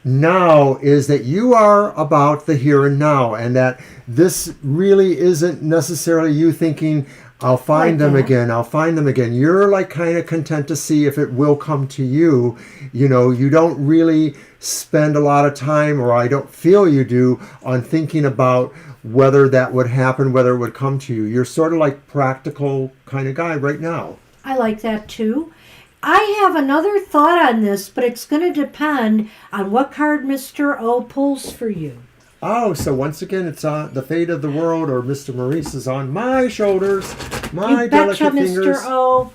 now is that you are about the here and now, and that this really isn't necessarily you thinking, I'll find them again. I'll find them again. You're like kind of content to see if it will come to you. You don't really spend a lot of time, or I don't feel you do, on thinking about whether that would happen, whether it would come to you. You're sort of like practical kind of guy right now. I like that too. I have another thought on this, but it's going to depend on what card Mr. O pulls for you. Oh, so once again, it's on the fate of the world, or Mr. Maurice is on my shoulders, my delicate fingers. Mr. O.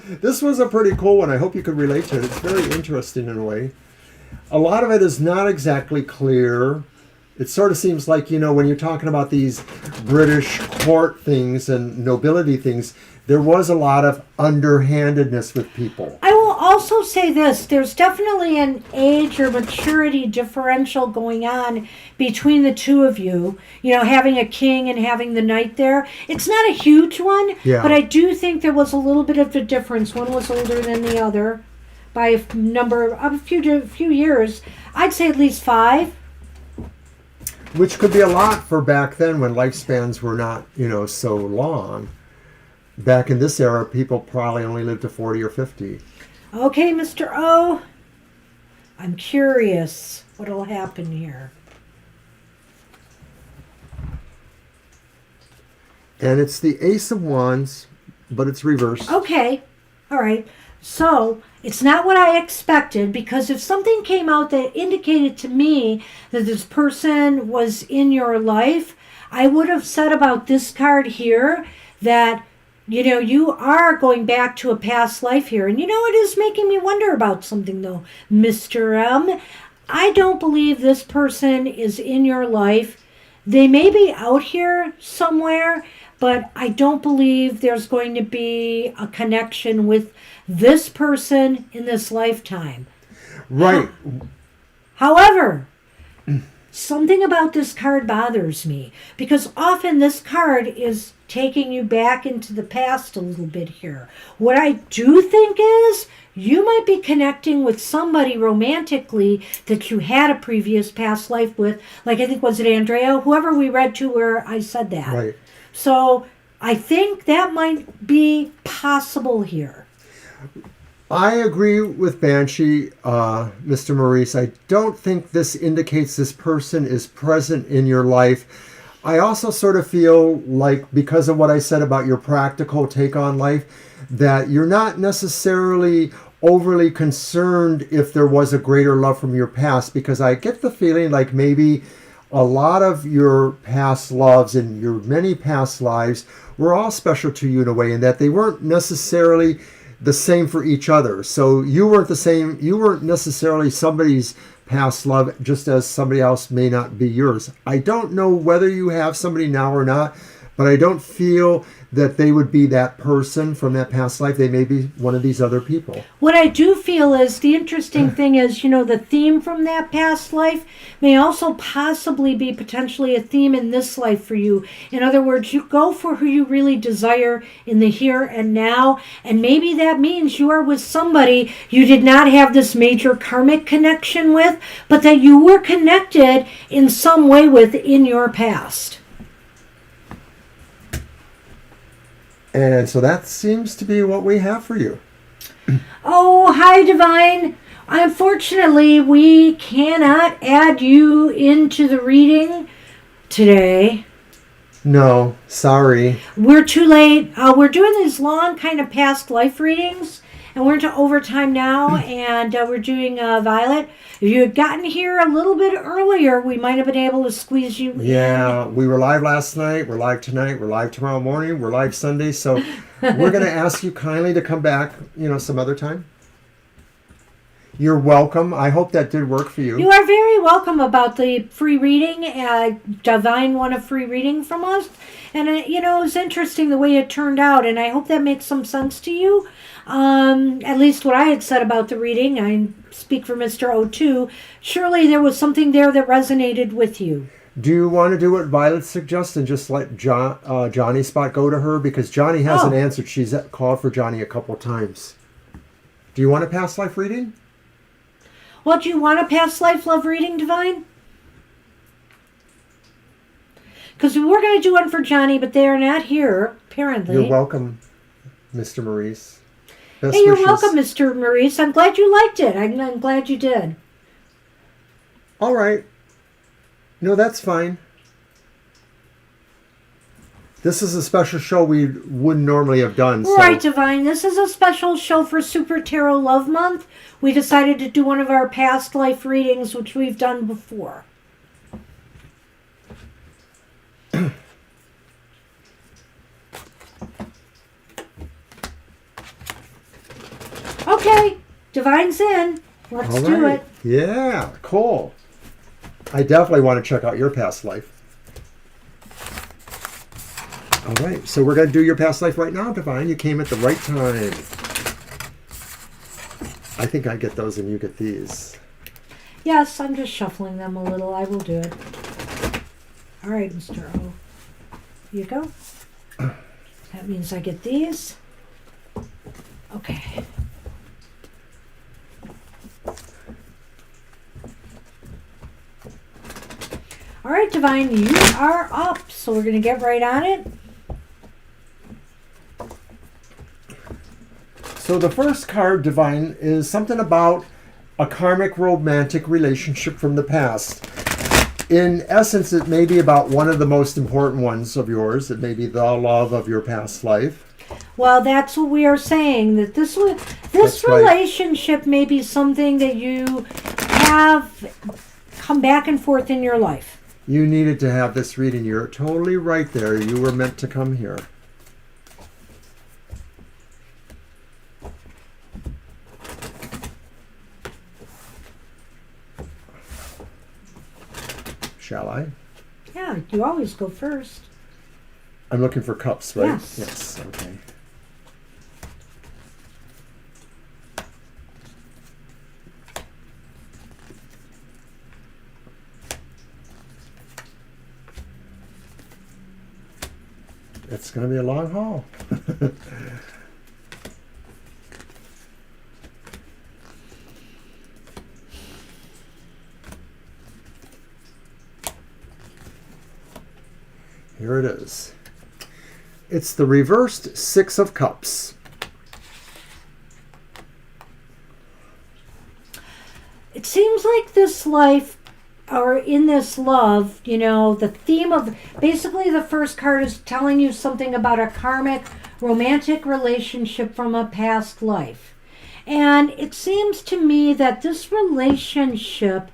This was a pretty cool one. I hope you could relate to it. It's very interesting in a way. A lot of it is not exactly clear. It sort of seems like, when you're talking about these British court things and nobility things, there was a lot of underhandedness with people. I will also say this. There's definitely an age or maturity differential going on between the two of you. Having a king and having the knight there. It's not a huge one, but I do think there was a little bit of a difference. One was older than the other by a few years. I'd say at least 5. Which could be a lot for back then when lifespans were not, so long. Back in this era, people probably only lived to 40 or 50. Okay, Mr. O. I'm curious what'll happen here. And it's the Ace of Wands, but it's reversed. Okay. All right. So it's not what I expected, because if something came out that indicated to me that this person was in your life, I would have said about this card here that, you are going back to a past life here. And it is making me wonder about something though, Mr. M. I don't believe this person is in your life. They may be out here somewhere, but I don't believe there's going to be a connection with this person in this lifetime. Right. However, something about this card bothers me, because often this card is taking you back into the past a little bit here. What I do think is you might be connecting with somebody romantically that you had a previous past life with. Like, I think, was it Andrea? Whoever we read to where I said that. Right. So I think that might be possible here. I agree with Banshee, Mr. Maurice. I don't think this indicates this person is present in your life. I also sort of feel like, because of what I said about your practical take on life, that you're not necessarily overly concerned if there was a greater love from your past, because I get the feeling like maybe a lot of your past loves and your many past lives were all special to you in a way, and that they weren't necessarily the same for each other. So you weren't the same, you weren't necessarily somebody's past love, just as somebody else may not be yours. I don't know whether you have somebody now or not, but I don't feel that they would be that person from that past life. They may be one of these other people. What I do feel is the interesting thing is, the theme from that past life may also possibly be potentially a theme in this life for you. In other words, you go for who you really desire in the here and now, and maybe that means you are with somebody you did not have this major karmic connection with, but that you were connected in some way with in your past. And so that seems to be what we have for you. Oh, hi, Divine. Unfortunately, we cannot add you into the reading today. No, sorry. We're too late. We're doing these long kind of past life readings, and we're into overtime now, and we're doing Violet. If you had gotten here a little bit earlier, we might have been able to squeeze you in. Yeah, we were live last night, we're live tonight, we're live tomorrow morning, we're live Sunday, so we're going to ask you kindly to come back, some other time. You're welcome. I hope that did work for you. You are very welcome about the free reading. Divine won a free reading from us. And, it was interesting the way it turned out. And I hope that makes some sense to you. At least what I had said about the reading. I speak for Mr. O2. Surely there was something there that resonated with you. Do you want to do what Violet suggests and just let Johnny's spot go to her? Because Johnny hasn't answered. She's called for Johnny a couple times. Do you want a past life reading? Well, do you want a past life love reading, Divine? Because we were going to do one for Johnny, but they are not here, apparently. You're welcome, Mr. Maurice. Best Hey, you're wishes. welcome, Mr. Maurice. I'm glad you liked it. I'm glad you did. All right. No, that's fine. This is a special show we wouldn't normally have done. Right, Divine. This is a special show for Super Tarot Love Month. We decided to do one of our past life readings, which we've done before. Okay, Divine's in. Let's do it. Yeah, cool. I definitely want to check out your past life. All right, so we're going to do your past life right now, Divine. You came at the right time. I think I get those and you get these. Yes, I'm just shuffling them a little. I will do it. All right, Mr. O. Here you go. That means I get these. Okay. All right, Divine, you are up. So we're going to get right on it. So the first card, Divine, is something about a karmic romantic relationship from the past. In essence, it may be about one of the most important ones of yours. It may be the love of your past life. Well, that's what we are saying, that this relationship may be something that you have come back and forth in your life. You needed to have this reading. You're totally right there. You were meant to come here. Shall I? Yeah, you always go first. I'm looking for cups, right? Yes. Yes, okay. It's going to be a long haul. Here it is. It's the reversed Six of Cups. It seems like this life, or in this love, the theme of basically the first card is telling you something about a karmic romantic relationship from a past life. And it seems to me that this relationship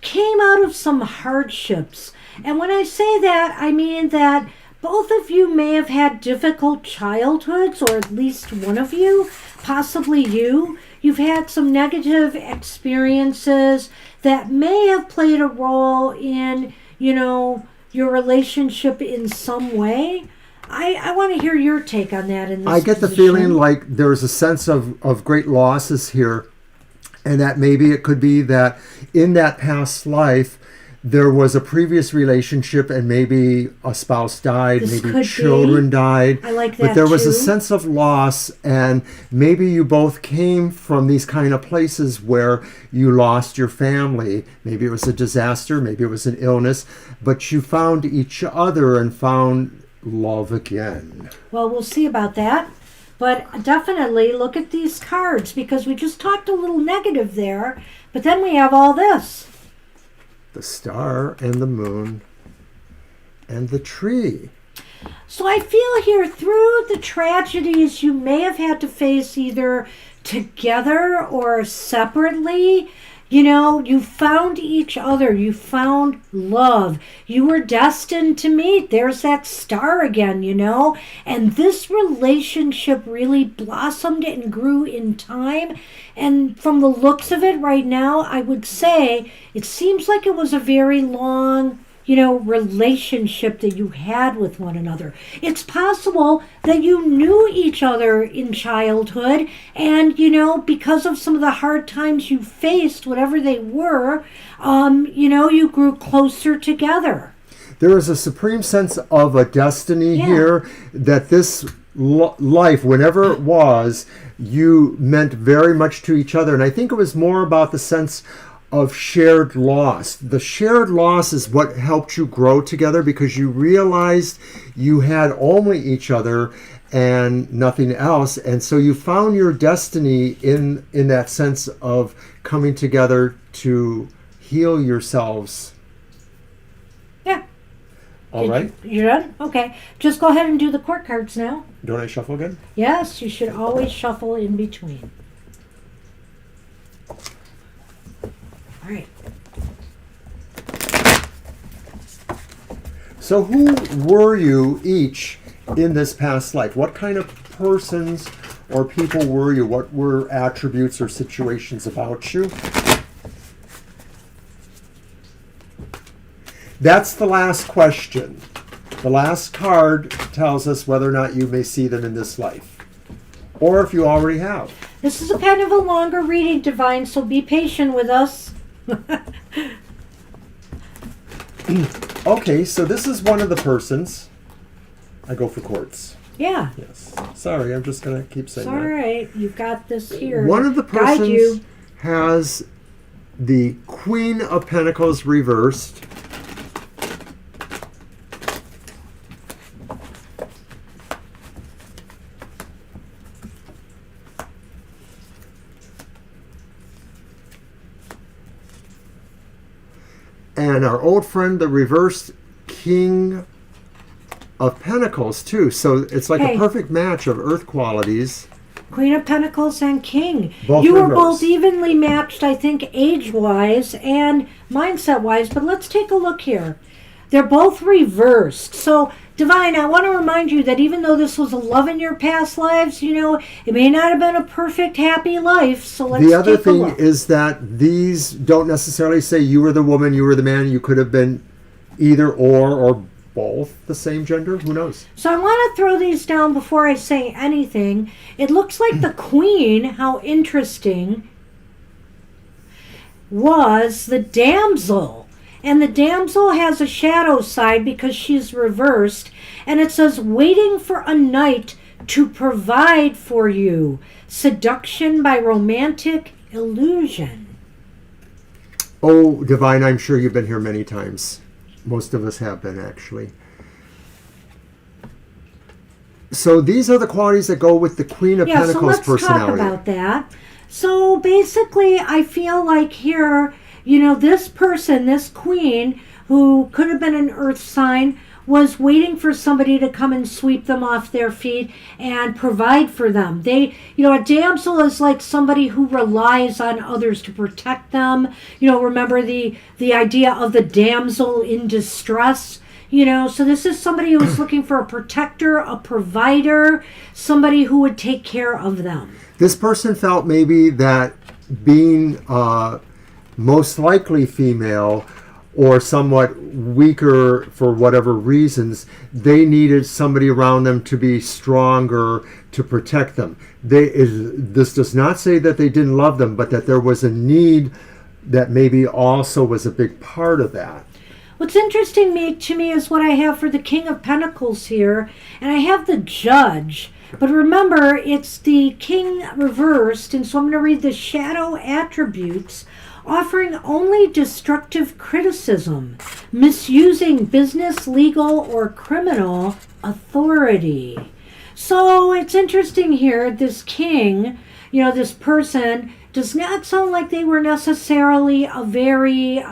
came out of some hardships. And when I say that, I mean that both of you may have had difficult childhoods, or at least one of you, possibly you. You've had some negative experiences that may have played a role in, your relationship in some way. I want to hear your take on that in this I get the feeling like there's a sense of great losses here, and that maybe it could be that in that past life, there was a previous relationship and maybe a spouse died, maybe children died. I like that But there was too. a sense of loss, and maybe you both came from these kind of places where you lost your family. Maybe it was a disaster, maybe it was an illness, but you found each other and found love again. Well, we'll see about that. But definitely look at these cards, because we just talked a little negative there, but then we have all this. The star and the moon and the tree. So I feel here, through the tragedies you may have had to face either together or separately, you found each other. You found love. You were destined to meet. There's that star again, And this relationship really blossomed and grew in time. And from the looks of it right now, I would say it seems like it was a very long, relationship that you had with one another. It's possible that you knew each other in childhood, and, because of some of the hard times you faced, whatever they were, you grew closer together. There is a supreme sense of a destiny here, that this life, whenever it was, you meant very much to each other. And I think it was more about the sense of shared loss. The shared loss is what helped you grow together, because you realized you had only each other and nothing else. And so you found your destiny in that sense of coming together to heal yourselves. Yeah. All right. You're done? Okay. Just go ahead and do the court cards now. Don't I shuffle again? Yes, you should always shuffle in between. All right. So who were you each in this past life? What kind of persons or people were you? What were attributes or situations about you? That's the last question. The last card tells us whether or not you may see them in this life, or if you already have. This is a kind of a longer reading, Divine, so be patient with us. Okay, so this is one of the persons. I go for quartz. Yeah. Yes. Sorry, I'm just going to keep saying It's all that. right. You've got this here. One of the Guide persons you. has the Queen of Pentacles reversed. And our old friend, the reversed King of Pentacles, too. So it's like a perfect match of earth qualities. Queen of Pentacles and King. Both you were reversed. both evenly matched, I think, age-wise and mindset-wise. But let's take a look here. They're both reversed. So, Divine, I want to remind you that even though this was a love in your past lives, it may not have been a perfect, happy life. So let's The other take a thing look. is that these don't necessarily say you were the woman, you were the man. You could have been either or both the same gender. Who knows? So I want to throw these down before I say anything. It looks like the Queen, how interesting, was the damsel. And the damsel has a shadow side because she's reversed. And it says, waiting for a knight to provide for you. Seduction by romantic illusion. Oh, Divine, I'm sure you've been here many times. Most of us have been, actually. So these are the qualities that go with the Queen of Yeah, so Pentacles let's personality. talk about that. So basically, I feel like here, this person, this queen, who could have been an earth sign, was waiting for somebody to come and sweep them off their feet and provide for them. A damsel is like somebody who relies on others to protect them. Remember the idea of the damsel in distress. So this is somebody who's looking for a protector, a provider, somebody who would take care of them. This person felt maybe that being most likely female or somewhat weaker for whatever reasons, they needed somebody around them to be stronger to protect them. This does not say that they didn't love them, but that there was a need that maybe also was a big part of that. What's interesting to me is what I have for the King of Pentacles here, and I have the Judge. But remember, it's the King reversed, and so I'm going to read the shadow attributes, offering only destructive criticism, misusing business, legal, or criminal authority. So it's interesting here, this king, this person, does not sound like they were necessarily a very,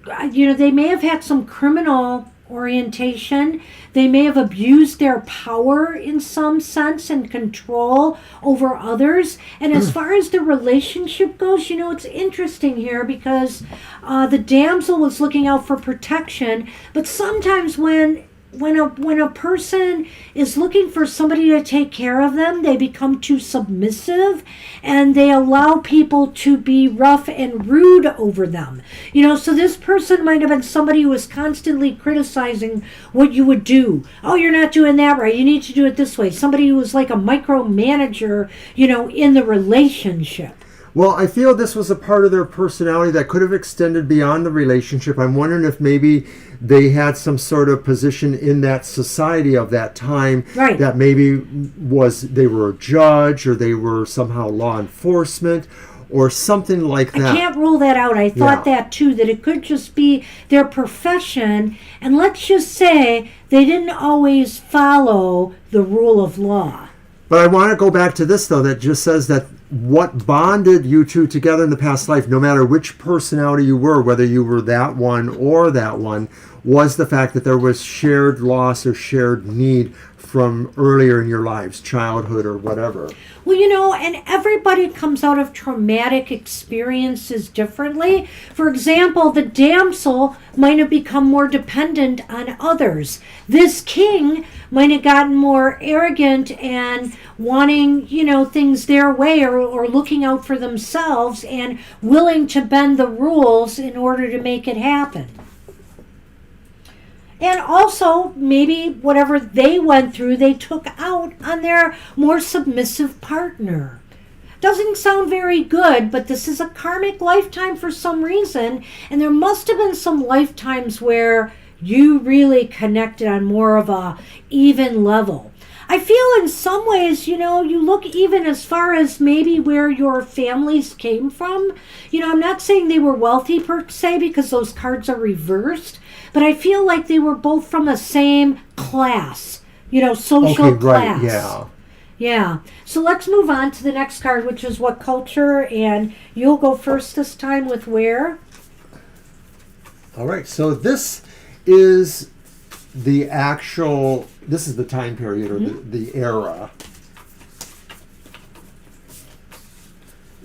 they may have had some criminal orientation. They may have abused their power in some sense and control over others. And as far as the relationship goes, it's interesting here because the damsel was looking out for protection, but sometimes when a person is looking for somebody to take care of them, they become too submissive and they allow people to be rough and rude over them. So this person might have been somebody who was constantly criticizing what you would do. Oh, you're not doing that right. You need to do it this way. Somebody who was like a micromanager, in the relationship. Well, I feel this was a part of their personality that could have extended beyond the relationship. I'm wondering if maybe they had some sort of position in that society of that time, right, that maybe they were a judge or they were somehow law enforcement or something like that. I can't rule that out. I thought that too, that it could just be their profession, and let's just say they didn't always follow the rule of law. But I want to go back to this, though, that just says that what bonded you two together in the past life, no matter which personality you were, whether you were that one or that one, was the fact that there was shared loss or shared need from earlier in your lives, childhood or whatever. Well, and everybody comes out of traumatic experiences differently. For example, the damsel might have become more dependent on others. This king might have gotten more arrogant and wanting, things their way or looking out for themselves and willing to bend the rules in order to make it happen. And also, maybe whatever they went through, they took out on their more submissive partner. Doesn't sound very good, but this is a karmic lifetime for some reason. And there must have been some lifetimes where you really connected on more of a even level. I feel in some ways, you look even as far as maybe where your families came from. I'm not saying they were wealthy per se because those cards are reversed, but I feel like they were both from the same class, social class. Right, yeah. Yeah. So let's move on to the next card, which is what culture, and you'll go first this time with where? All right, so this is the time period or the era.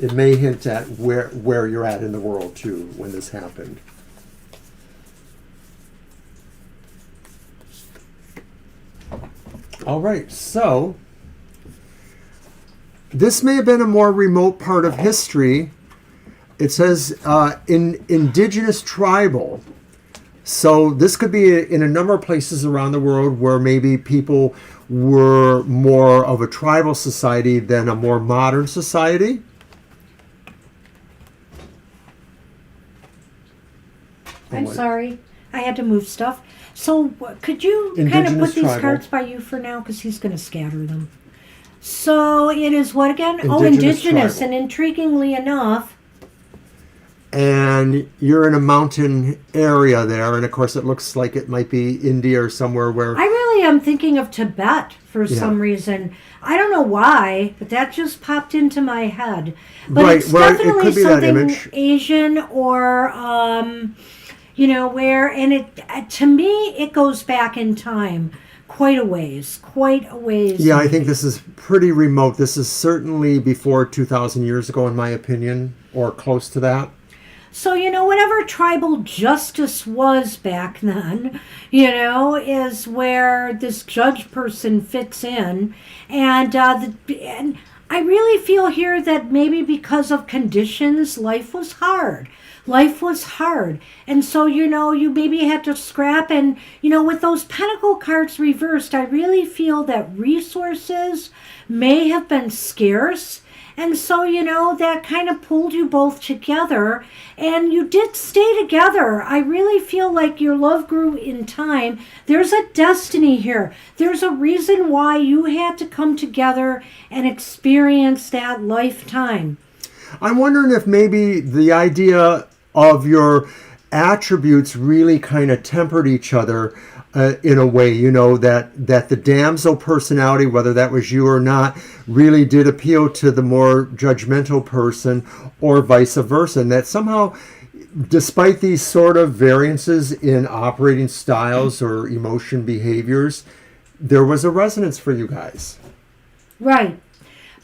It may hint at where you're at in the world too when this happened. All right, so this may have been a more remote part of history. It says indigenous tribal. So this could be in a number of places around the world where maybe people were more of a tribal society than a more modern society. I'm sorry. I had to move stuff. So could you kind of put these cards by you for now? Because he's going to scatter them. So it is what again? Indigenous. Tribal. And intriguingly enough. And you're in a mountain area there. And of course, it looks like it might be India or somewhere where... I really Immediately, I'm thinking of Tibet for some reason. I don't know why, but that just popped into my head. But Right, it's well, it definitely could be that something image. Asian or, where, and to me, it goes back in time quite a ways. Yeah, I think this is pretty remote. This is certainly before 2,000 years ago, in my opinion, or close to that. So, whatever tribal justice was back then, is where this judge person fits in. And I really feel here that maybe because of conditions, life was hard. Life was hard. And so, you maybe had to scrap. And, with those pentacle cards reversed, I really feel that resources may have been scarce. And so, that kind of pulled you both together, and you did stay together. I really feel like your love grew in time. There's a destiny here. There's a reason why you had to come together and experience that lifetime. I'm wondering if maybe the idea of your attributes really kind of tempered each other in a way, that the damsel personality, whether that was you or not, really did appeal to the more judgmental person, or vice versa. And that somehow, despite these sort of variances in operating styles or emotion behaviors, there was a resonance for you guys. Right.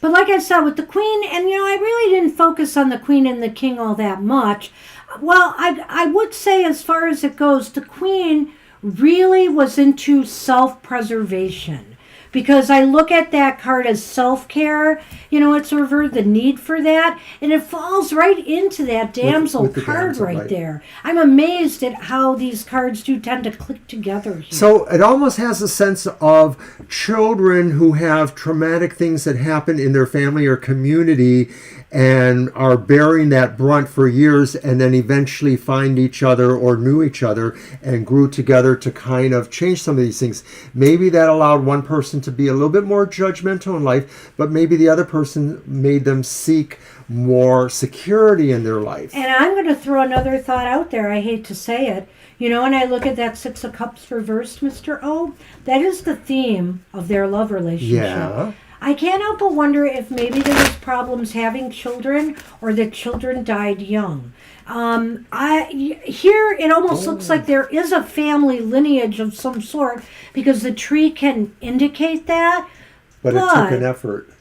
But like I said, with the queen, and I really didn't focus on the queen and the king all that much. Well, I would say, as far as it goes, the queen really was into self-preservation, because I look at that card as self-care. It's over the need for that, and it falls right into that damsel with the card damsel, right right there. I'm amazed at how these cards do tend to click together here. So it almost has a sense of children who have traumatic things that happen in their family or community and are bearing that brunt for years, and then eventually find each other or knew each other and grew together to kind of change some of these things. Maybe that allowed one person to be a little bit more judgmental in life, but maybe the other person made them seek more security in their life. And I'm going to throw another thought out there. I hate to say it. When I look at that Six of Cups reversed, Mr. O, that is the theme of their love relationship. Yeah. I can't help but wonder if maybe there was problems having children, or that children died young. Here it almost looks like there is a family lineage of some sort, because the tree can indicate that. But it took an effort.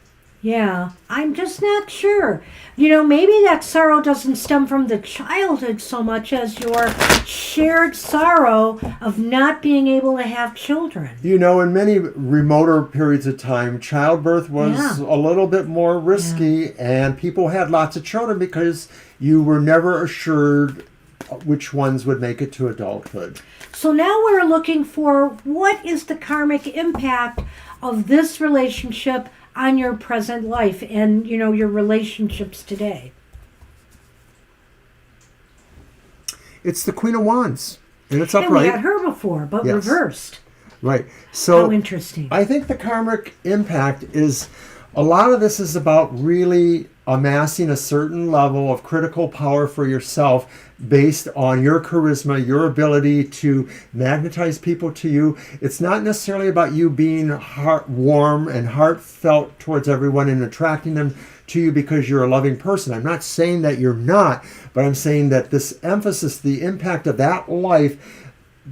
Yeah, I'm just not sure. Maybe that sorrow doesn't stem from the childhood so much as your shared sorrow of not being able to have children. In many remoter periods of time, childbirth was a little bit more risky, and people had lots of children because you were never assured which ones would make it to adulthood. So now we're looking for, what is the karmic impact of this relationship on your present life and, your relationships today? It's the Queen of Wands, and it's And upright. we had her before, but reversed. Right. So how interesting. I think the karmic impact is, a lot of this is about really amassing a certain level of critical power for yourself based on your charisma, your ability to magnetize people to you. It's not necessarily about you being warm and heartfelt towards everyone and attracting them to you because you're a loving person. I'm not saying that you're not, but I'm saying that this emphasis, the impact of that life,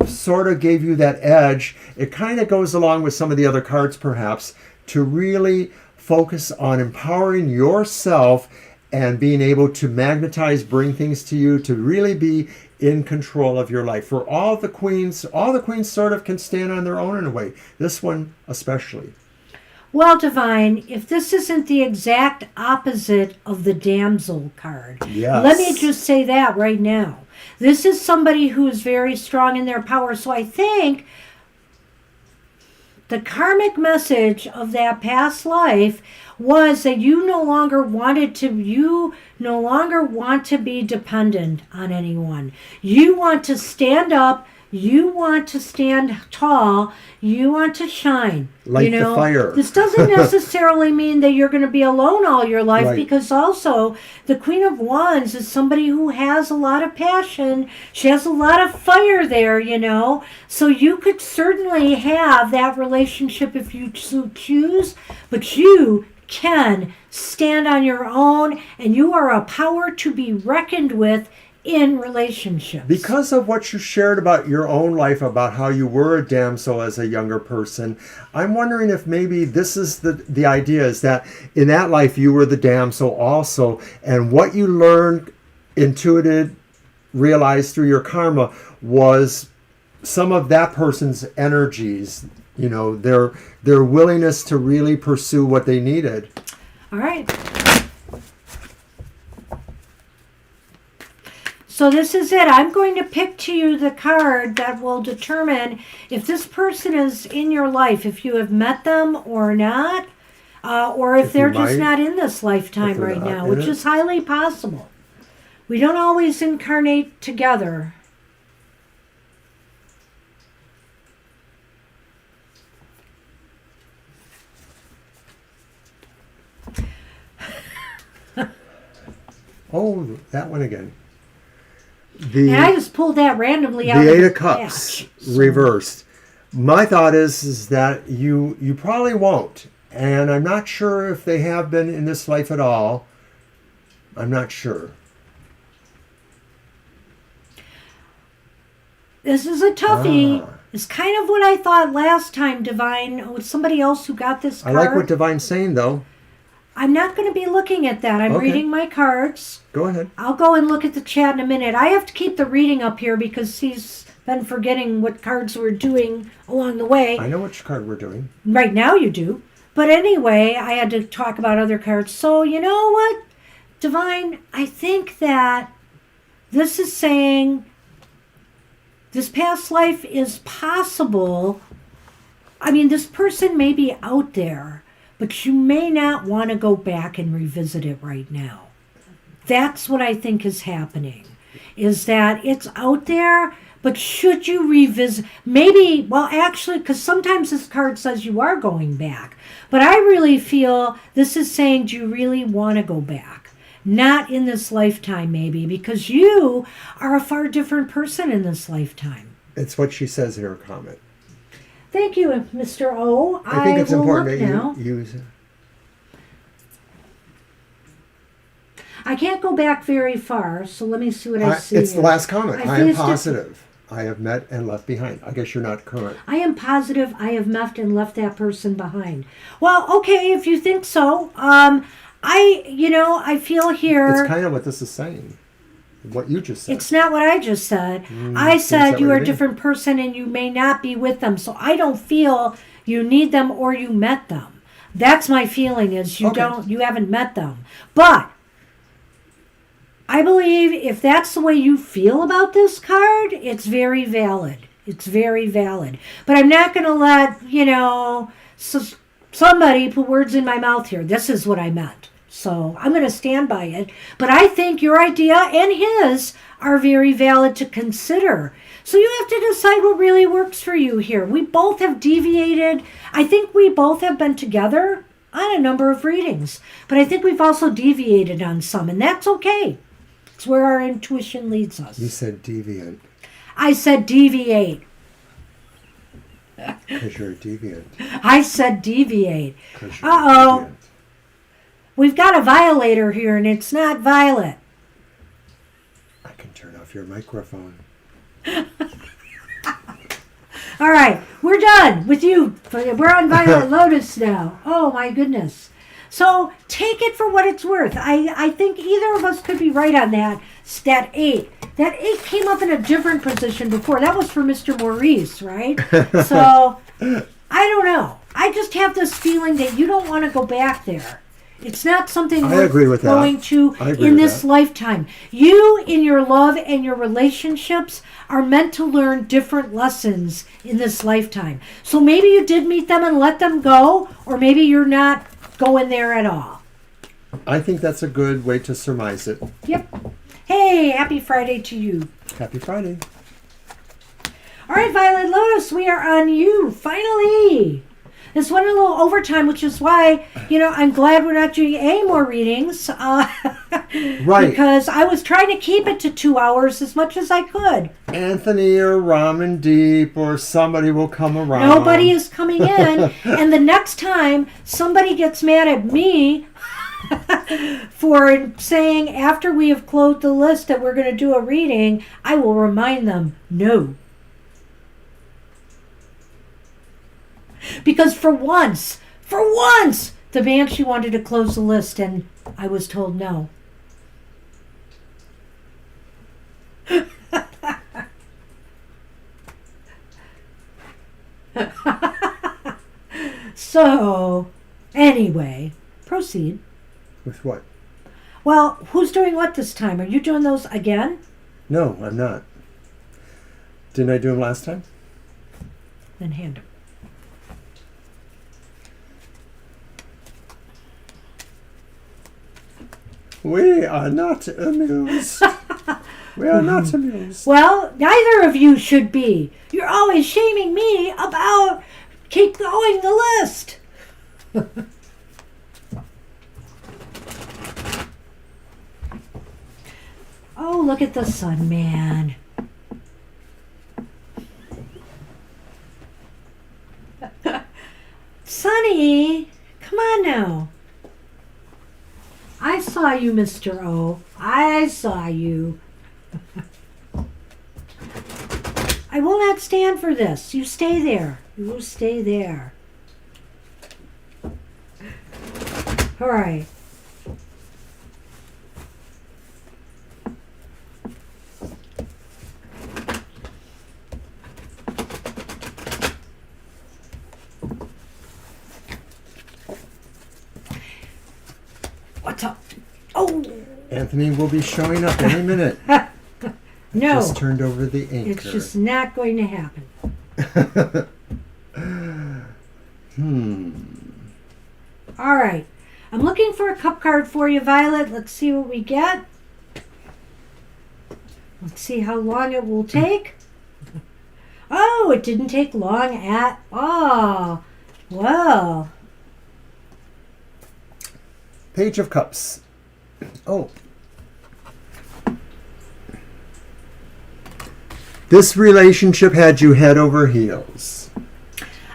sort of gave you that edge. It kind of goes along with some of the other cards, perhaps, to really focus on empowering yourself and being able to magnetize, bring things to you, to really be in control of your life. For all the queens sort of can stand on their own in a way. This one especially. Well, Divine, if this isn't the exact opposite of the damsel card, let me just say that right now. This is somebody who is very strong in their power. So I think the karmic message of that past life was that you no longer want to be dependent on anyone. You want to stand up, You want to stand tall. You want to shine. Light the fire. This doesn't necessarily mean that you're going to be alone all your life, Right. because also the Queen of Wands is somebody who has a lot of passion. She has a lot of fire there, So you could certainly have that relationship if you so choose, but you can stand on your own, and you are a power to be reckoned with in relationships. Because of what you shared about your own life, about how you were a damsel as a younger person, I'm wondering if maybe this is the idea, is that in that life you were the damsel also, and what you learned, intuited, realized through your karma was some of that person's energies, their willingness to really pursue what they needed. All right. So this is it. I'm going to pick to you the card that will determine if this person is in your life, if you have met them or not, or if they're just not in this lifetime right now, which is highly possible. We don't always incarnate together. Oh, that one again. And I just pulled that randomly out. The of Eight the of Cups patch, so. reversed. My thought is that you probably won't, and I'm not sure if they have been in this life at all. I'm not sure. This is a toughie. It's kind of what I thought last time, Divine, with somebody else who got this card. I like what Divine's saying, though. I'm not going to be looking at that. I'm reading my cards. Go ahead. I'll go and look at the chat in a minute. I have to keep the reading up here because he's been forgetting what cards we're doing along the way. I know which card we're doing. Right now you do. But anyway, I had to talk about other cards. So you know what, Divine? I think that this is saying this past life is possible. I mean, this person may be out there, but you may not want to go back and revisit it right now. That's what I think is happening, is that it's out there, but should you revisit, maybe, well, actually, because sometimes this card says you are going back, but I really feel this is saying, do you really want to go back? Not in this lifetime, maybe, because you are a far different person in this lifetime. It's what she says in her comment. Thank you, Mr. O. I think it's important that you use it. I can't go back very far, so let me see what I see. It's here. the last comment. I am faced positive. I have met and left behind. I guess you're not current. I am positive I have met and left that person behind. Well, okay, if you think so. I feel here. It's kind of what this is saying. What you just said. It's not what I just said. I said you are a mean? different person and you may not be with them. So I don't feel you need them or you met them. That's my feeling, is you haven't met them. But I believe if that's the way you feel about this card, it's very valid. It's very valid. But I'm not going to let, somebody put words in my mouth here. This is what I meant. So I'm going to stand by it. But I think your idea and his are very valid to consider. So you have to decide what really works for you here. We both have deviated. I think we both have been together on a number of readings. But I think we've also deviated on some, and that's okay. It's where our intuition leads us. You said deviant. I said deviate. Because you're a deviant. I said deviate. Uh-oh. We've got a violator here, and it's not Violet. I can turn off your microphone. All right, we're done with you. We're on Violet Lotus now. Oh, my goodness. So take it for what it's worth. I think either of us could be right on that. It's that 8. That 8 came up in a different position before. That was for Mr. Maurice, right? So I don't know. I just have this feeling that you don't want to go back there. It's not something we're going to in this lifetime. You, in your love and your relationships, are meant to learn different lessons in this lifetime. So maybe you did meet them and let them go, or maybe you're not going there at all. I think that's a good way to surmise it. Yep. Hey, happy Friday to you. Happy Friday. All All right, Violet Lotus, we are on you. Finally. This went a little overtime, which is why, I'm glad we're not doing any more readings. Right. Because I was trying to keep it to 2 hours as much as I could. Anthony or Ramen Deep or somebody will come around. Nobody is coming in. And the next time somebody gets mad at me for saying after we have closed the list that we're going to do a reading, I will remind them, no. Because for once, the Banshee wanted to close the list and I was told no. So, anyway, proceed. With what? Well, who's doing what this time? Are you doing those again? No, I'm not. Didn't I do them last time? Then hand them. We are not amused. We are not amused. Well, neither of you should be. You're always shaming me about keep going the list. Oh, look at the sun, man. Sonny, come on now. I saw you, Mr. O. I saw you. I will not stand for this. You stay there. You stay there. All right. What's up? Oh! Anthony will be showing up any minute. No. Just turned over the anchor. It's just not going to happen. All right. I'm looking for a cup card for you, Violet. Let's see what we get. Let's see how long it will take. Oh, it didn't take long at all. Well. Page of Cups. Oh. This relationship had you head over heels.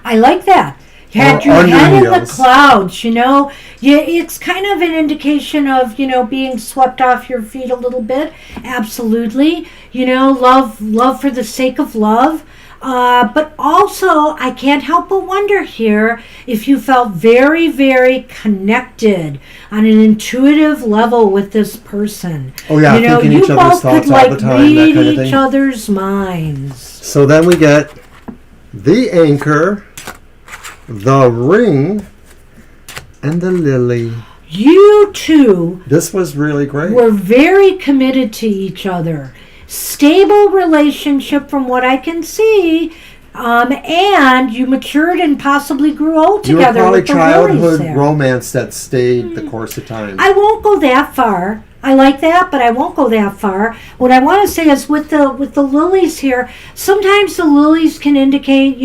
I like that. You had your head in the clouds, Yeah, it's kind of an indication of, being swept off your feet a little bit. Absolutely. Love for the sake of love. But also, I can't help but wonder here if you felt very, very connected on an intuitive level with this person. Oh yeah, thinking each other's thoughts all the time, that kind of thing. Each other's minds. So then we get the anchor, the ring, and the lily. You two. This was really great. Were very committed to each other. Stable relationship from what I can see, and you matured and possibly grew old together. You were probably with the childhood there. romance that stayed the course of time. I won't go that far. I like that, but I won't go that far. What I want to say is with the lilies here, sometimes the lilies can indicate,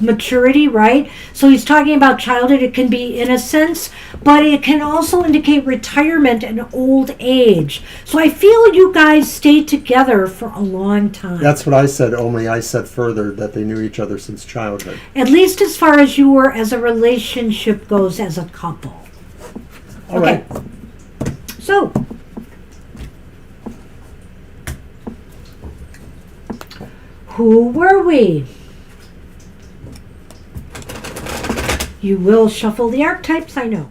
maturity, right? So he's talking about childhood. It can be innocence, but it can also indicate retirement and old age. So I feel you guys stayed together for a long time. That's what I said, only I said further that they knew each other since childhood. At least as far as you were as a relationship goes as a couple. All right. So... who were we? You will shuffle the archetypes, I know.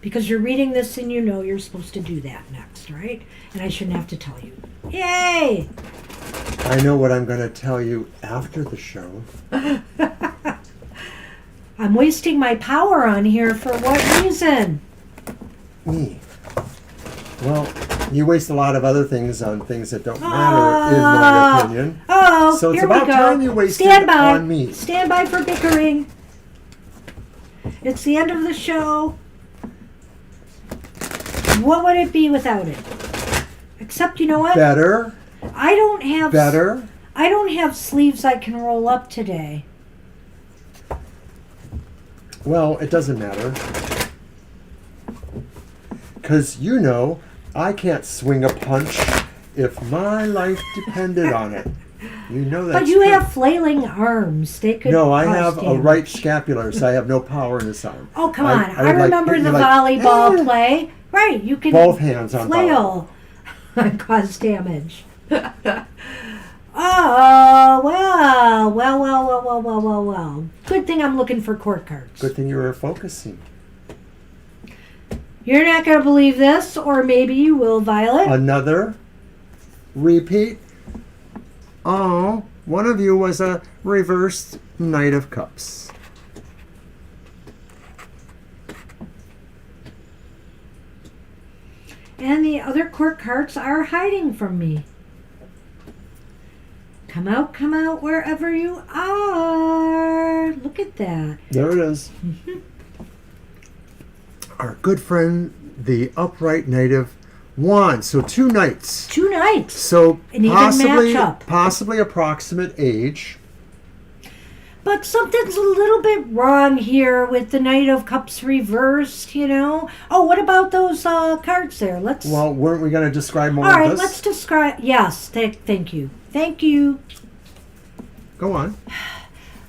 Because you're reading this and you're supposed to do that next, right? And I shouldn't have to tell you. Yay! I know what I'm going to tell you after the show. I'm wasting my power on here for what reason? Me. Well, you waste a lot of other things on things that don't matter, in my opinion. Oh, so it's here about we go. time you wasted on me. Stand by for bickering. It's the end of the show. What would it be without it? Except, you know what? Better. I don't have I don't have sleeves I can roll up today. Well, it doesn't matter. Because I can't swing a punch if my life depended on it. You know that. But you have flailing arms. They could. No, I cause have a damage. right scapular, so I have no power in this arm. Oh, come on. I would remember hit the you volleyball play. Right, you can both hands on flail and cause damage. Oh, well. Good thing I'm looking for court cards. Good thing you were focusing. You're not going to believe this, or maybe you will, Violet. Another repeat. Oh, one of you was a reversed Knight of Cups. And the other court cards are hiding from me. Come out wherever you are. Look at that. There it is. Our good friend, the upright Knight of Wands. So 2 knights. 2 knights. So An even matchup. possibly approximate age. But something's a little bit wrong here with the Knight of Cups reversed, Oh, what about those cards there? Well, weren't we going to describe more All of right, this? let's describe. Yes, thank you. Thank you. Go on.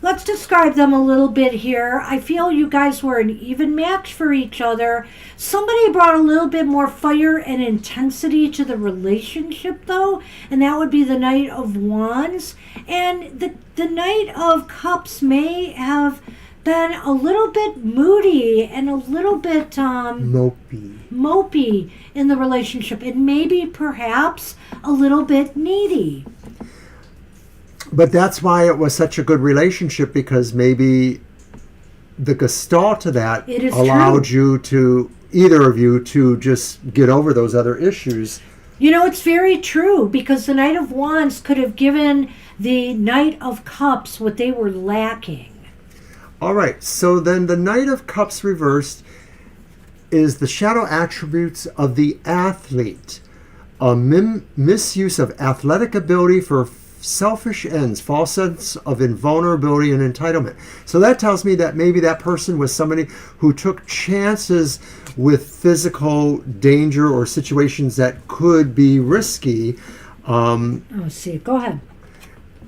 Let's describe them a little bit here. I feel you guys were an even match for each other. Somebody brought a little bit more fire and intensity to the relationship, though, and that would be the Knight of Wands. And the Knight of Cups may have been a little bit moody and a little bit mopey in the relationship, and maybe perhaps a little bit needy. But that's why it was such a good relationship, because maybe the gestalt to that allowed you to, either of you, to just get over those other issues. It's very true, because the Knight of Wands could have given the Knight of Cups what they were lacking. All right, so then the Knight of Cups reversed is the shadow attributes of the athlete. A misuse of athletic ability for selfish ends, false sense of invulnerability and entitlement. So that tells me that maybe that person was somebody who took chances with physical danger or situations that could be risky. See, go ahead.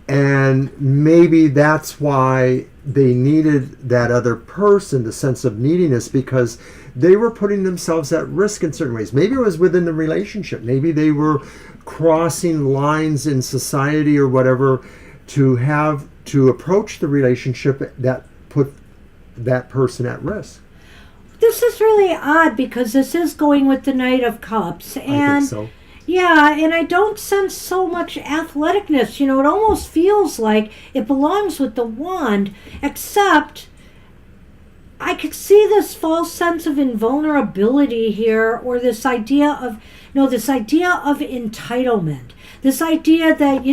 And maybe that's why they needed that other person, the sense of neediness, because they were putting themselves at risk in certain ways. Maybe it was within the relationship. Maybe they were crossing lines in society or whatever to approach the relationship that put that person at risk. This is really odd, because this is going with the Knight of Cups. And I think so. Yeah, and I don't sense so much athleticness. It almost feels like it belongs with the wand, except I could see this false sense of invulnerability here, or this idea of entitlement. This idea that,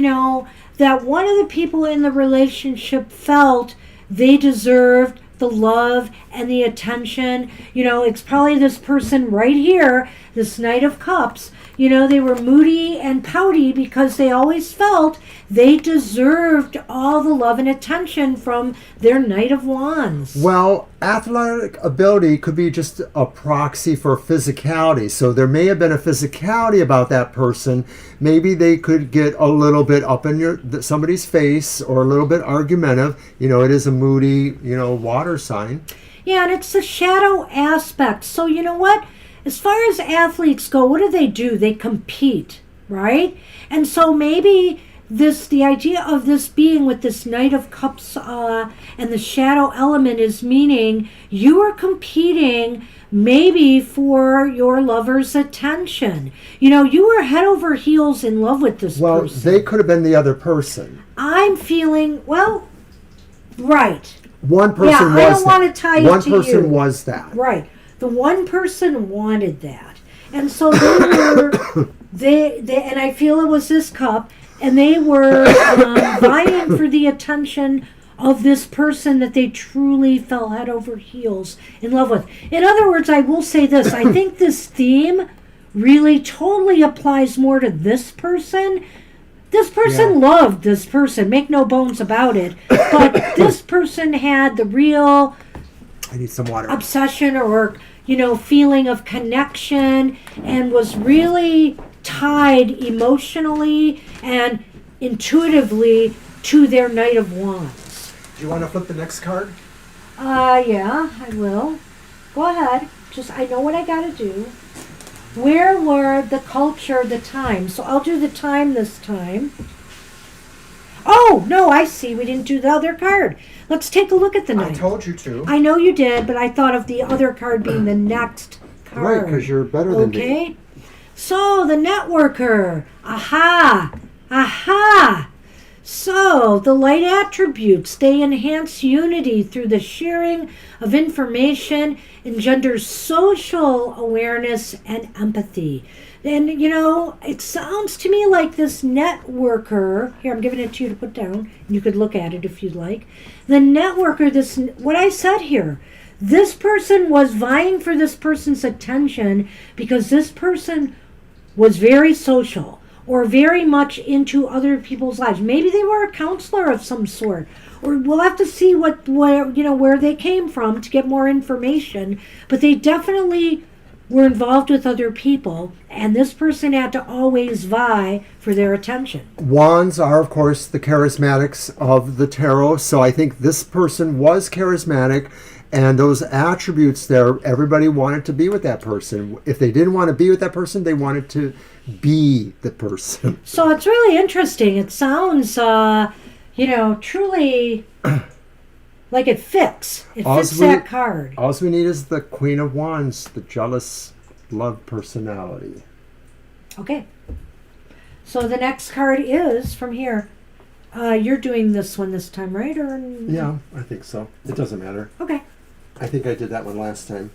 that one of the people in the relationship felt they deserved the love and the attention. It's probably this person right here, this Knight of Cups. They were moody and pouty because they always felt they deserved all the love and attention from their Knight of Wands. Well, athletic ability could be just a proxy for physicality. So there may have been a physicality about that person. Maybe they could get a little bit up in somebody's face, or a little bit argumentative. It is a moody, water sign. Yeah, and it's the shadow aspect. So you know what? As far as athletes go, what do? They compete, right? And so maybe the idea of this being with this Knight of Cups and the shadow element is meaning you are competing maybe for your lover's attention. You were head over heels in love with this person. Well, they could have been the other person. I'm feeling, right. One person was I don't want to tie it to you. One person was that. Right. The one person wanted that. And so they were, and I feel it was this cup, and they were vying for the attention of this person that they truly fell head over heels in love with. In other words, I will say this. I think this theme really totally applies more to this person This person loved this person, make no bones about it. But this person had the real I need some water. obsession or, feeling of connection and was really tied emotionally and intuitively to their Knight of Wands. Do you want to flip the next card? Yeah, I will. Go ahead. I know what I gotta do. Where were the culture, the time? So I'll do the time this time. Oh, no, I see. We didn't do the other card. Let's take a look at the Knight. I told you to. I know you did, but I thought of the other card being the next card. Right, because you're better than me. Okay. So, the networker. Aha. Aha. So, the light attributes, they enhance unity through the sharing of information, engenders social awareness and empathy. And, it sounds to me like this networker, here, I'm giving it to you to put down, and you could look at it if you'd like. The networker, what I said here, this person was vying for this person's attention because this person was very social or very much into other people's lives. Maybe they were a counselor of some sort, or we'll have to see where they came from to get more information. But they definitely were involved with other people, and this person had to always vie for their attention. Wands are, of course, the charismatics of the tarot, so I think this person was charismatic, and those attributes there, everybody wanted to be with that person. If they didn't want to be with that person, they wanted to be the person. So it's really interesting. It sounds, truly like it fits. It fits that card. All we need is the Queen of Wands, the jealous love personality. Okay. So the next card is from here. You're doing this one this time, right? Or yeah, I think so. It doesn't matter. Okay. I think I did that one last time.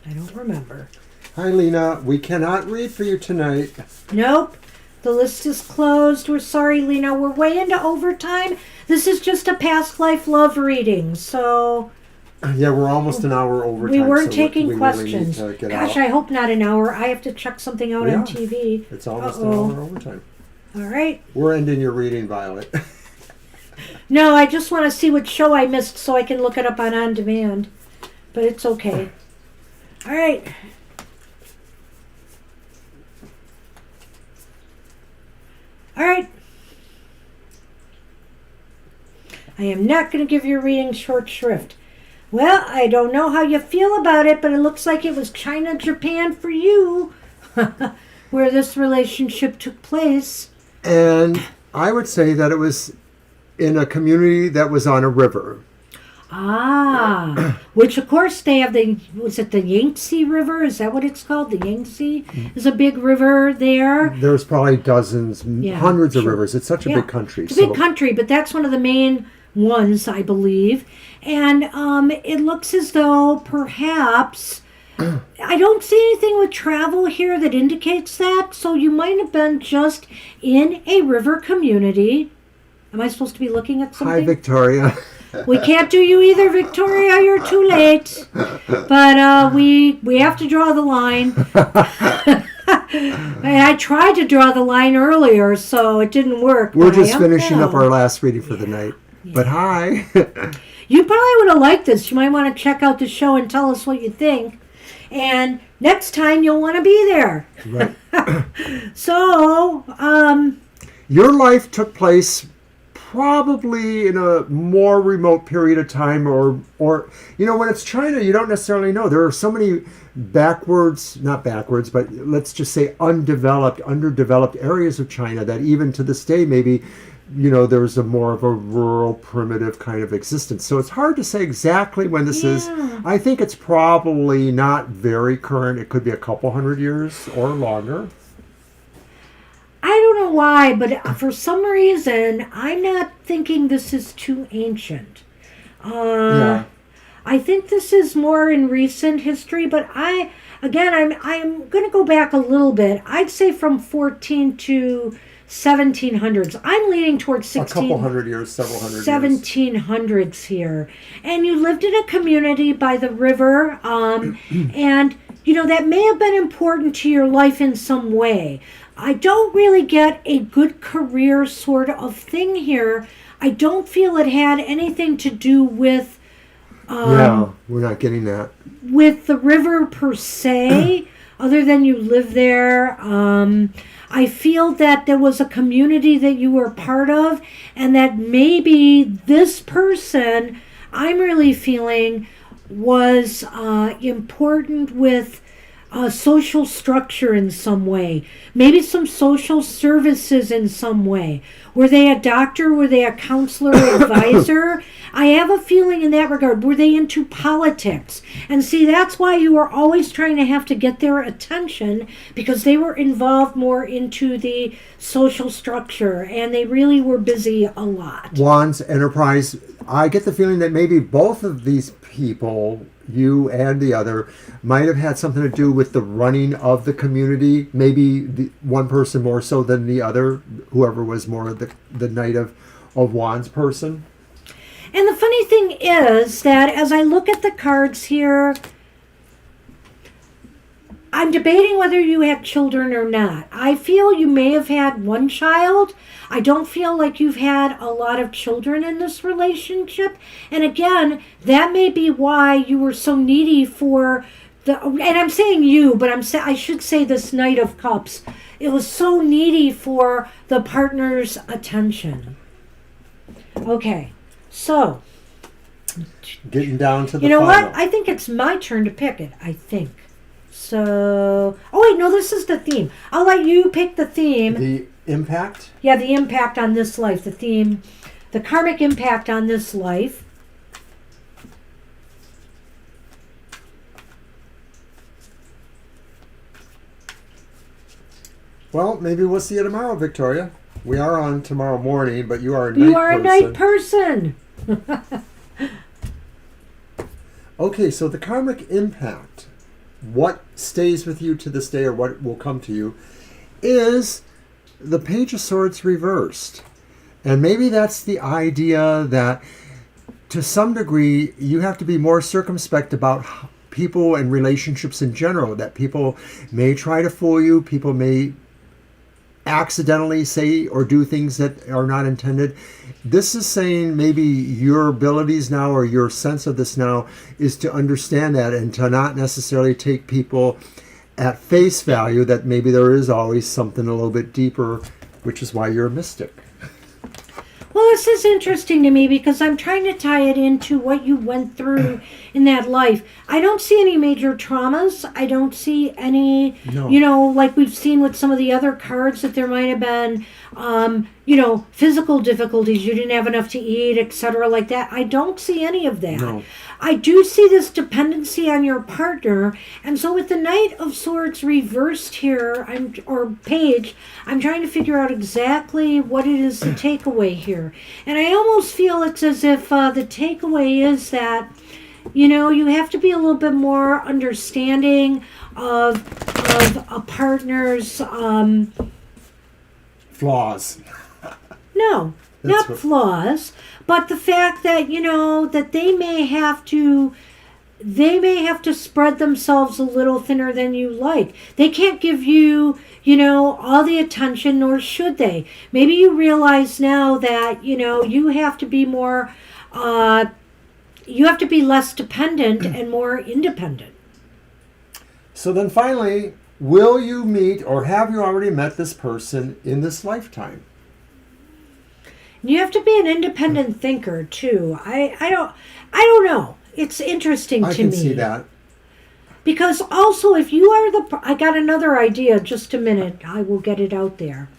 I don't remember. Hi, Lena. We cannot read for you tonight. Nope. The list is closed. We're sorry, Lena. We're way into overtime. This is just a past life love reading, so... Yeah, we're almost an hour over. We weren't taking we questions. Really Gosh, I hope not an hour. I have to check something out on TV. It's almost an hour overtime. All right. We're ending your reading, Violet. No, I just want to see what show I missed so I can look it up on demand. But it's okay. All right. All right. I am not going to give your reading short shrift. Well, I don't know how you feel about it, but it looks like it was China, Japan for you, where this relationship took place. And I would say that it was in a community that was on a river. Ah, which of course they have was it the Yangtze River? Is that what it's called? The Yangtze is a big river there. There's probably dozens, hundreds of rivers. It's such a big country. It's a big country, but that's one of the main ones, I believe. And it looks as though perhaps, I don't see anything with travel here that indicates that. So you might have been just in a river community. Am I supposed to be looking at something? Hi, Victoria. We can't do you either, Victoria. You're too late. But we have to draw the line. And I tried to draw the line earlier, so it didn't work. We're just finishing up our last reading for the night. Yeah. But hi. You probably would have liked this. You might want to check out the show and tell us what you think. And next time you'll want to be there. Right. So, your life took place probably in a more remote period of time, or when it's China, you don't necessarily know. There are so many not backwards, but let's just say underdeveloped areas of China that even to this day, maybe, there's more of a rural, primitive kind of existence. So it's hard to say exactly when this is. I think it's probably not very current. It could be a couple hundred years or longer. I don't know why, but for some reason, I'm not thinking this is too ancient. I think this is more in recent history, but I'm going to go back a little bit. I'd say from 14 to 1700s. I'm leaning towards A couple hundred years, several hundred years. 1700s here. And you lived in a community by the river, and that may have been important to your life in some way. I don't really get a good career sort of thing here. I don't feel it had anything to do with yeah, we're not getting that. With the river per se, other than you live there. I feel that there was a community that you were part of, and that maybe this person, I'm really feeling, was important with social structure in some way. Maybe some social services in some way. Were they a doctor? Were they a counselor or advisor? I have a feeling in that regard. Were they into politics? And see, that's why you were always trying to have to get their attention, because they were involved more into the social structure, and they really were busy a lot. Wands, Enterprise. I get the feeling that maybe both of these people, you and the other, might have had something to do with the running of the community. Maybe one person more so than the other, whoever was more the Knight of Wands person. And the funny thing is that as I look at the cards here, I'm debating whether you had children or not. I feel you may have had one child. I don't feel like you've had a lot of children in this relationship. And again, that may be why you were so needy for and I'm saying you, but I should say this Knight of Cups. It was so needy for the partner's attention. Okay. So, getting down to the You know final. what? I think it's my turn to pick it, I think. So, wait, no, this is the theme. I'll let you pick the theme. The impact? Yeah, the impact on this life, the theme, the karmic impact on this life. Well, maybe we'll see you tomorrow, Victoria. We are on tomorrow morning, but you are a night person. You are a night person. Okay, so the karmic impact, what stays with you to this day, or what will come to you, is the Page of Swords reversed. And maybe that's the idea that, to some degree, you have to be more circumspect about people and relationships in general, that people may try to fool you, people may accidentally say or do things that are not intended. This is saying maybe your abilities now, or your sense of this now, is to understand that and to not necessarily take people at face value, that maybe there is always something a little bit deeper, which is why you're a mystic. Well, this is interesting to me because I'm trying to tie it into what you went through in that life. I don't see any major traumas. I don't see any, like we've seen with some of the other cards, that there might have been, physical difficulties. You didn't have enough to eat, etc., like that. I don't see any of that. No. I do see this dependency on your partner. And so with the Knight of Swords reversed here, or page, I'm trying to figure out exactly what it is the takeaway here. And I almost feel it's as if the takeaway is that, you have to be a little bit more understanding of a partner's Flaws. No, not flaws, but the fact that, that they may have to spread themselves a little thinner than you like. They can't give you, all the attention, nor should they. Maybe you realize now that, you have to be more, you have to be less dependent and more independent. So then finally, will you meet, or have you already met this person in this lifetime? You have to be an independent thinker too. I don't know. It's interesting to me. I can see that. Because also, if you are I got another idea. Just a minute. I will get it out there.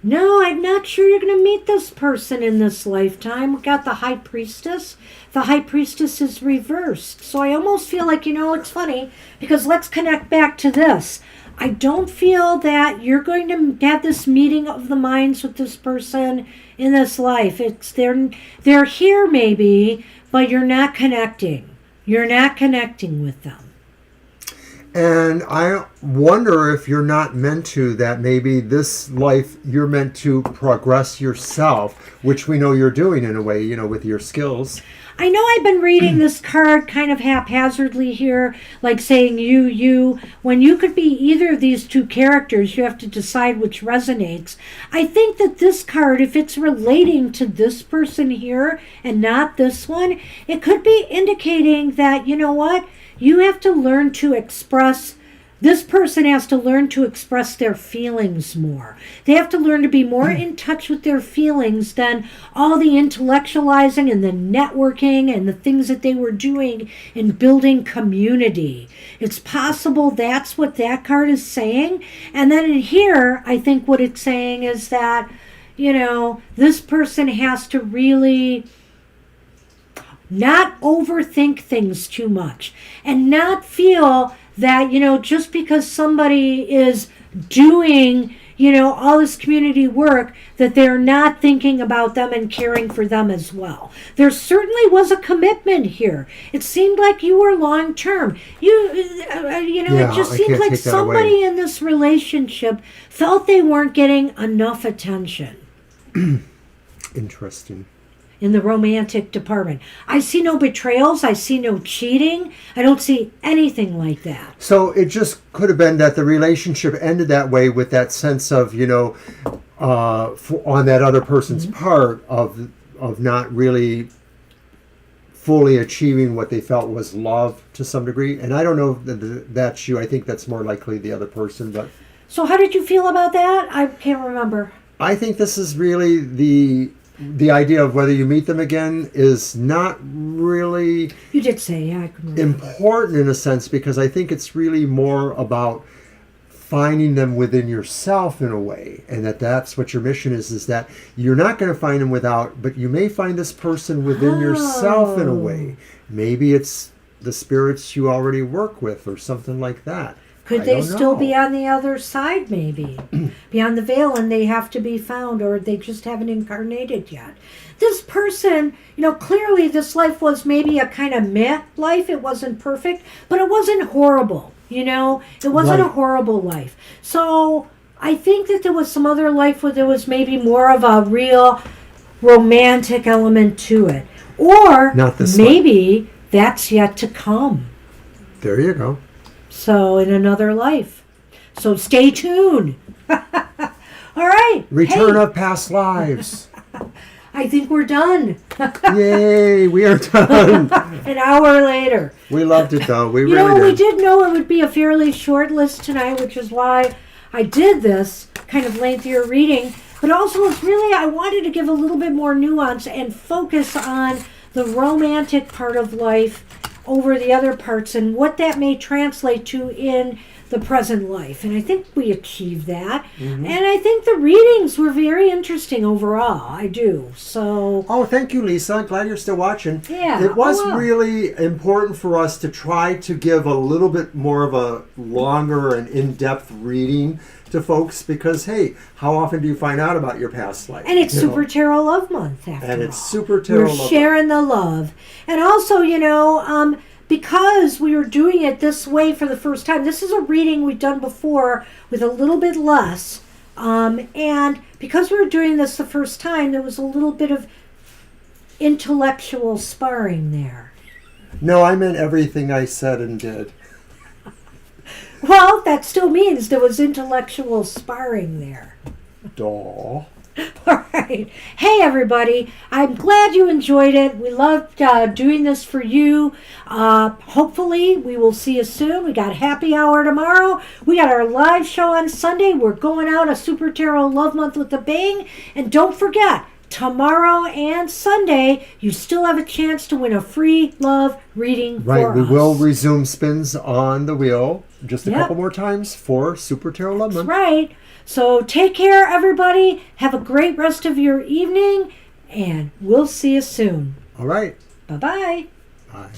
No, I'm not sure you're going to meet this person in this lifetime. We got the High Priestess. The High Priestess is reversed. So I almost feel like, it's funny, because let's connect back to this. I don't feel that you're going to have this meeting of the minds with this person in this life. It's they're here maybe, but you're not connecting. You're not connecting with them. And I wonder if you're not meant to, that maybe this life you're meant to progress yourself, which we know you're doing in a way, with your skills. I know I've been reading this card kind of haphazardly here, like saying you, when you could be either of these two characters, you have to decide which resonates. I think that this card, if it's relating to this person here and not this one, it could be indicating that, you know what, you have to learn to express. This person has to learn to express their feelings more. They have to learn to be more in touch with their feelings than all the intellectualizing and the networking and the things that they were doing in building community. It's possible that's what that card is saying. And then in here, I think what it's saying is that, this person has to really not overthink things too much and not feel that, just because somebody is doing, all this community work, that they're not thinking about them and caring for them as well. There certainly was a commitment here. It seemed like you were long term. It just seemed like somebody in this relationship felt they weren't getting enough attention. Interesting. In the romantic department, I see no betrayals. I see no cheating. I don't see anything like that. So it just could have been that the relationship ended that way, with that sense of, on that other person's part of not really fully achieving what they felt was love to some degree. And I don't know if that's you. I think that's more likely the other person. But so how did you feel about that? I can't remember. I think this is really the idea of whether you meet them again is not really, you did say, I can remember, important in a sense, because I think it's really more about finding them within yourself in a way, and that's what your mission is that you're not going to find them without, but you may find this person within yourself in a way. Maybe it's the spirits you already work with or something like that. Could they still be on the other side, maybe? Beyond the veil, and they have to be found, or they just haven't incarnated yet. This person, clearly this life was maybe a kind of meh life. It wasn't perfect, but it wasn't horrible, It wasn't a horrible life. So I think that there was some other life where there was maybe more of a real romantic element to it. Or not this maybe that's yet to come. There you go. So in another life. So stay tuned. All right. Return of past lives. I think we're done. Yay, we are done. An hour later. We loved it though. We really did. We did know it would be a fairly short list tonight, which is why I did this kind of lengthier reading. But also it's really, I wanted to give a little bit more nuance and focus on the romantic part of life over the other parts and what that may translate to in the present life. And I think we achieved that. Mm-hmm. And I think the readings were very interesting overall. I do. So. Oh, thank you, Lisa. I'm glad you're still watching. Yeah. It was really important for us to try to give a little bit more of a longer and in-depth reading to folks because, hey, how often do you find out about your past life? And it's Super Tarot Love Month, after all. And it's Super Tarot Love Month. We're sharing the love. And also, because we were doing it this way for the first time, this is a reading we've done before with a little bit less. And because we were doing this the first time, there was a little bit of intellectual sparring there. No, I meant everything I said and did. Well, that still means there was intellectual sparring there. Duh. All right. Hey, everybody. I'm glad you enjoyed it. We loved doing this for you. Hopefully, we will see you soon. We got happy hour tomorrow. We got our live show on Sunday. We're going out a Super Tarot Love Month with a bang. And don't forget, tomorrow and Sunday, you still have a chance to win a free love reading for us. Right. We will resume spins on the wheel just a couple more times for Super Tarot Love Month. That's right. So take care, everybody. Have a great rest of your evening, and we'll see you soon. All right. Bye-bye. Bye.